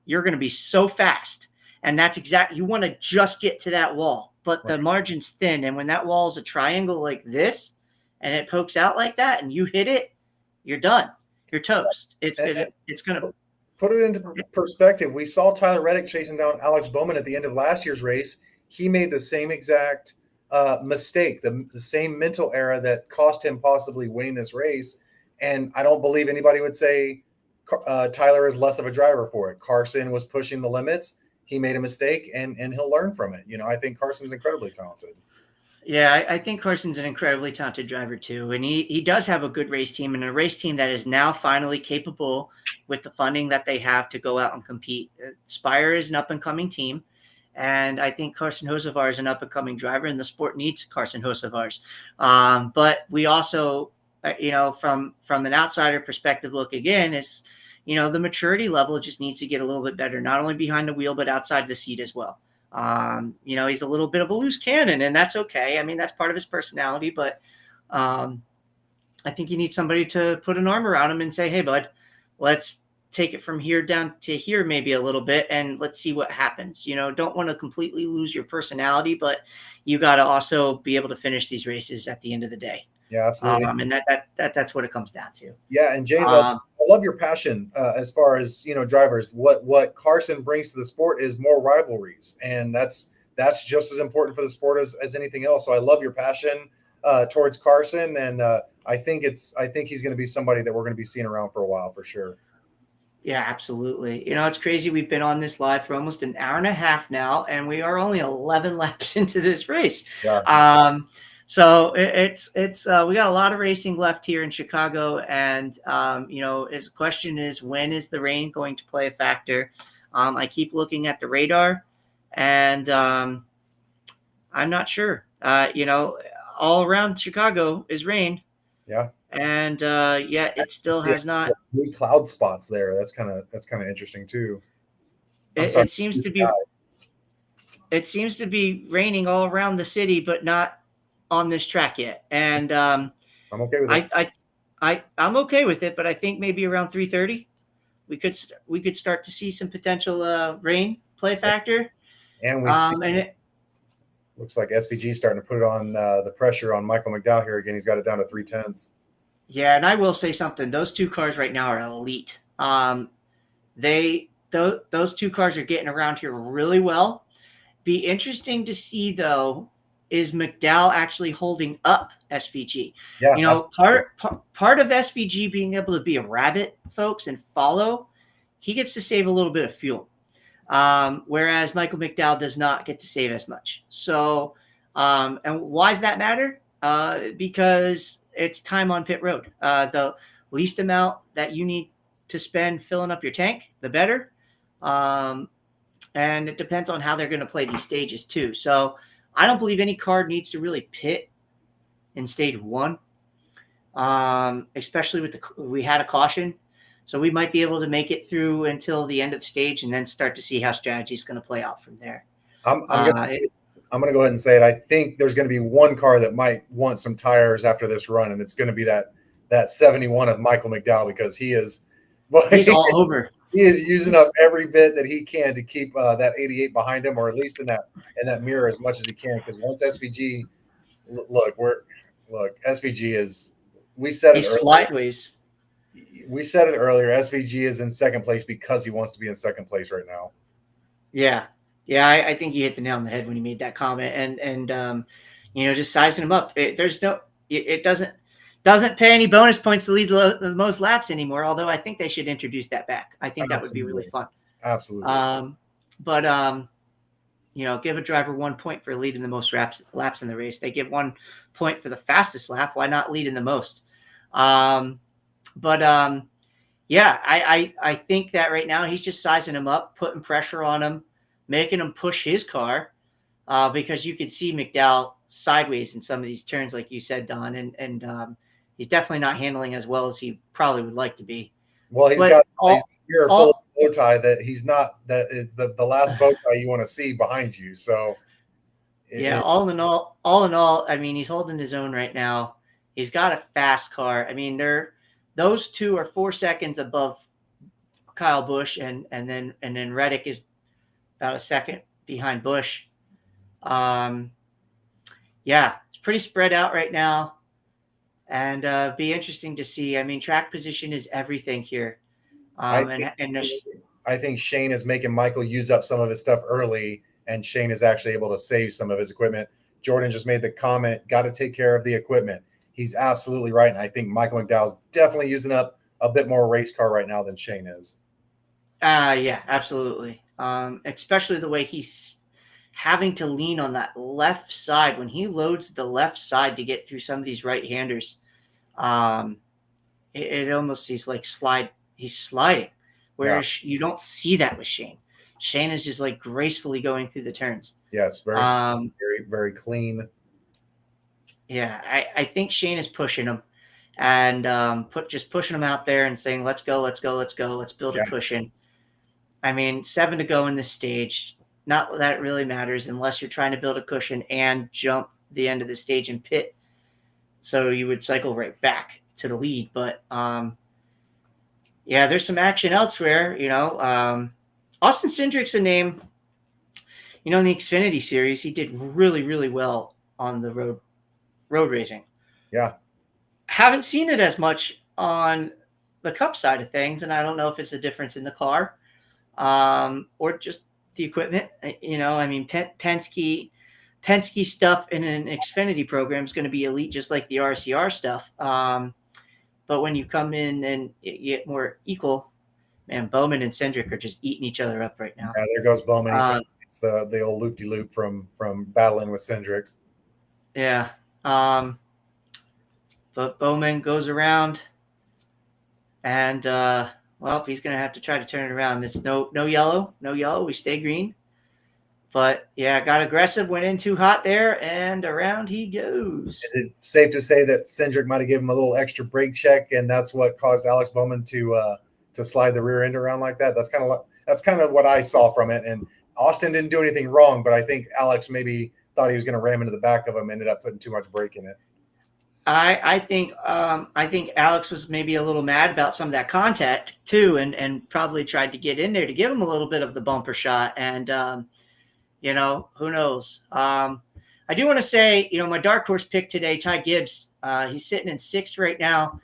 you're going to be so fast. And that's exactly, you want to just get to that wall, but the margin's thin. And when that wall is a triangle like this and it pokes out like that and you hit it, you're done. You're toast. It's going to put it into perspective. We saw Tyler Reddick chasing down Alex Bowman at the end of last year's race. He made the same exact mistake, the same mental error that cost him possibly winning this race. And I don't believe anybody would say Tyler is less of a driver for it. Carson was pushing the limits. He made a mistake, and he'll learn from it. I think Carson's incredibly talented. Yeah, I think Carson's an incredibly talented driver too. And he does have a good race team, and a race team that is now finally capable with the funding that they have to go out and compete. Spire is an up-and-coming team, and I think Carson Hocevar is an up-and-coming driver, and the sport needs Carson Hocevars. But we also, from an outsider perspective, look again, is the maturity level just needs to get a little bit better, not only behind the wheel, but outside the seat as well. He's a little bit of a loose cannon, and that's okay. I mean, that's part of his personality, but I think you need somebody to put an arm around him and say, "Hey, bud, let's take it from here down to here maybe a little bit, and let's see what happens." Don't want to completely lose your personality, but you got to also be able to finish these races at the end of the day. Yeah, absolutely. And that's what it comes down to. Yeah, and James, I love your passion as far as drivers. What Carson brings to the sport is more rivalries, and that's just as important for the sport as anything else. So I love your passion towards Carson, and I think he's going to be somebody that we're going to be seeing around for a while for sure. Yeah, absolutely. It's crazy. We've been on this live for almost an hour and a half now, and we are only 11 laps into this race. Yeah. So it's we got a lot of racing left here in Chicago, and his question is, when is the rain going to play a factor? I keep looking at the radar, and I'm not sure. All around Chicago is rain. Yeah. And it still has not. Blue cloud spots there. That's kind of interesting too. It seems to be. It seems to be raining all around the city, but not on this track yet. And I'm okay with it. I'm okay with it, but I think maybe around 3:30, we could start to see some potential rain play factor. And it looks like SVG starting to put it on the pressure on Michael McDowell here again. He's got it down to 3/10. Yeah, and I will say something. Those two cars right now are elite. Those two cars are getting around here really well, be interesting to see, though, is McDowell actually holding up SVG. Yeah, You know, absolutely. part of SVG being able to be a rabbit, folks, and follow, he gets to save a little bit of fuel. Whereas Michael McDowell does not get to save as much. So, and why does that matter? Because it's time on pit road. The least amount that you need to spend filling up your tank, the better. And it depends on how they're going to play these stages too. So I don't believe any car needs to really pit in stage one, especially with we had a caution. So we might be able to make it through until the end of the stage and then start to see how strategy is going to play out from there. I'm gonna go ahead and say it. I think there's going to be one car that might want some tires after this run, and it's going to be that 71 of Michael McDowell, because he is, well, He's all over. he is using up every bit that he can to keep that 88 behind him, or at least in that mirror as much as he can. Because once SVG, look, SVG is. We said it He's earlier. sideways. We said it earlier. SVG is in second place because he wants to be in second place right now. Yeah. Yeah, I think you hit the nail on the head when you made that comment, and you know, just sizing him up. It doesn't pay any bonus points to lead the most laps anymore. Although I think they should introduce that back. I think that would be really fun. Absolutely. But you know, give a driver 1 point for leading the most laps in the race. They give 1 point for the fastest lap. Why not leading the most? Yeah, I think that right now he's just sizing him up, putting pressure on him, making him push his car, because you could see McDowell sideways in some of these turns, like you said, Don, and he's definitely not handling as well as he probably would like to be. Well, he's got a full bow tie that he's not. That is the last bow tie you want to see behind you. So, all in all, I mean, he's holding his own right now. He's got a fast car. I mean, those two are 4 seconds above Kyle Busch, and then Reddick is about a second behind Busch. Yeah, it's pretty spread out right now, and be interesting to see. I mean, track position is everything here. I think Shane is making Michael use up some of his stuff early, and Shane is actually able to save some of his equipment. Jordan just made the comment, got to take care of the equipment. He's absolutely right. And I think Michael McDowell's definitely using up a bit more race car right now than Shane is. Yeah, absolutely. Especially the way he's having to lean on that left side when he loads the left side to get through some of these right-handers. It almost he's sliding, whereas you don't see that with Shane. Shane is just like gracefully going through the turns. Yes, very very clean. Yeah, I think Shane is pushing him, and just pushing him out there and saying, let's go, let's build a cushion. I mean, 7 to go in this stage. Not that it really matters unless you're trying to build a cushion and jump the end of the stage and pit. So you would cycle right back to the lead. But yeah, there's some action elsewhere. You know, Austin Cindric's a name. You know, in the Xfinity Series, he did really, really well on the road racing. Yeah. Haven't seen it as much on the Cup side of things, and I don't know if it's a difference in the car or just the equipment. You know, I mean, Penske stuff in an Xfinity program is going to be elite, just like the RCR stuff. But when you come in and you get more equal, man, Bowman and Cindric are just eating each other up right now. Yeah, there goes Bowman. It's the old loop-de-loop from battling with Cindric. Yeah. But Bowman goes around, and well, he's going to have to try to turn it around. It's no yellow. We stay green. But yeah, got aggressive, went in too hot there, and around he goes. It's safe to say that Cindric might have given him a little extra brake check, and that's what caused Alex Bowman to slide the rear end around like that. That's kind of what I saw from it. And Austin didn't do anything wrong, but I think Alex maybe thought he was going to ram into the back of him, ended up putting too much brake in it. I think Alex was maybe a little mad about some of that contact too, and probably tried to get in there to give him a little bit of the bumper shot. And you know, who knows? I do want to say, you know, my dark horse pick today, Ty Gibbs. He's sitting in 6th right now,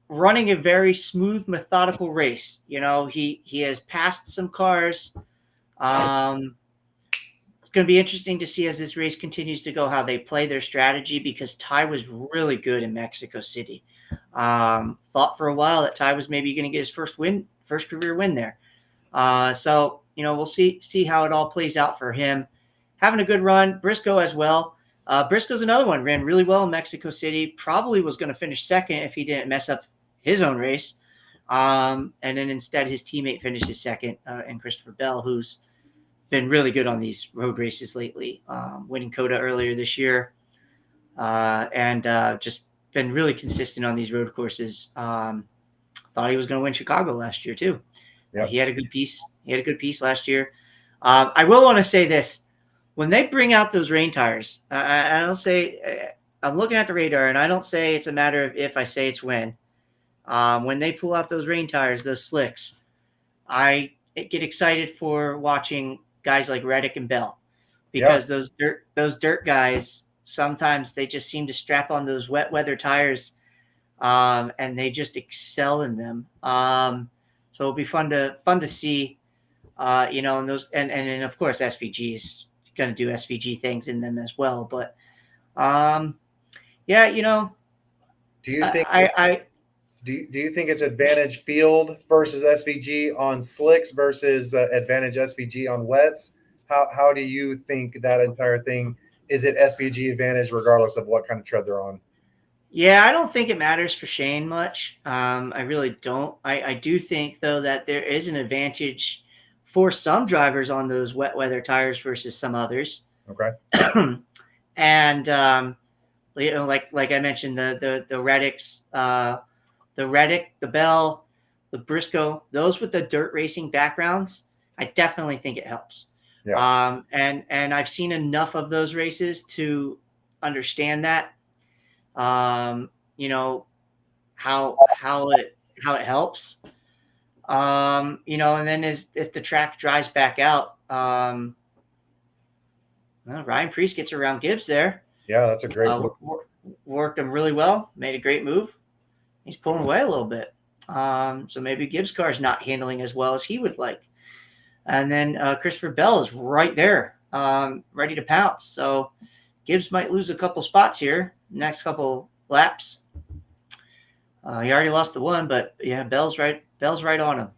running a very smooth, methodical race. You know, he has passed some cars. It's going to be interesting to see as this race continues to go how they play their strategy, because Ty was really good in Mexico City. Thought for a while that Ty was maybe going to get his first career win there. So we'll see how it all plays out for him. Having a good run, Briscoe as well. Briscoe's another one, ran really well in Mexico City. Probably was going to finish second if he didn't mess up his own race. And then instead his teammate finishes second, and Christopher Bell, who's been really good on these road races lately, winning COTA earlier this year, and just been really consistent on these road courses. Thought he was going to win Chicago last year too. Yep. He had a good piece. He had a good piece last year. I will want to say this: when they bring out those rain tires, I don't say I'm looking at the radar, and I don't say it's a matter of if, I say it's when. When they pull out those rain tires, those slicks, I get excited for watching guys like Reddick and Bell, because those dirt guys, sometimes they just seem to strap on those wet weather tires, and they just excel in them. So it'll be fun to see, and those, and of course SVG is going to do SVG things in them as well. But Do you think I do you think it's advantage field versus SVG on slicks versus advantage SVG on wets? How do you think that entire thing, is it SVG advantage regardless of what kind of tread they're on? Yeah, I don't think it matters for Shane much. I really don't. I do think, though, that there is an advantage for some drivers on those wet weather tires versus some others. Okay. And like I mentioned, the Reddicks, the Reddick, the Bell, the Briscoe, those with the dirt racing backgrounds, I definitely think it helps. Yeah. And I've seen enough of those races to understand that. How it helps. And then if the track dries back out, Ryan Preece gets around Gibbs there. Yeah, that's a great move. Worked him really well, made a great move. He's pulling away a little bit. So maybe Gibbs' car is not handling as well as he would like. And then Christopher Bell is right there, ready to pounce. So Gibbs might lose a couple spots here, next couple laps. He already lost the one, but yeah, Bell's right on him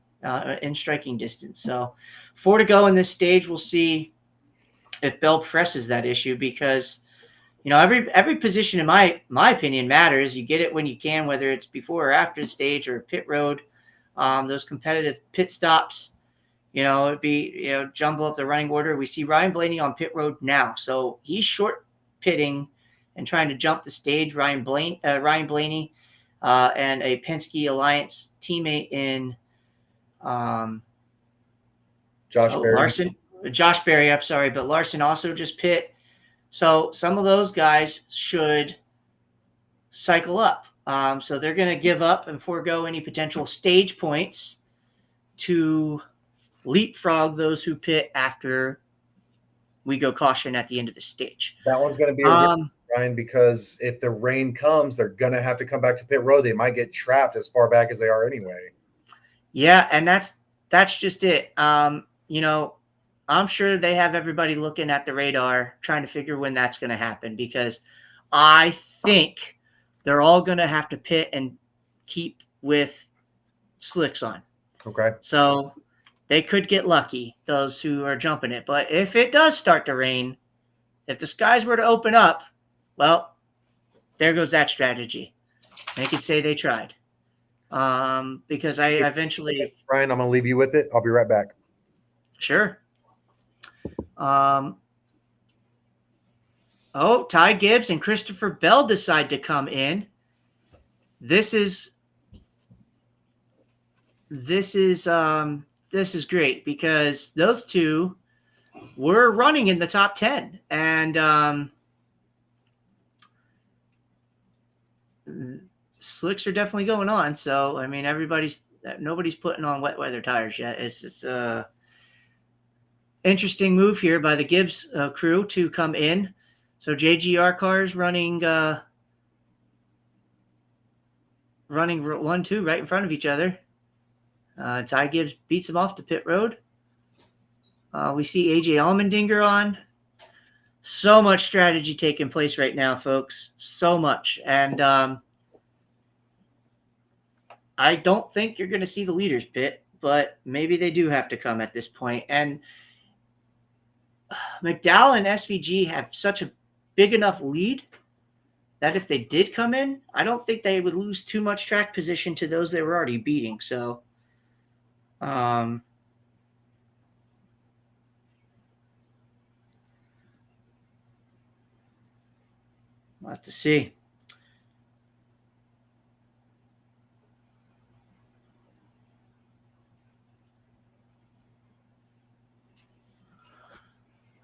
in striking distance. So 4 to go in this stage. We'll see if Bell presses that issue, because every position, in my opinion, matters. You get it when you can, whether it's before or after the stage or pit road. Those competitive pit stops, it'd be, jumble up the running order. We see Ryan Blaney on pit road now. So he's short pitting and trying to jump the stage. Ryan Blaney, and a Penske Alliance teammate in Josh Berry. Larson. Josh Berry, I'm sorry, but Larson also just pit. So some of those guys should cycle up. So they're going to give up and forego any potential stage points to leapfrog those who pit after we go caution at the end of the stage. That one's going to be a risk, Ryan, because if the rain comes, they're going to have to come back to pit road. They might get trapped as far back as they are anyway. Yeah, and that's just it. I'm sure they have everybody looking at the radar, trying to figure when that's going to happen, because I think they're all going to have to pit and keep with slicks on. Okay. So they could get lucky, those who are jumping it. But if it does start to rain, if the skies were to open up, well, there goes that strategy. They could say they tried. Because I eventually... Ryan, I'm going to leave you with it. I'll be right back. Sure. Ty Gibbs and Christopher Bell decide to come in. This is great, because those two were running in the top 10, and slicks are definitely going on. So, I mean, nobody's putting on wet weather tires yet. It's interesting move here by the Gibbs crew to come in. So JGR cars running 1-2 right in front of each other. Ty Gibbs beats him off to pit road. We see AJ Allmendinger on So much strategy taking place right now, folks. So much. And I don't think you're going to see the leaders pit, but maybe they do have to come at this point. And McDowell and SVG have such a big enough lead that if they did come in, I don't think they would lose too much track position to those they were already beating. So, we'll have to see.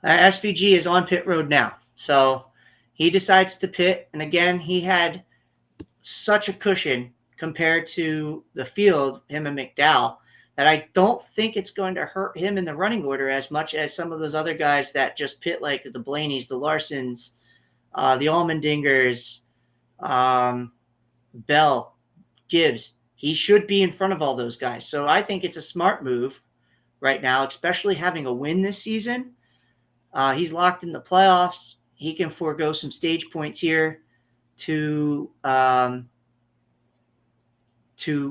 SVG is on pit road now. So he decides to pit. And again, he had such a cushion compared to the field, him and McDowell, that I don't think it's going to hurt him in the running order as much as some of those other guys that just pit, like the Blaneys, the Larsons, the Allmendingers, Bell, Gibbs. He should be in front of all those guys. So I think it's a smart move right now, especially having a win this season. He's locked in the playoffs. He can forego some stage points here to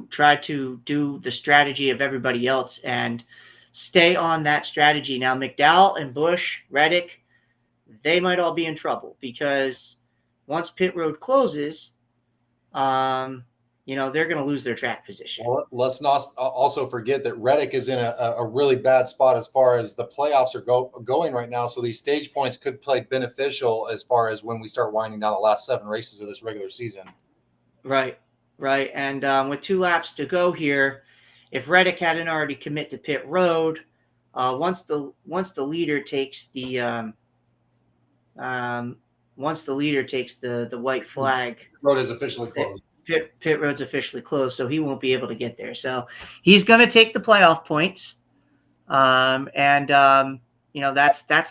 try to do the strategy of everybody else and stay on that strategy. Now, McDowell and Busch, Reddick, they might all be in trouble because once pit road closes, they're going to lose their track position. Well, let's not also forget that Reddick is in a really bad spot as far as the playoffs are going right now. So these stage points could play beneficial as far as when we start winding down the last 7 races of this regular season. Right. And with 2 laps to go here, if Reddick hadn't already commit to pit road, once the leader takes the white flag, Road is officially closed. Pit road's officially closed, so he won't be able to get there. So he's going to take the playoff points, that's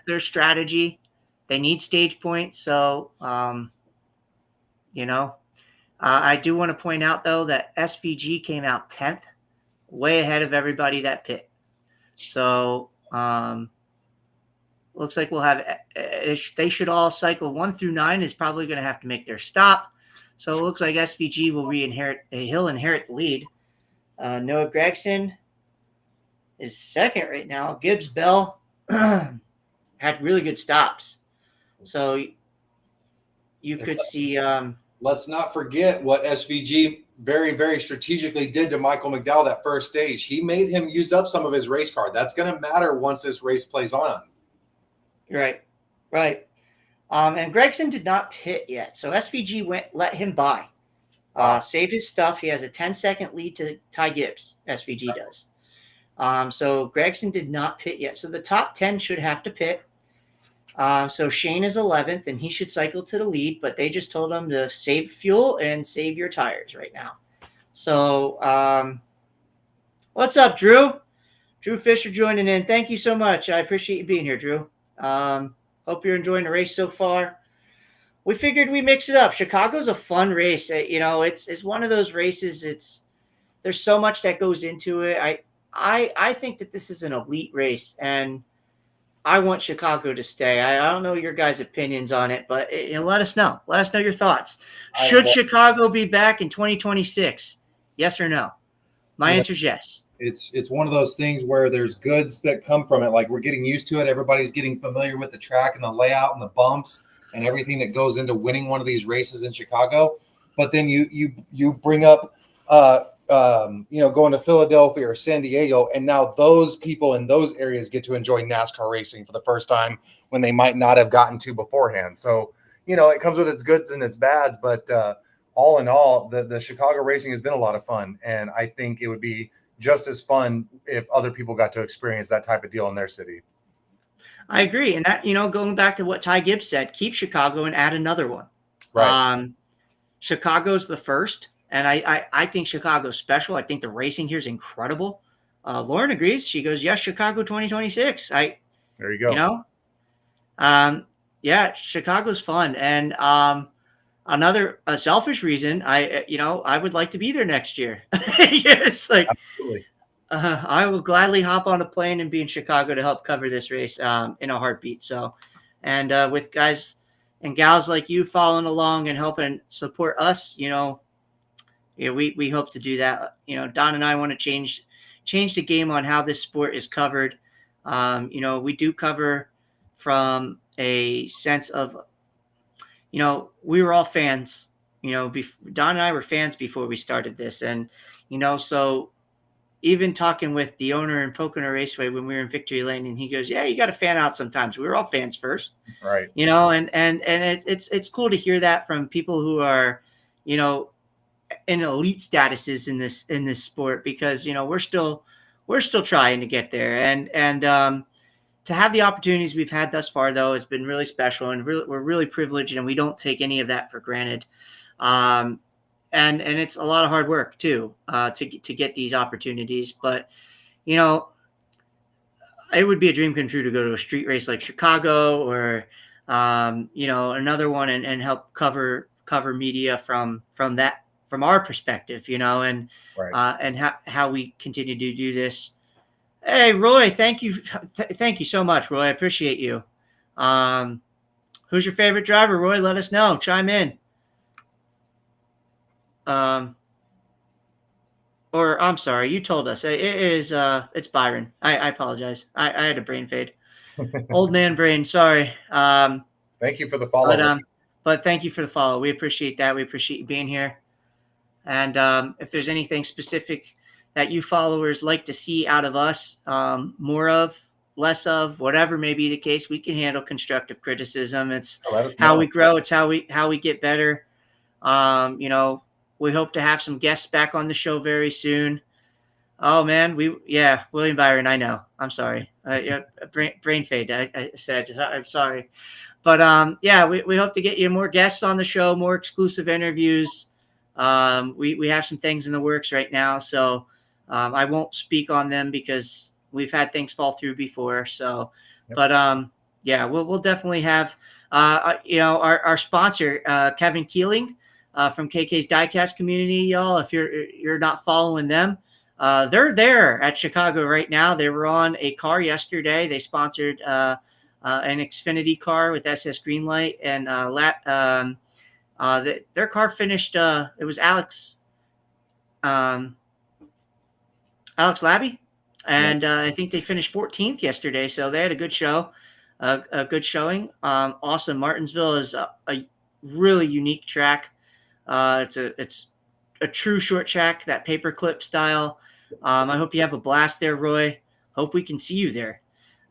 their strategy. They need stage points, so I do want to point out though that SVG came out 10th, way ahead of everybody that pit. So looks like we'll have they should all cycle 1 through 9 is probably going to have to make their stop. So it looks like SVG will he'll inherit the lead. Noah Gragson is second right now. Gibbs Bell had really good stops. So you could see. Let's not forget what SVG very, very strategically did to Michael McDowell that first stage. He made him use up some of his race card. That's going to matter once this race plays on. Right. And Gregson did not pit yet. So SVG let him by. Save his stuff. He has a 10-second lead to Ty Gibbs. SVG does. So Gregson did not pit yet. So the top 10 should have to pit. So Shane is 11th, and he should cycle to the lead, but they just told him to save fuel and save your tires right now. So what's up, Drew? Drew Fisher joining in. Thank you so much. I appreciate you being here, Drew. Hope you're enjoying the race so far. We figured we mix it up. Chicago's a fun race. It's one of those races. There's so much that goes into it. I think that this is an elite race, and I want Chicago to stay. I don't know your guys' opinions on it, but let us know. Let us know your thoughts. Should Chicago be back in 2026? Yes or no? My answer is yes. It's one of those things where there's goods that come from it. Like, we're getting used to it. Everybody's getting familiar with the track and the layout and the bumps and everything that goes into winning one of these races in Chicago. But then you bring up going to Philadelphia or San Diego, and now those people in those areas get to enjoy NASCAR racing for the first time when they might not have gotten to beforehand. So, it comes with its goods and its bads, but all in all, the Chicago racing has been a lot of fun, and I think it would be just as fun if other people got to experience that type of deal in their city. I agree. And that, going back to what Ty Gibbs said, keep Chicago and add another one. Right. Chicago's the first. And I think Chicago's special. I think the racing here is incredible. Lauren agrees. She goes, yes, Chicago 2026. There you go. Chicago's fun. And another selfish reason, I would like to be there next year. It's like, absolutely. I will gladly hop on a plane and be in Chicago to help cover this race in a heartbeat. So And with guys and gals like you following along and helping support us, we hope to do that. Don and I want to change the game on how this sport is covered. We do cover from a sense of, we were all fans. Don and I were fans before we started this, and so even talking with the owner in Pocono Raceway when we were in Victory Lane, and he goes, "Yeah, you got to fan out sometimes." We were all fans first, Right. It's cool to hear that from people who are, in elite statuses in this sport, because we're still trying to get there, and to have the opportunities we've had thus far, though, has been really special, and we're really privileged, and we don't take any of that for granted. And it's a lot of hard work too, to get these opportunities. But it would be a dream come true to go to a street race like Chicago, or another one, and help cover media from our perspective, and Right. and how we continue to do this. Hey, Roy, thank you. Thank you so much, Roy. I appreciate you. Who's your favorite driver, Roy? Let us know. Chime in. Or I'm sorry, you told us. It's Byron. I apologize. I had a brain fade. Old man brain. Sorry. Thank you for the But follow. but thank you for the follow. We appreciate that. We appreciate you being here. And if there's anything specific that you followers like to see out of us, more of, less of, whatever may be the case, we can handle constructive criticism. It's Let us how know. we grow. It's how we get better. We hope to have some guests back on the show very soon. Oh man, William Byron. I know. I'm sorry. Brain fade. I said. I'm sorry. But we hope to get you more guests on the show, more exclusive interviews. We have some things in the works right now, so I won't speak on them because we've had things fall through before. So, Yep. but we'll definitely have our sponsor, Kevin Keeling, from KK's Diecast community, y'all. If you're not following them, they're there at Chicago right now. They were on a car yesterday. They sponsored an Xfinity car with SS Greenlight, and their car finished. It was Alex Labby, and I think they finished 14th yesterday. So they had a good show, a good showing. Awesome. Martinsville is a really unique track. It's a true short track, that paperclip style. I hope you have a blast there, Roy. Hope we can see you there.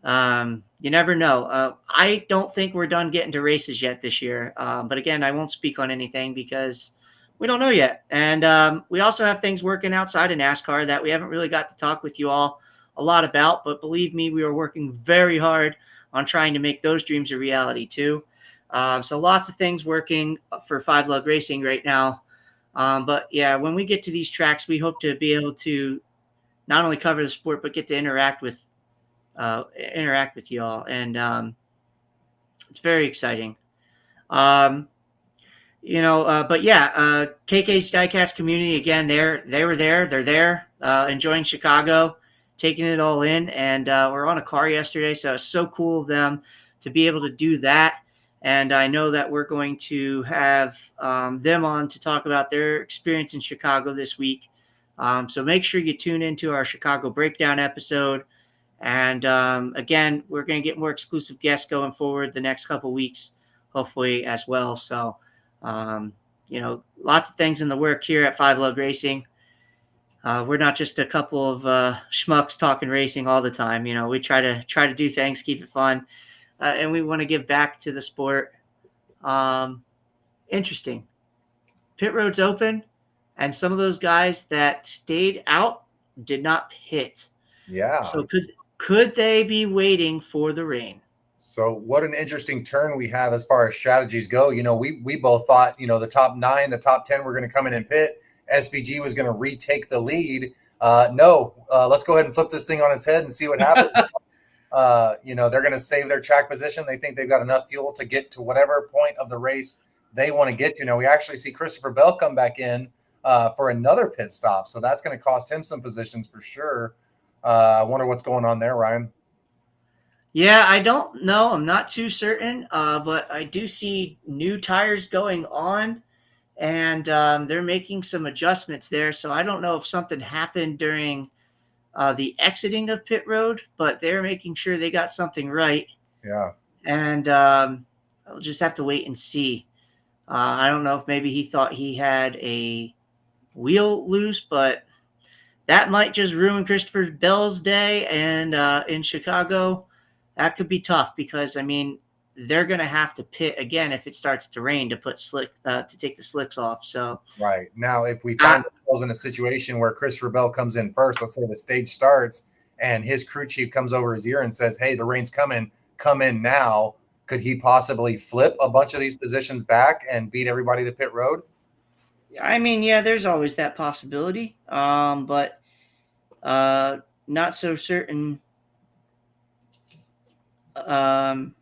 You never know. I don't think we're done getting to races yet this year. But again, I won't speak on anything because we don't know yet. And we also have things working outside of NASCAR that we haven't really got to talk with you all a lot about. But believe me, we are working very hard on trying to make those dreams a reality too. So lots of things working for Five Lug Racing right now. But yeah, when we get to these tracks, we hope to be able to not only cover the sport, but get to interact with y'all. And it's very exciting. But yeah, KK's Diecast community, again, they're there, enjoying Chicago, taking it all in. And we're on a car yesterday, so it's so cool of them to be able to do that. And I know that we're going to have them on to talk about their experience in Chicago this week. So make sure you tune into our Chicago Breakdown episode. And again, we're going to get more exclusive guests going forward the next couple of weeks, hopefully as well. So, lots of things in the work here at Five Lug Racing. We're not just a couple of schmucks talking racing all the time. We try to do things, keep it fun. And we want to give back to the sport. Interesting. Pit road's open, and some of those guys that stayed out did not pit. Yeah. So could they be waiting for the rain? So what an interesting turn we have as far as strategies go. We both thought, the top 9, the top 10 were going to come in and pit. SVG was going to retake the lead. No, let's go ahead and flip this thing on its head and see what happens. They're going to save their track position. They think they've got enough fuel to get to whatever point of the race they want to get to. Now, we actually see Christopher Bell come back in for another pit stop. So that's going to cost him some positions for sure. I wonder what's going on there, Ryan. Yeah, I don't know. I'm not too certain, but I do see new tires going on, and they're making some adjustments there. So I don't know if something happened during the exiting of pit road, but they're making sure they got something right. Yeah. And I'll just have to wait and see. I don't know if maybe he thought he had a wheel loose, but that might just ruin Christopher Bell's day. And in Chicago, that could be tough because, I mean, they're going to have to pit again if it starts to rain to put to take the slicks off. So, Right. Now, if we uh, find ourselves in a situation where Christopher Bell comes in first, let's say the stage starts and his crew chief comes over his ear and says, "Hey, the rain's coming, come in now." Could he possibly flip a bunch of these positions back and beat everybody to pit road? I mean, yeah, there's always that possibility, but uh, not so certain. Um,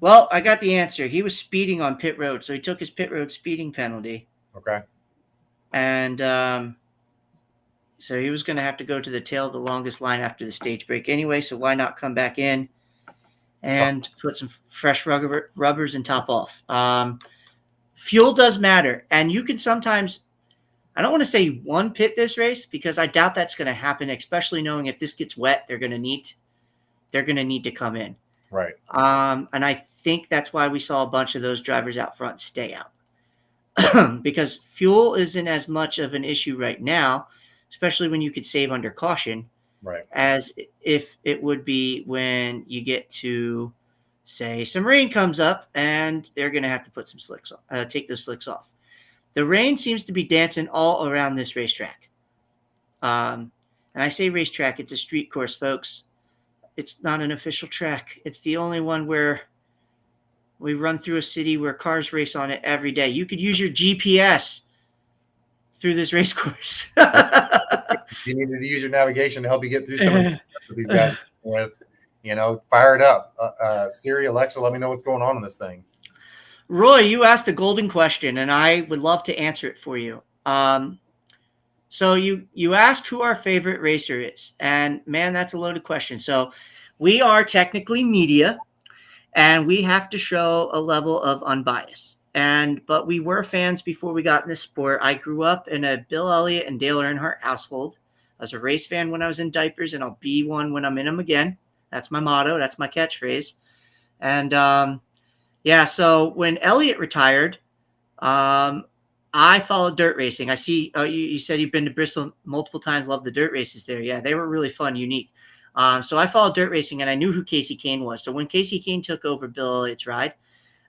well, I got the answer. He was speeding on pit road, so he took his pit road speeding penalty, Okay. and so he was going to have to go to the tail of the longest line after the stage break anyway. So why not come back in and put some fresh rubbers and top off? Fuel does matter, and you can sometimes. I don't want to say one pit this race because I doubt that's going to happen, especially knowing if this gets wet, they're going to need to come in. Right. And I think that's why we saw a bunch of those drivers out front stay out because fuel isn't as much of an issue right now, especially when you could save under caution, Right. as if it would be when you get to, say, some rain comes up and they're going to have to put some slicks on, take those slicks off. The rain seems to be dancing all around this racetrack. And I say racetrack, it's a street course, folks. It's not an official track. It's the only one where we run through a city where cars race on it every day. You could use your GPS through this race course. You need to use your navigation to help you get through some of the stuff that these guys are with. Fire it up. Siri, Alexa, let me know what's going on in this thing. Roy, you asked a golden question, and I would love to answer it for you. So you asked who our favorite racer is, and man, that's a loaded question. So we are technically media, and we have to show a level of unbias. But we were fans before we got in this sport. I grew up in a Bill Elliott and Dale Earnhardt household. I was a race fan when I was in diapers, and I'll be one when I'm in them again. That's my motto. That's my catchphrase. And yeah, so when Elliott retired, I followed dirt racing. I see you said you've been to Bristol multiple times, love the dirt races there. Yeah, they were really fun, unique. So I followed dirt racing, and I knew who Casey Kane was. So when Casey Kane took over Bill Elliott's ride,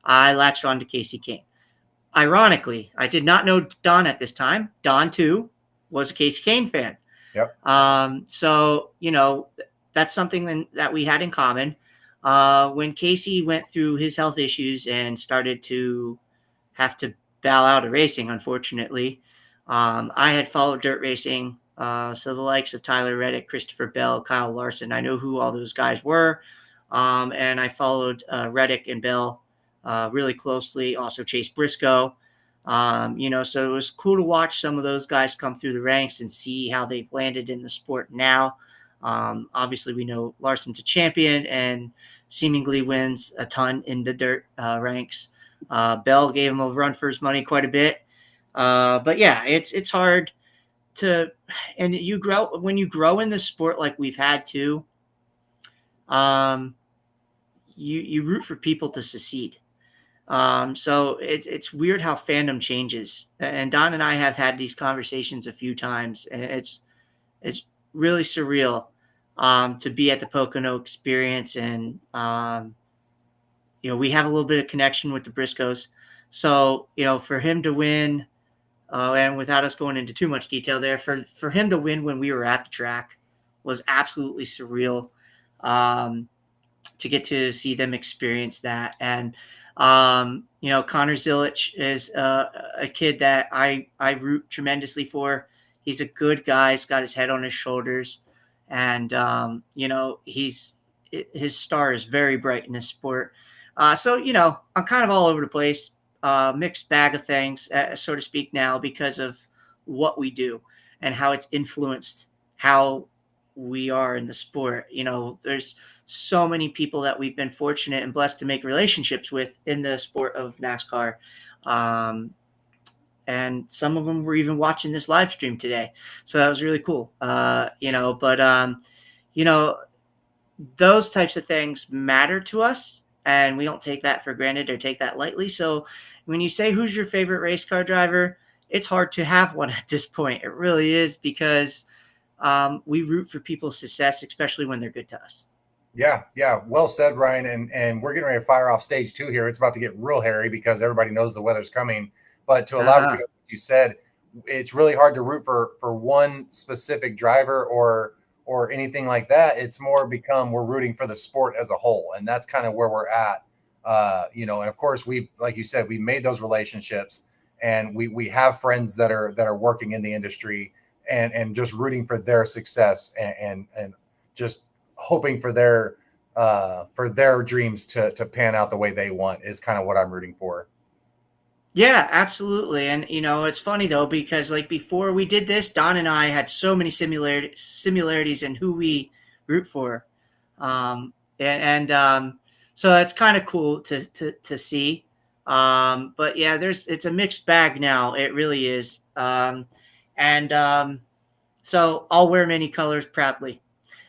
I latched on to Casey Kane. Ironically, I did not know Don at this time. Don, too, was a Casey Kane fan. Yep. So, that's something that we had in common. When Casey went through his health issues and started to have to bow out of racing, unfortunately, I had followed dirt racing. So the likes of Tyler Reddick, Christopher Bell, Kyle Larson, I know who all those guys were. And I followed Reddick and Bell really closely. Also Chase Briscoe. So it was cool to watch some of those guys come through the ranks and see how they've landed in the sport now. Obviously, we know Larson's a champion and seemingly wins a ton in the dirt ranks. Bell gave him a run for his money quite a bit. But yeah, it's hard to, and when you grow in the sport like we've had to, you root for people to succeed. So it's weird how fandom changes. And Don and I have had these conversations a few times, and it's really surreal to be at the Pocono Experience, and we have a little bit of connection with the Briscoes. So for him to win, and without us going into too much detail there, for him to win when we were at the track was absolutely surreal. To get to see them experience that. And, Connor Zilich is a kid that I root tremendously for. He's a good guy. He's got his head on his shoulders. And, his star is very bright in this sport. So, I'm kind of all over the place, mixed bag of things, so to speak now, because of what we do and how it's influenced how we are in the sport. There's so many people that we've been fortunate and blessed to make relationships with in the sport of NASCAR. Um, and some of them were even watching this live stream today. So that was really cool. You know, those types of things matter to us, and we don't take that for granted or take that lightly. So when you say who's your favorite race car driver, it's hard to have one at this point. It really is, because we root for people's success, especially when they're good to us. Yeah, yeah, well said, Ryan. And we're getting ready to fire off stage 2 here. It's about to get real hairy because everybody knows the weather's coming. But to elaborate on what you said, it's really hard to root for one specific driver or anything like that. It's more become we're rooting for the sport as a whole, and that's kind of where we're at. And of course, we, like you said, we made those relationships, and we have friends that are working in the industry, and just rooting for their success, and just hoping for their dreams to pan out the way they want is kind of what I'm rooting for. Yeah, absolutely. And it's funny though, because like before we did this, Don and I had so many similarities in who we root for. So that's kind of cool to see. But yeah, it's a mixed bag now. It really is. And So I'll wear many colors proudly.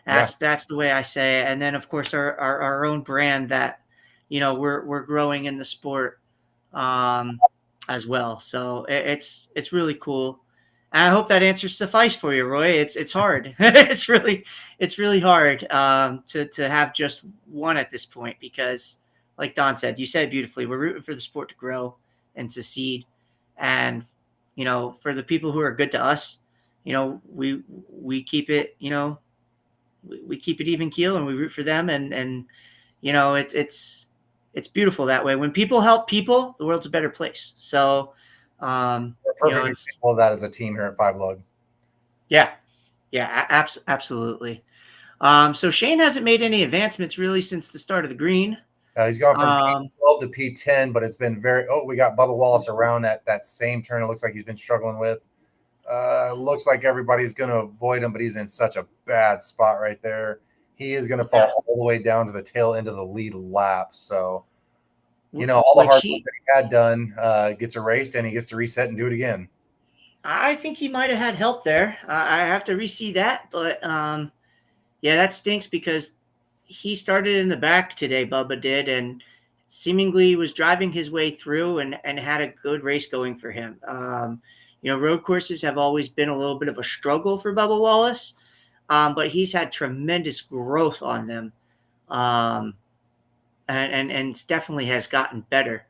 That's the way I say it. And then of course our own brand that we're growing in the sport as well. So it's really cool. And I hope that answer suffice for you, Roy. It's hard. it's really hard to have just one at this point, because like Don said, you said beautifully, we're rooting for the sport to grow and succeed. And for the people who are good to us, we keep it, we keep it even keel, and we root for them. And it's beautiful that way. When people help people, the world's a better place. So, We're perfect example of that as a team here at Five Lug. Yeah, absolutely. So Shane hasn't made any advancements really since the start of the green. He's gone from P12 to P10, but it's been we got Bubba Wallace around that same turn. It looks like he's been struggling with. Looks like everybody's going to avoid him, but he's in such a bad spot right there. He is going to fall all the way down to the tail end of the lead lap. So, all the hard work that he had done gets erased, and he gets to reset and do it again. I think he might have had help there. I have to re-see that, but yeah, that stinks, because he started in the back today, Bubba did, and seemingly was driving his way through and had a good race going for him. Road courses have always been a little bit of a struggle for Bubba Wallace, but he's had tremendous growth on them, and definitely has gotten better.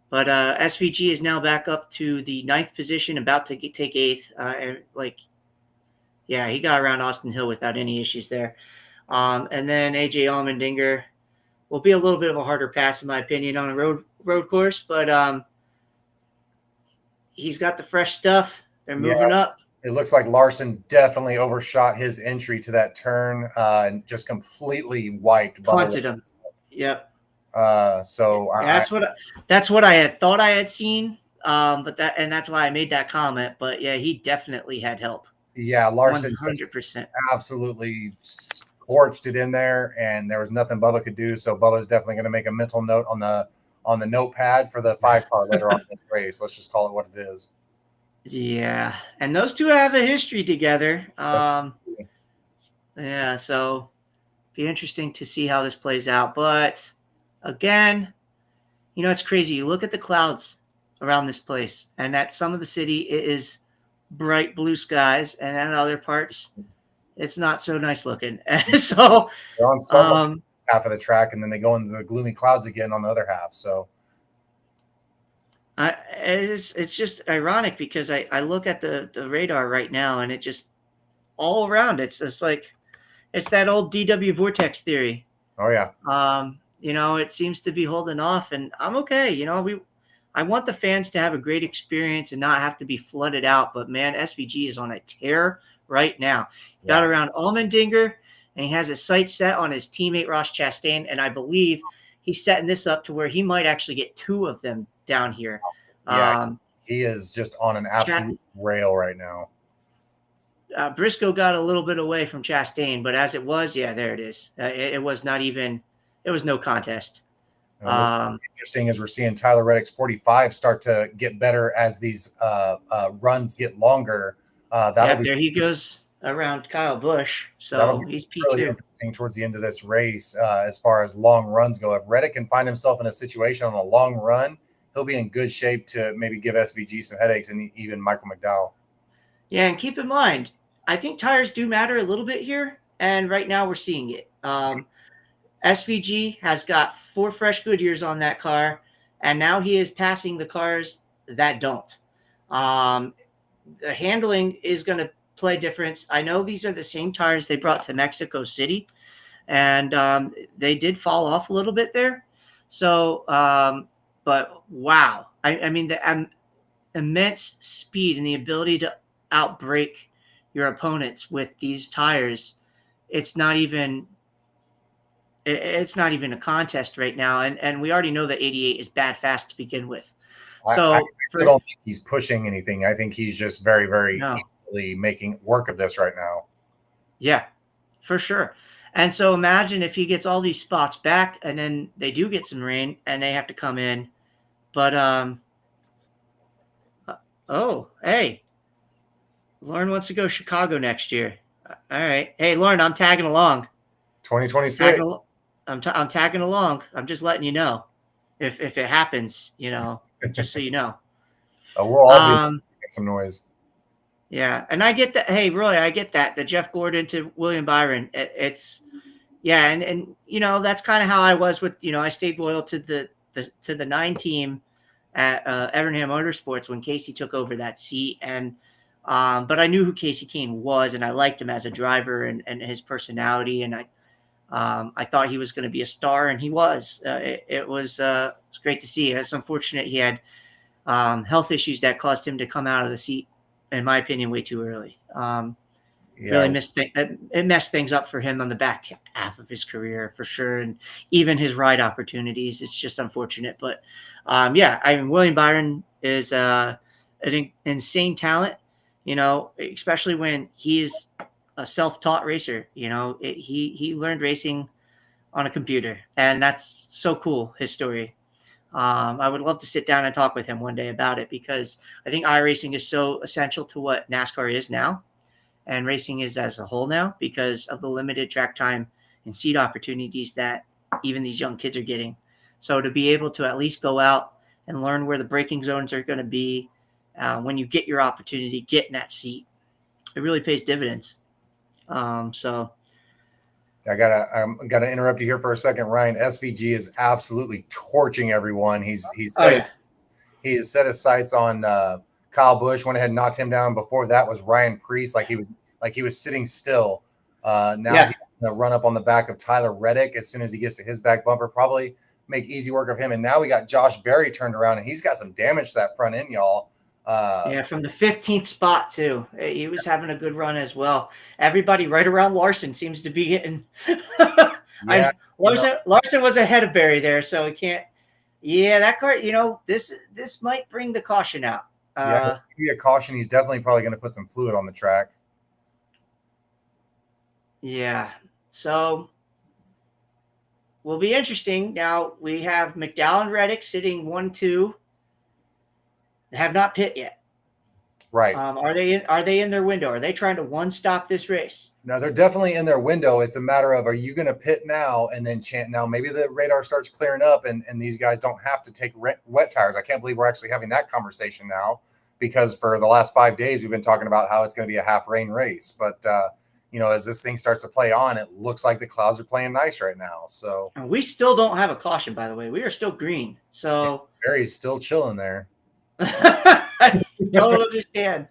But SVG is now back up to the 9th position, about to take 8th. He got around Austin Hill without any issues there. And then AJ Allmendinger will be a little bit of a harder pass, in my opinion, on a road course, but he's got the fresh stuff. They're moving up. It looks like Larson definitely overshot his entry to that turn and just completely wiped. Punted him. Yep. That's what I had thought I had seen. That's why I made that comment. But yeah, he definitely had help. Yeah, Larson 100% absolutely scorched it in there, and there was nothing Bubba could do. So Bubba's definitely going to make a mental note on the notepad for the 5-car later on in the race. Let's just call it what it is. Yeah, and those two have a history together. So be interesting to see how this plays out. But again, it's crazy. You look at the clouds around this place, and at some of the city, it is bright blue skies, and at other parts, it's not so nice looking. So they're on some half of the track, and then they go into the gloomy clouds again on the other half. So it's just ironic, because I look at the radar right now, and it just all around it's like it's that old DW vortex theory. Oh yeah. It seems to be holding off, and I'm okay. I want the fans to have a great experience and not have to be flooded out. But man, SVG is on a tear right now. Yeah. Got around Allmendinger, and he has his sights set on his teammate Ross Chastain, and I believe he's setting this up to where he might actually get 2 of them down here. Yeah, he is just on an absolute rail right now. Briscoe got a little bit away from Chastain, but as it was, yeah, there it is. It was not even. It was no contest. What's interesting is we're seeing Tyler Reddick's 45 start to get better as these runs get longer. There he goes around Kyle Busch. So he's P2. Really interesting towards the end of this race as far as long runs go. If Reddick can find himself in a situation on a long run, he'll be in good shape to maybe give SVG some headaches and even Michael McDowell. Yeah, and keep in mind, I think tires do matter a little bit here, and right now we're seeing it. SVG has got 4 fresh Goodyears on that car, and now he is passing the cars that don't. The handling is going to play difference. I know these are the same tires they brought to Mexico City, and they did fall off a little bit there. So, but wow. I mean, the immense speed and the ability to outbrake your opponents with these tires, it's not even a contest right now. And we already know that 88 is bad fast to begin with. So I don't think he's pushing anything. I think he's just very, very easily making work of this right now. Yeah, for sure. And so imagine if he gets all these spots back and then they do get some rain and they have to come in. But, hey, Lauren wants to go Chicago next year. All right. Hey, Lauren, I'm tagging along. 2026. I'm tagging along. I'm just letting you know if it happens, just so you know. We'll all be making some noise. Yeah. And I get that. Hey, Roy, I get that. The Jeff Gordon to William Byron. It's and that's kind of how I was with, I stayed loyal to the 9 team at Evernham Motorsports when Casey took over that seat. And but I knew who Casey Kane was, and I liked him as a driver and his personality. And I thought he was going to be a star, and he was. It was great to see. It's unfortunate he had health issues that caused him to come out of the seat, in my opinion, way too early. Really it messed things up for him on the back half of his career, for sure, and even his ride opportunities. It's just unfortunate. But, William Byron is an insane talent, especially when he's a self-taught racer. He learned racing on a computer, and that's so cool, his story. I would love to sit down and talk with him one day about it, because I think iRacing is so essential to what NASCAR is now and racing is as a whole now, because of the limited track time and seat opportunities that even these young kids are getting. So to be able to at least go out and learn where the braking zones are going to be when you get your opportunity, get in that seat, it really pays dividends. I'm gotta interrupt you here for a second, Ryan. SVG is absolutely torching everyone. He's set his sights on Kyle Busch. Went ahead and knocked him down. Before that was Ryan Preece, like he was sitting still. Now he's gonna run up on the back of Tyler Reddick as soon as he gets to his back bumper. Probably make easy work of him. And now we got Josh Berry turned around, and he's got some damage to that front end, y'all. From the 15th spot too. He was having a good run as well. Everybody right around Larson seems to be getting. Larson was ahead of Berry there, so he can't. Yeah, that car. This might bring the caution out. Be a caution. He's definitely probably going to put some fluid on the track. Yeah. So will be interesting. Now we have McDowell and Reddick sitting 1-2. They have not pit yet. Right. Are they in their window? Are they trying to one-stop this race? No, they're definitely in their window. It's a matter of, are you going to pit now and then chant now? Maybe the radar starts clearing up and these guys don't have to take wet tires. I can't believe we're actually having that conversation now, because for the last 5 days we've been talking about how it's going to be a half rain race. But as this thing starts to play on, it looks like the clouds are playing nice right now. So we still don't have a caution, by the way. We are still green. So Barry's still chilling there. I don't understand.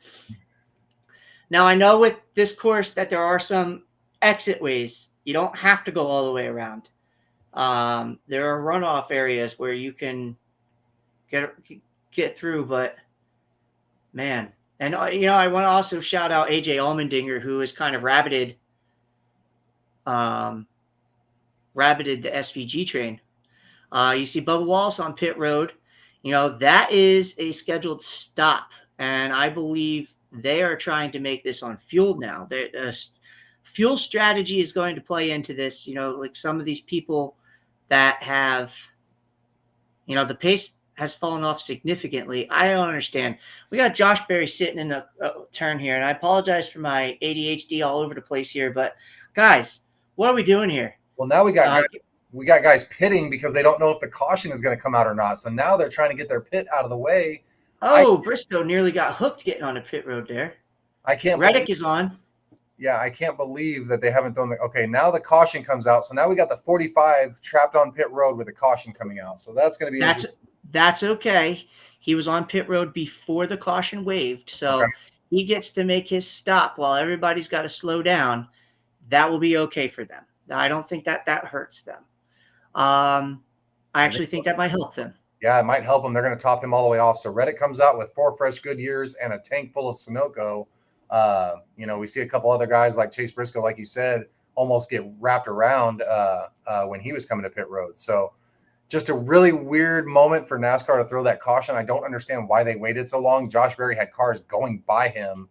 Now, I know with this course that there are some exit ways. You don't have to go all the way around. There are runoff areas where you can get through, but man. And, I want to also shout out AJ Allmendinger, who has kind of rabbited the SVG train. You see Bubba Wallace on pit road. That is a scheduled stop. And I believe they are trying to make this on fuel now. Fuel strategy is going to play into this. Like some of these people that have, the pace has fallen off significantly. I don't understand. We got Josh Berry sitting in the turn here, and I apologize for my ADHD all over the place here, but guys, what are we doing here? Well, now we got guys pitting because they don't know if the caution is going to come out or not. So now they're trying to get their pit out of the way. Oh, Bristow nearly got hooked getting on a pit road there. I can't. Reddick is on. Yeah, I can't believe that they haven't thrown okay, now the caution comes out. So now we got the 45 trapped on pit road with the caution coming out. So that's going to be that's okay. He was on pit road before the caution waved. So he gets to make his stop while everybody's got to slow down. That will be okay for them. I don't think that hurts them. I actually think that might help them. Yeah, it might help them. They're going to top him all the way off. So Reddick comes out with 4 fresh Goodyears and a tank full of Sunoco. We see a couple other guys like Chase Briscoe, like you said, almost get wrapped around when he was coming to pit road. So just a really weird moment for NASCAR to throw that caution. I don't understand why they waited so long. Josh Berry had cars going by him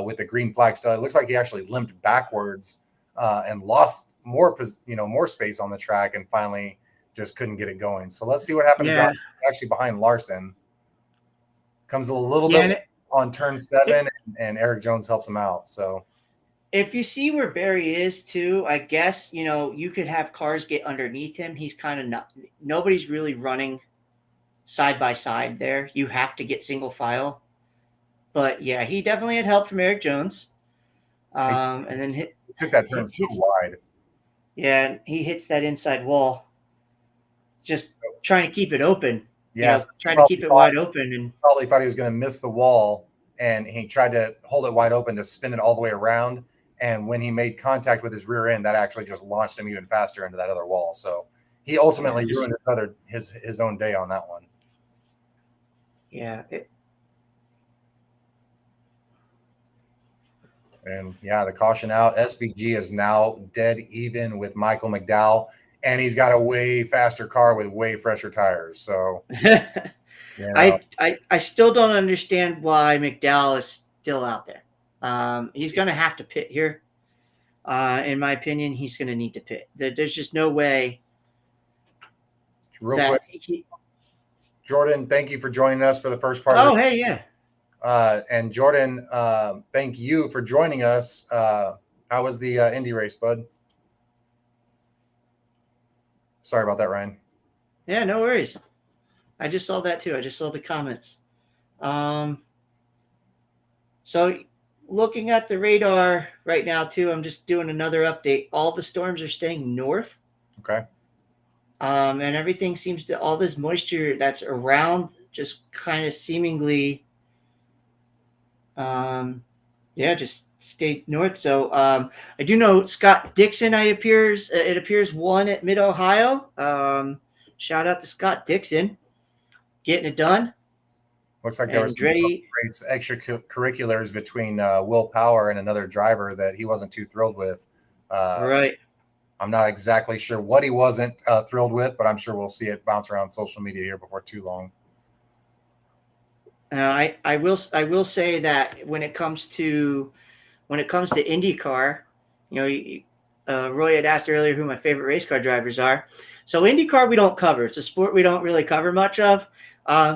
with the green flag still. It looks like he actually limped backwards and lost more space on the track and finally just couldn't get it going. So let's see what happened. Yeah. Josh actually behind Larson. Comes a little bit on turn 7 and Eric Jones helps him out. So if you see where Barry is too, I guess, you could have cars get underneath him. He's kind of nobody's really running side by side there. You have to get single file. But yeah, he definitely had help from Eric Jones. And then he took that turn so wide. Yeah, he hits that inside wall. Just trying to keep it open. Yes, trying to keep it wide open, and probably thought he was going to miss the wall, and he tried to hold it wide open to spin it all the way around. And when he made contact with his rear end, that actually just launched him even faster into that other wall. So he ultimately ruined his own day on that one. Yeah. And yeah, the caution out. SVG is now dead even with Michael McDowell. And he's got a way faster car with way fresher tires. So I still don't understand why McDowell is still out there. He's going to have to pit here. In my opinion, he's going to need to pit. There's just no way. Real quick, Jordan, thank you for joining us for the first part. Oh, hey, yeah. And Jordan, thank you for joining us. How was the Indy race, bud? Sorry about that, Ryan. Yeah, no worries. I just saw that too. I just saw the comments. So looking at the radar right now too, I'm just doing another update. All the storms are staying north. Okay. And everything seems to, all this moisture that's around just kind of seemingly, just stayed north. So I do know Scott Dixon, it appears won at Mid-Ohio. Shout out to Scott Dixon getting it done. Looks like there was some extracurriculars between Will Power and another driver that he wasn't too thrilled with. Right. I'm not exactly sure what he wasn't thrilled with, but I'm sure we'll see it bounce around social media here before too long. I will say that when it comes to IndyCar, Roy had asked earlier who my favorite race car drivers are. So IndyCar we don't cover. It's a sport we don't really cover much of.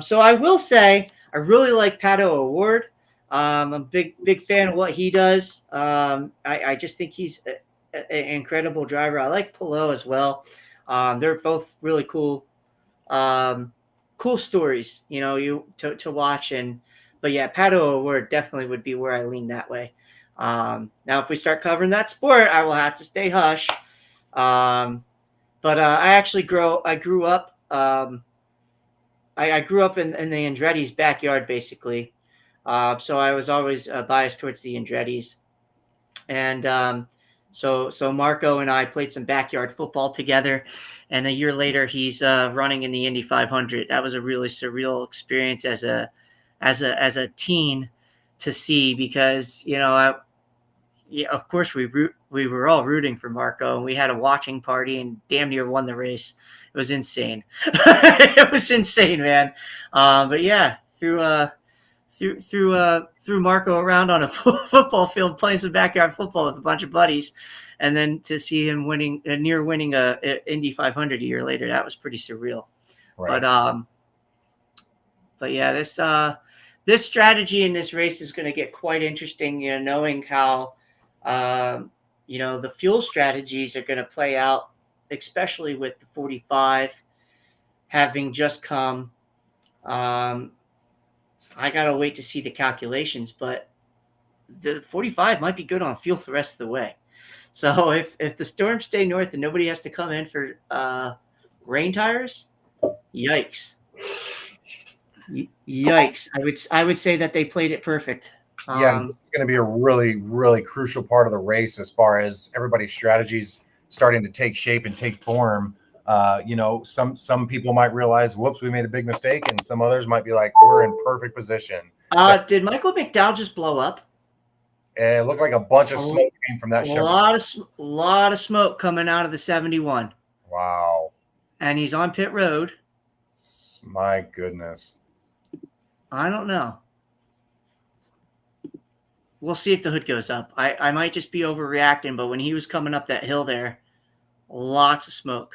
So I will say I really like Pato O'Ward. I'm a big fan of what he does. I just think he's an incredible driver. I like Pelot as well. They're both really cool stories, to watch. But yeah, Pato O'Ward definitely would be where I lean that way. Now, if we start covering that sport, I will have to stay hush. But I grew up. I grew up in the Andretti's backyard, basically. So I was always biased towards the Andretti's. And so Marco and I played some backyard football together. And a year later, he's running in the Indy 500. That was a really surreal experience as a teen to see, because of course we were all rooting for Marco, and we had a watching party and damn near won the race. It was insane. It was insane, man. But yeah, through threw Marco around on a football field playing some backyard football with a bunch of buddies, and then to see him winning a Indy 500 a year later, that was pretty surreal. Right. But yeah, this strategy in this race is going to get quite interesting. Knowing how the fuel strategies are going to play out, especially with the 45 having just come. I gotta wait to see the calculations, but the 45 might be good on fuel the rest of the way. So if the storms stay north and nobody has to come in for rain tires, yikes. Yikes. I would say that they played it perfect. Yeah, it's going to be a really, really crucial part of the race as far as everybody's strategies starting to take shape and take form. Some people might realize, whoops, we made a big mistake, and some others might be like, we're in perfect position. Did Michael McDowell just blow up? It looked like a bunch of smoke came from that show. A lot of smoke coming out of the 71. Wow. And he's on pit road. My goodness. I don't know. We'll see if the hood goes up. I might just be overreacting, but when he was coming up that hill there, lots of smoke.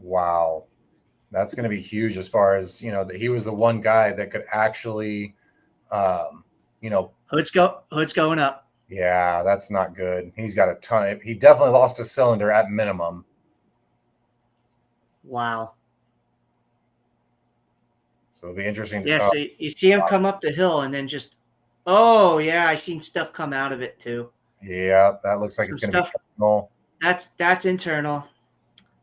Wow. That's going to be huge as far as, that he was the one guy that could actually, Hood's going up. Yeah, that's not good. He's got a ton. He definitely lost a cylinder at minimum. Wow. So it'll be interesting. Yeah, so you see him come up the hill and then just, oh, yeah, I seen stuff come out of it too. Yeah, that looks like it's going to be internal. That's internal.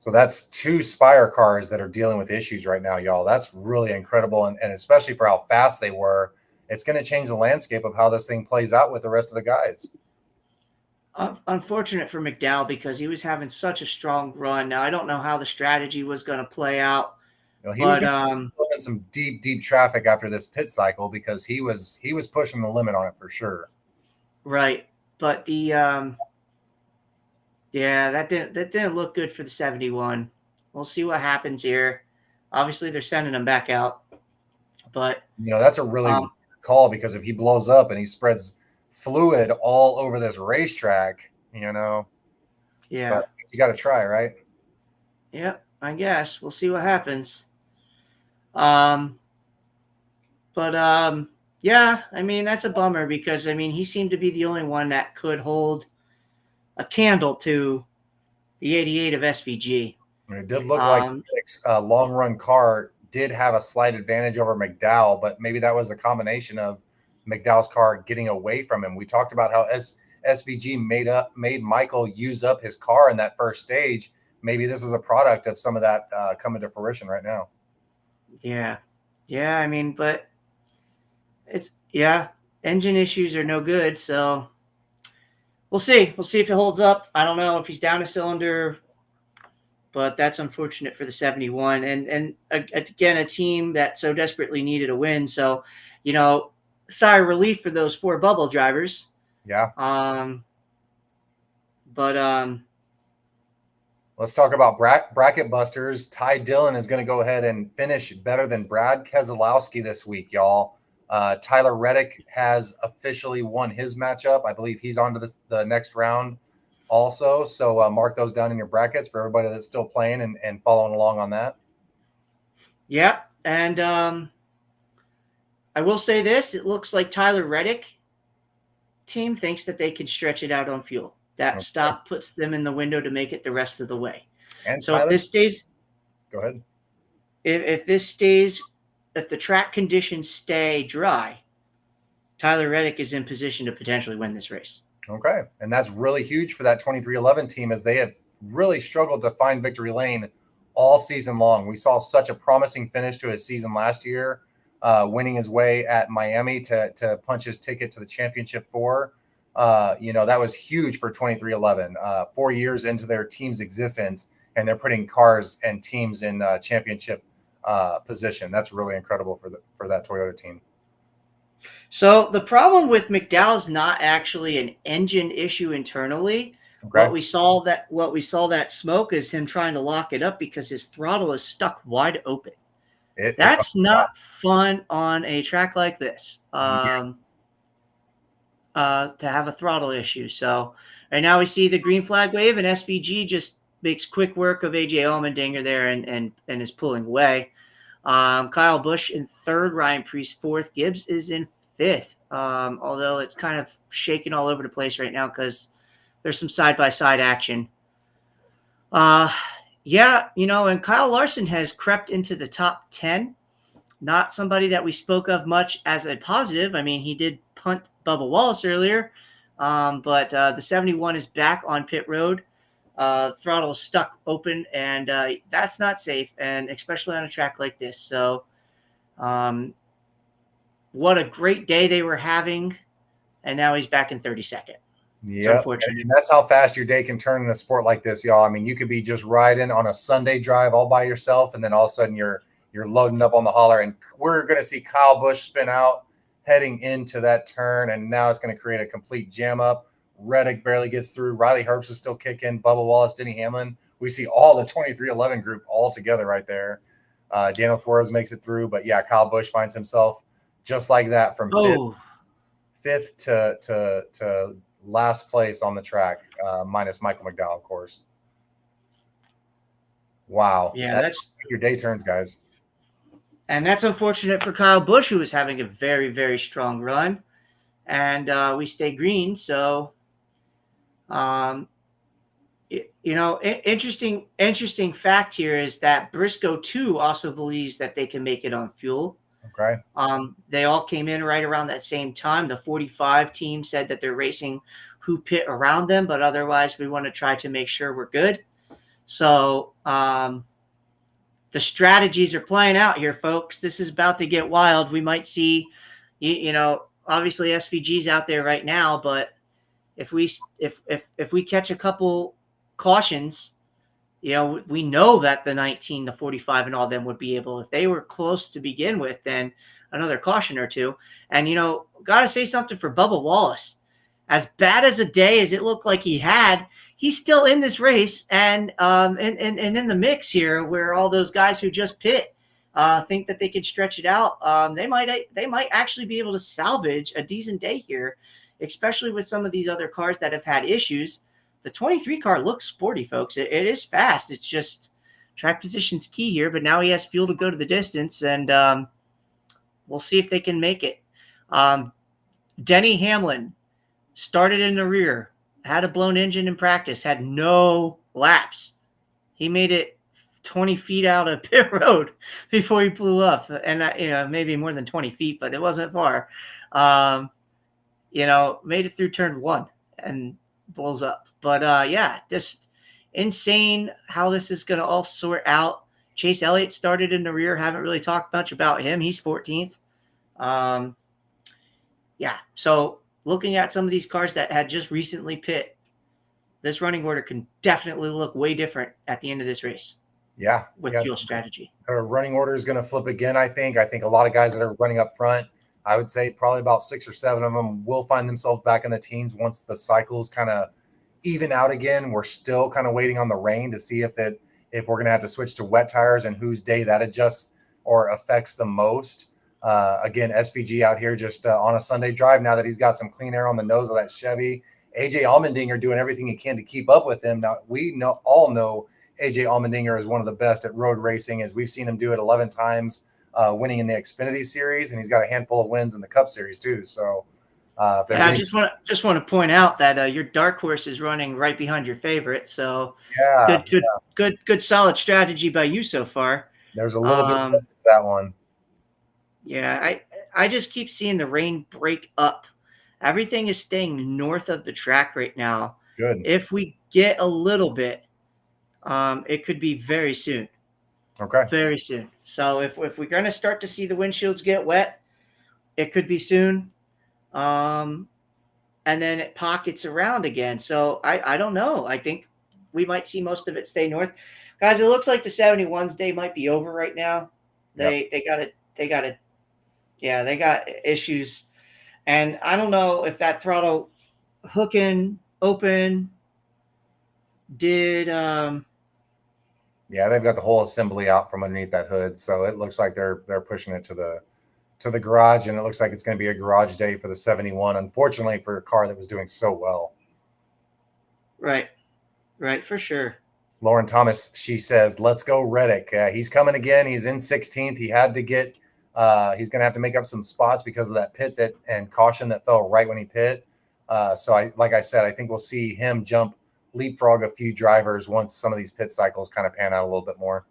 So that's 2 Spire cars that are dealing with issues right now, y'all. That's really incredible. And especially for how fast they were, it's going to change the landscape of how this thing plays out with the rest of the guys. Unfortunate for McDowell because he was having such a strong run. Now, I don't know how the strategy was going to play out. He was in some deep traffic after this pit cycle because he was pushing the limit on it for sure. Right. But that didn't look good for the 71. We'll see what happens here. Obviously, they're sending him back out. But that's a really call because if he blows up and he spreads fluid all over this racetrack, Yeah. But you got to try, right? Yeah, I guess. We'll see what happens. Yeah, I mean, that's a bummer because, he seemed to be the only one that could hold a candle to the 88 of SVG. It did look like a long run car did have a slight advantage over McDowell, but maybe that was a combination of McDowell's car getting away from him. We talked about how SVG made Michael use up his car in that first stage. Maybe this is a product of some of that coming to fruition right now. Yeah. But engine issues are no good. So we'll see. We'll see if it holds up. I don't know if he's down a cylinder, but that's unfortunate for the 71. And again, a team that so desperately needed a win. So, sigh of relief for those 4 bubble drivers. Yeah. Let's talk about bracket busters. Ty Dillon is going to go ahead and finish better than Brad Keselowski this week, y'all. Tyler Reddick has officially won his matchup. I believe he's on to the next round also. So mark those down in your brackets for everybody that's still playing and following along on that. Yeah. And I will say this. It looks like Tyler Reddick team thinks that they could stretch it out on fuel. That stop puts them in the window to make it the rest of the way. And so Tyler, if this stays, go ahead. If the track conditions stay dry, Tyler Reddick is in position to potentially win this race. Okay. And that's really huge for that 2311 team as they have really struggled to find victory lane all season long. We saw such a promising finish to his season last year, winning his way at Miami to punch his ticket to the championship 4. That was huge for 2311, 4 years into their team's existence, and they're putting cars and teams in championship position. That's really incredible for that Toyota team. So the problem with McDowell is not actually an engine issue internally. Okay. What we saw that smoke is him trying to lock it up because his throttle is stuck wide open. That's not fun on a track like this. To have a throttle issue. So right now we see the green flag wave, and SVG just makes quick work of AJ Allmendinger there and is pulling away. Kyle Busch in third, Ryan Preece fourth, Gibbs is in fifth. Although it's kind of shaking all over the place right now because there's some side-by-side action. Yeah, and Kyle Larson has crept into the top 10. Not somebody that we spoke of much as a positive. I mean, he did punt Bubba Wallace earlier, but the 71 is back on pit road. Throttle is stuck open, and that's not safe, and especially on a track like this. So what a great day they were having, and now he's back in 32nd. Yeah, and that's how fast your day can turn in a sport like this, y'all. I mean, you could be just riding on a Sunday drive all by yourself, and then all of a sudden you're loading up on the hauler, and we're going to see Kyle Busch spin out heading into that turn, and now it's going to create a complete jam up. Reddick barely gets through. Riley Herbst is still kicking. Bubba Wallace, Denny Hamlin. We see all the 2311 group all together right there. Daniel Suarez makes it through, but yeah, Kyle Busch finds himself just like that from fifth to last place on the track, minus Michael McDowell, of course. Wow. Yeah, that's your day turns, guys. And that's unfortunate for Kyle Busch, who is having a very, very strong run. And we stay green. So, interesting fact here is that Briscoe, too, also believes that they can make it on fuel. Okay. They all came in right around that same time. The 45 team said that they're racing who pit around them, but otherwise we want to try to make sure we're good. So, the strategies are playing out here, folks. This is about to get wild. We might see, obviously SVG's out there right now, but if we catch a couple cautions, we know that the 19, the 45, and all them would be able, if they were close to begin with, then another caution or two. And got to say something for Bubba Wallace. As bad as a day as it looked like he had, he's still in this race and in the mix here, where all those guys who just pit think that they could stretch it out. They might actually be able to salvage a decent day here, especially with some of these other cars that have had issues. The 23 car looks sporty, folks. It is fast. It's just track position's key here, but now he has fuel to go to the distance, and we'll see if they can make it. Denny Hamlin started in the rear, had a blown engine in practice, had no laps. He made it 20 feet out of pit road before he blew up. And, maybe more than 20 feet, but it wasn't far. Made it through turn one and blows up. But, just insane how this is going to all sort out. Chase Elliott started in the rear. Haven't really talked much about him. He's 14th. So looking at some of these cars that had just recently pit, this running order can definitely look way different at the end of this race. Yeah. With fuel strategy. Our running order is going to flip again, I think. I think a lot of guys that are running up front, I would say probably about 6 or 7 of them will find themselves back in the teens once the cycles kind of even out again. We're still kind of waiting on the rain to see if we're going to have to switch to wet tires and whose day that adjusts or affects the most. Again, SVG out here just on a Sunday drive now that he's got some clean air on the nose of that Chevy. AJ Allmendinger doing everything he can to keep up with him. Now, we all know AJ Allmendinger is one of the best at road racing, as we've seen him do it 11 times, winning in the Xfinity Series, and he's got a handful of wins in the Cup Series too. So, I just want to point out that your dark horse is running right behind your favorite. So, good, solid strategy by you so far. There's a little bit of that one. Yeah, I just keep seeing the rain break up. Everything is staying north of the track right now. Good. If we get a little bit, it could be very soon. Okay. Very soon. So if we're going to start to see the windshields get wet, it could be soon. And then it pockets around again. So I don't know. I think we might see most of it stay north. Guys, it looks like the 71's day might be over right now. They got issues. And I don't know if that throttle hooking open did Yeah, they've got the whole assembly out from underneath that hood, so it looks like they're pushing it to the garage, and it looks like it's going to be a garage day for the 71. Unfortunately, for a car that was doing so well. Right, right, for sure. Lauren Thomas, she says, "Let's go, Reddick. He's coming again. He's in 16th. He had to get. He's going to have to make up some spots because of that pit that and caution that fell right when he pit. So like I said, I think we'll see him leapfrog a few drivers once some of these pit cycles kind of pan out a little bit more."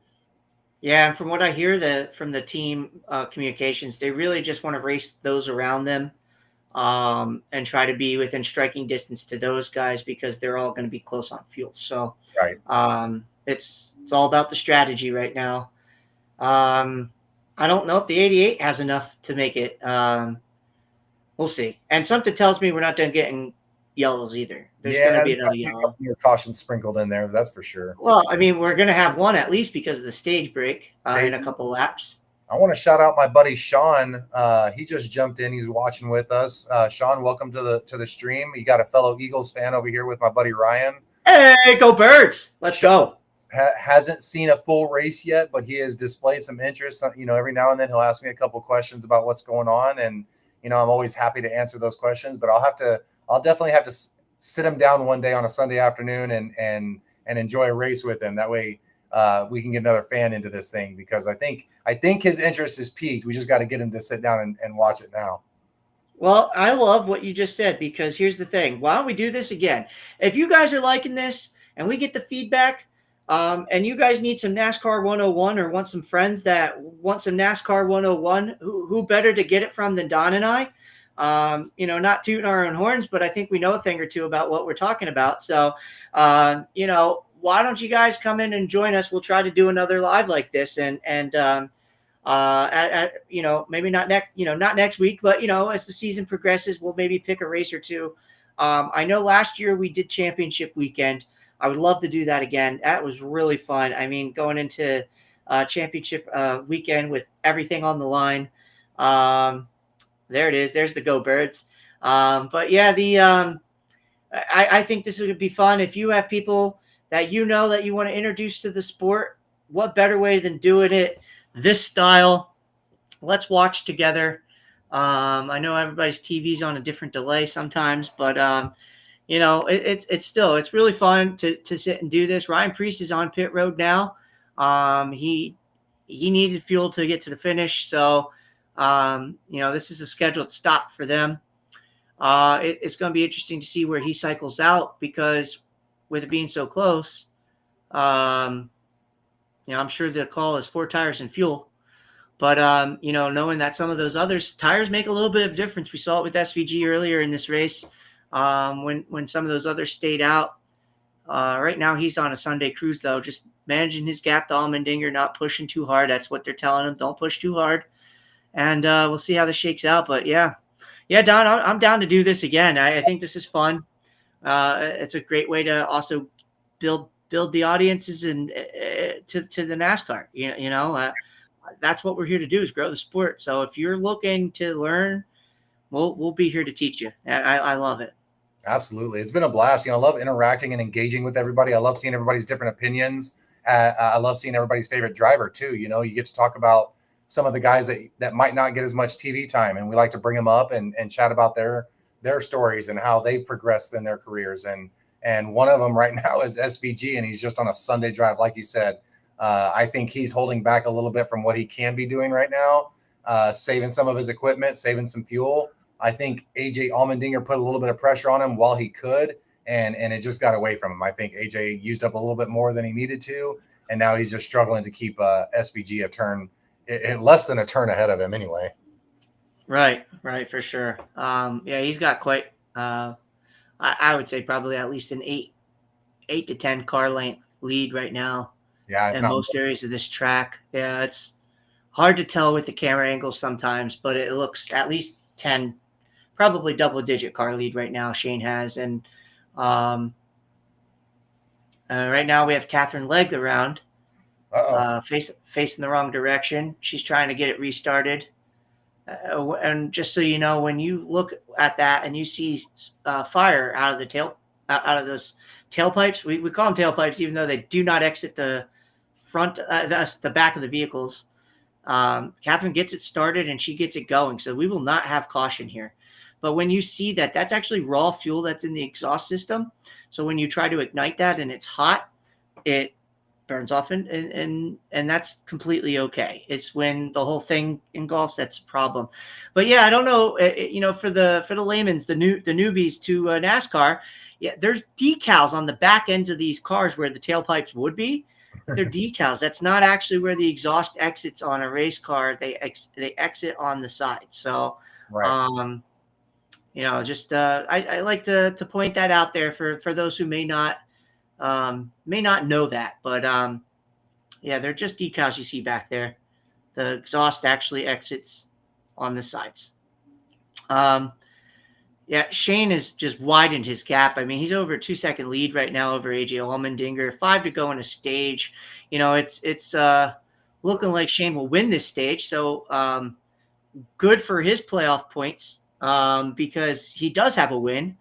Yeah, and from what I hear from the team communications, they really just want to race those around them, and try to be within striking distance to those guys because they're all going to be close on fuel. So Right. it's all about the strategy right now. Um, I don't know if the 88 has enough to make it. We'll see. And something tells me we're not done getting yellows either. There's going to Yeah, be there's another gotta be a yellow. couple more cautions sprinkled in there. That's for sure. Well, I mean, we're going to have one at least because of the stage break in a Stage- couple laps. I want to shout out my buddy Sean. He just jumped in. He's watching with us. Sean, welcome to the stream. You got a fellow Eagles fan over here with my buddy Ryan. Hey, go Birds! Let's go. Hasn't seen a full race yet, but he has displayed some interest. You know, every now and then he'll ask me a couple questions about what's going on, and you know, I'm always happy to answer those questions. But I'll definitely have to sit him down one day on a Sunday afternoon and enjoy a race with him. That way, we can get another fan into this thing because I think his interest is peaked. We just got to get him to sit down and watch it now. Well, I love what you just said because here's the thing. Why don't we do this again? If you guys are liking this and we get the feedback, and you guys need some NASCAR 101 or want some friends that want some NASCAR 101, who better to get it from than Don and I? You know, not tooting our own horns, but I think we know a thing or two about what we're talking about. So, you know, why don't you guys come in and join us? We'll try to do another live like this, and you know, maybe not next week, but you know, as the season progresses, we'll maybe pick a race or two. I know last year we did championship weekend. I would love to do that again. That was really fun. I mean, going into championship weekend with everything on the line. There it is. There's the Go Birds. But yeah, I think this would be fun. If you have people that you know that you want to introduce to the sport, what better way than doing it this style? Let's watch together. I know everybody's TV's on a different delay sometimes, but you know, it's really fun to sit and do this. Ryan Preece is on pit road now. He needed fuel to get to the finish, so you know, this is a scheduled stop for them. It's going to be interesting to see where he cycles out because with it being so close, you know, I'm sure the call is 4 tires and fuel. But, you know, knowing that some of those others tires make a little bit of difference. We saw it with SVG earlier in this race when some of those others stayed out. Right now he's on a Sunday cruise, though, just managing his gap to Allmendinger, not pushing too hard. That's what they're telling him. Don't push too hard. And we'll see how this shakes out. But, yeah, Don, I'm down to do this again. I think this is fun. It's a great way to also build the audiences and to the NASCAR. You know, that's what we're here to do is grow the sport. So if you're looking to learn, we'll be here to teach you. I love it. Absolutely. It's been a blast. You know, I love interacting and engaging with everybody. I love seeing everybody's different opinions. I love seeing everybody's favorite driver too. You know, you get to talk about some of the guys that might not get as much TV time, and we like to bring them up and chat about their stories and how they've progressed in their careers. And one of them right now is SVG, and he's just on a Sunday drive. Like you said, I think he's holding back a little bit from what he can be doing right now, saving some of his equipment, saving some fuel. I think AJ Allmendinger put a little bit of pressure on him while he could, and it just got away from him. I think AJ used up a little bit more than he needed to, and now he's just struggling to keep SVG a turn, less than a turn ahead of him anyway. Right, for sure. Yeah, he's got quite, I would say probably at least an 8 to 10 car length lead right now. Yeah, in most areas of this track. Yeah, it's hard to tell with the camera angles sometimes, but it looks at least 10, probably double-digit car lead right now Shane has. And right now we have Catherine Legg around, facing the wrong direction. She's trying to get it restarted. And just so you know, when you look at that and you see fire out of the out of those tailpipes, we call them tailpipes, even though they do not exit the front, that's the back of the vehicles. Catherine gets it started and she gets it going. So we will not have caution here. But when you see that, that's actually raw fuel that's in the exhaust system. So when you try to ignite that and it's hot, it burns off, and that's completely okay. It's when the whole thing engulfs that's a problem. But yeah, I don't know. For the layman's, the newbies to NASCAR, yeah, there's decals on the back ends of these cars where the tailpipes would be. They're decals. That's not actually where the exhaust exits on a race car. They exit on the side. So, Right. just I like to point that out there for those who may not know that. But yeah, they're just decals you see back there. The exhaust actually exits on the sides. Yeah, Shane has just widened his gap. I mean, he's over a 2-second lead right now over AJ Allmendinger. 5 to go in a stage. It's looking like Shane will win this stage. So good for his playoff points because he does have a win.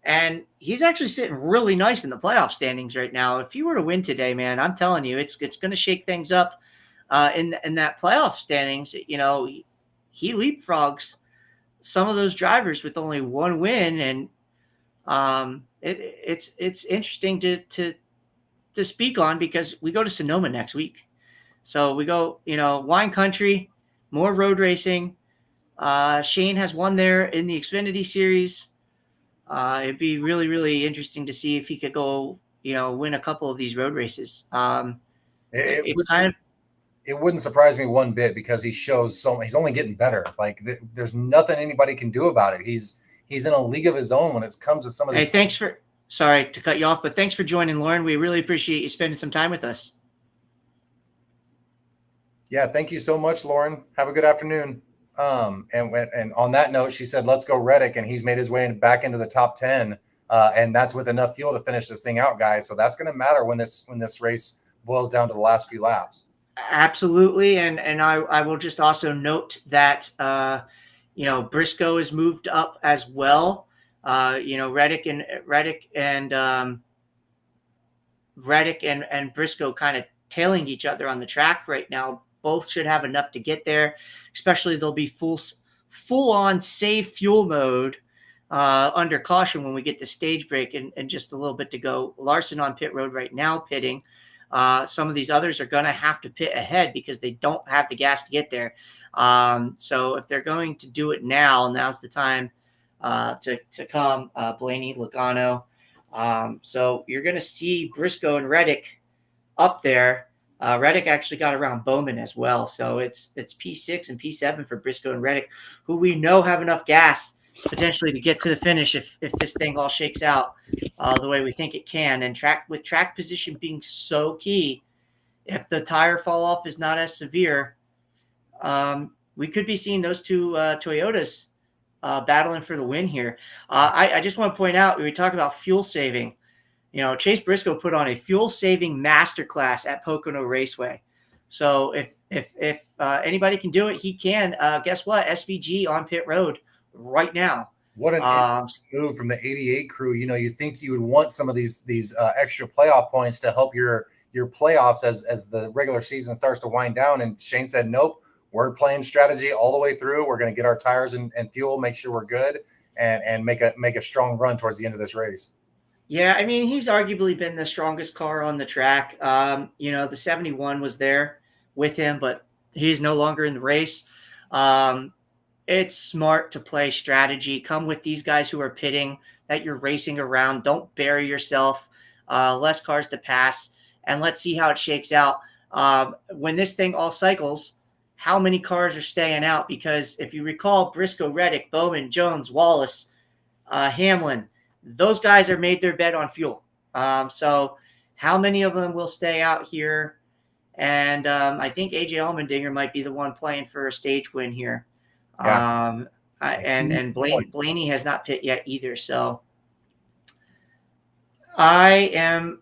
And he's actually sitting really nice in the playoff standings right now. If he were to win today, man, I'm telling you, it's going to shake things up in that playoff standings. He leapfrogs some of those drivers with only one win, and it's interesting to speak on because we go to Sonoma next week. So we go, wine country, more road racing. Shane has won there in the Xfinity Series. It'd be really, really interesting to see if he could go, win a couple of these road races. It's kind of. It wouldn't surprise me one bit because he shows he's only getting better. Like there's nothing anybody can do about it. He's in a league of his own when it comes to some of these. Hey, sorry to cut you off, but thanks for joining, Lauren. We really appreciate you spending some time with us. Yeah, thank you so much, Lauren. Have a good afternoon. And on that note, she said, "Let's go Reddick," and he's made his way back into the top 10, and that's with enough fuel to finish this thing out, guys. So that's going to matter when this race boils down to the last few laps. Absolutely, and I will just also note that Briscoe is moved up as well. Reddick and Briscoe kind of tailing each other on the track right now. Both should have enough to get there. Especially they'll be full on save fuel mode under caution when we get the stage break and just a little bit to go. Larson on pit road right now pitting. Some of these others are going to have to pit ahead because they don't have the gas to get there. So if they're going to do it now, now's the time to come. Blaney, Logano. So you're going to see Briscoe and Reddick up there. Reddick actually got around Bowman as well. So it's P6 and P7 for Briscoe and Reddick, who we know have enough gas potentially to get to the finish if this thing all shakes out the way we think it can. And track position being so key, if the tire fall off is not as severe, we could be seeing those two Toyotas battling for the win here. I just want to point out, we talk about fuel saving. Chase Briscoe put on a fuel saving masterclass at Pocono Raceway. So if anybody can do it, he can. Guess what? SVG on pit road right now. What an move from the 88 crew. You think you would want some of these extra playoff points to help your playoffs as the regular season starts to wind down. And Shane said, nope, we're playing strategy all the way through. We're going to get our tires and fuel, make sure we're good, and make a strong run towards the end of this race. Yeah, I mean, he's arguably been the strongest car on the track. The 71 was there with him, but he's no longer in the race. It's smart to play strategy. Come with these guys who are pitting that you're racing around. Don't bury yourself. Less cars to pass, and let's see how it shakes out. When this thing all cycles, how many cars are staying out? Because if you recall, Briscoe, Reddick, Bowman, Jones, Wallace, Hamlin, those guys are made their bet on fuel. So how many of them will stay out here? And I think AJ Allmendinger might be the one playing for a stage win here. Yeah. And Blaney has not pit yet either. So I am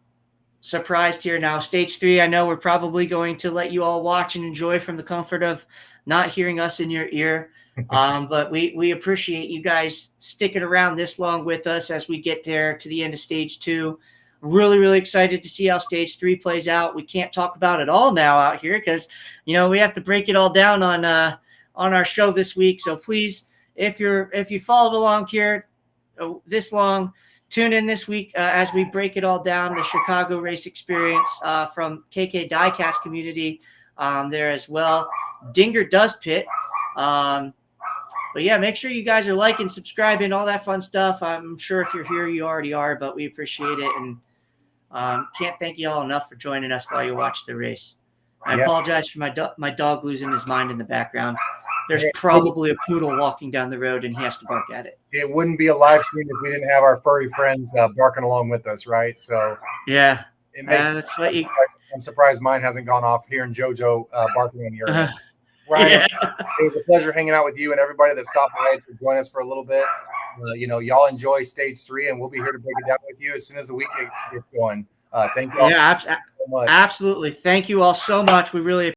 surprised here now. Stage 3, I know we're probably going to let you all watch and enjoy from the comfort of not hearing us in your ear. But we appreciate you guys sticking around this long with us as we get there to the end of stage 2. Really, really excited to see how stage 3 plays out. We can't talk about it all now out here because, we have to break it all down on our show this week. So please, if you followed along here this long, tune in this week as we break it all down. The Chicago race experience from KK Diecast community there as well. Dinger does pit. But yeah, make sure you guys are liking, subscribing, all that fun stuff. I'm sure if you're here, you already are, but we appreciate it. And can't thank you all enough for joining us while you watch the race. I apologize for my dog losing his mind in the background. There's probably a poodle walking down the road, and he has to bark at it. It wouldn't be a live stream if we didn't have our furry friends barking along with us, right? So yeah, it makes. That's what I'm surprised mine hasn't gone off hearing JoJo barking on your end. Ryan, it was a pleasure hanging out with you and everybody that stopped by to join us for a little bit. Y'all enjoy stage 3, and we'll be here to break it down with you as soon as the week gets going. Thank you all so much. Absolutely. Thank you all so much. We really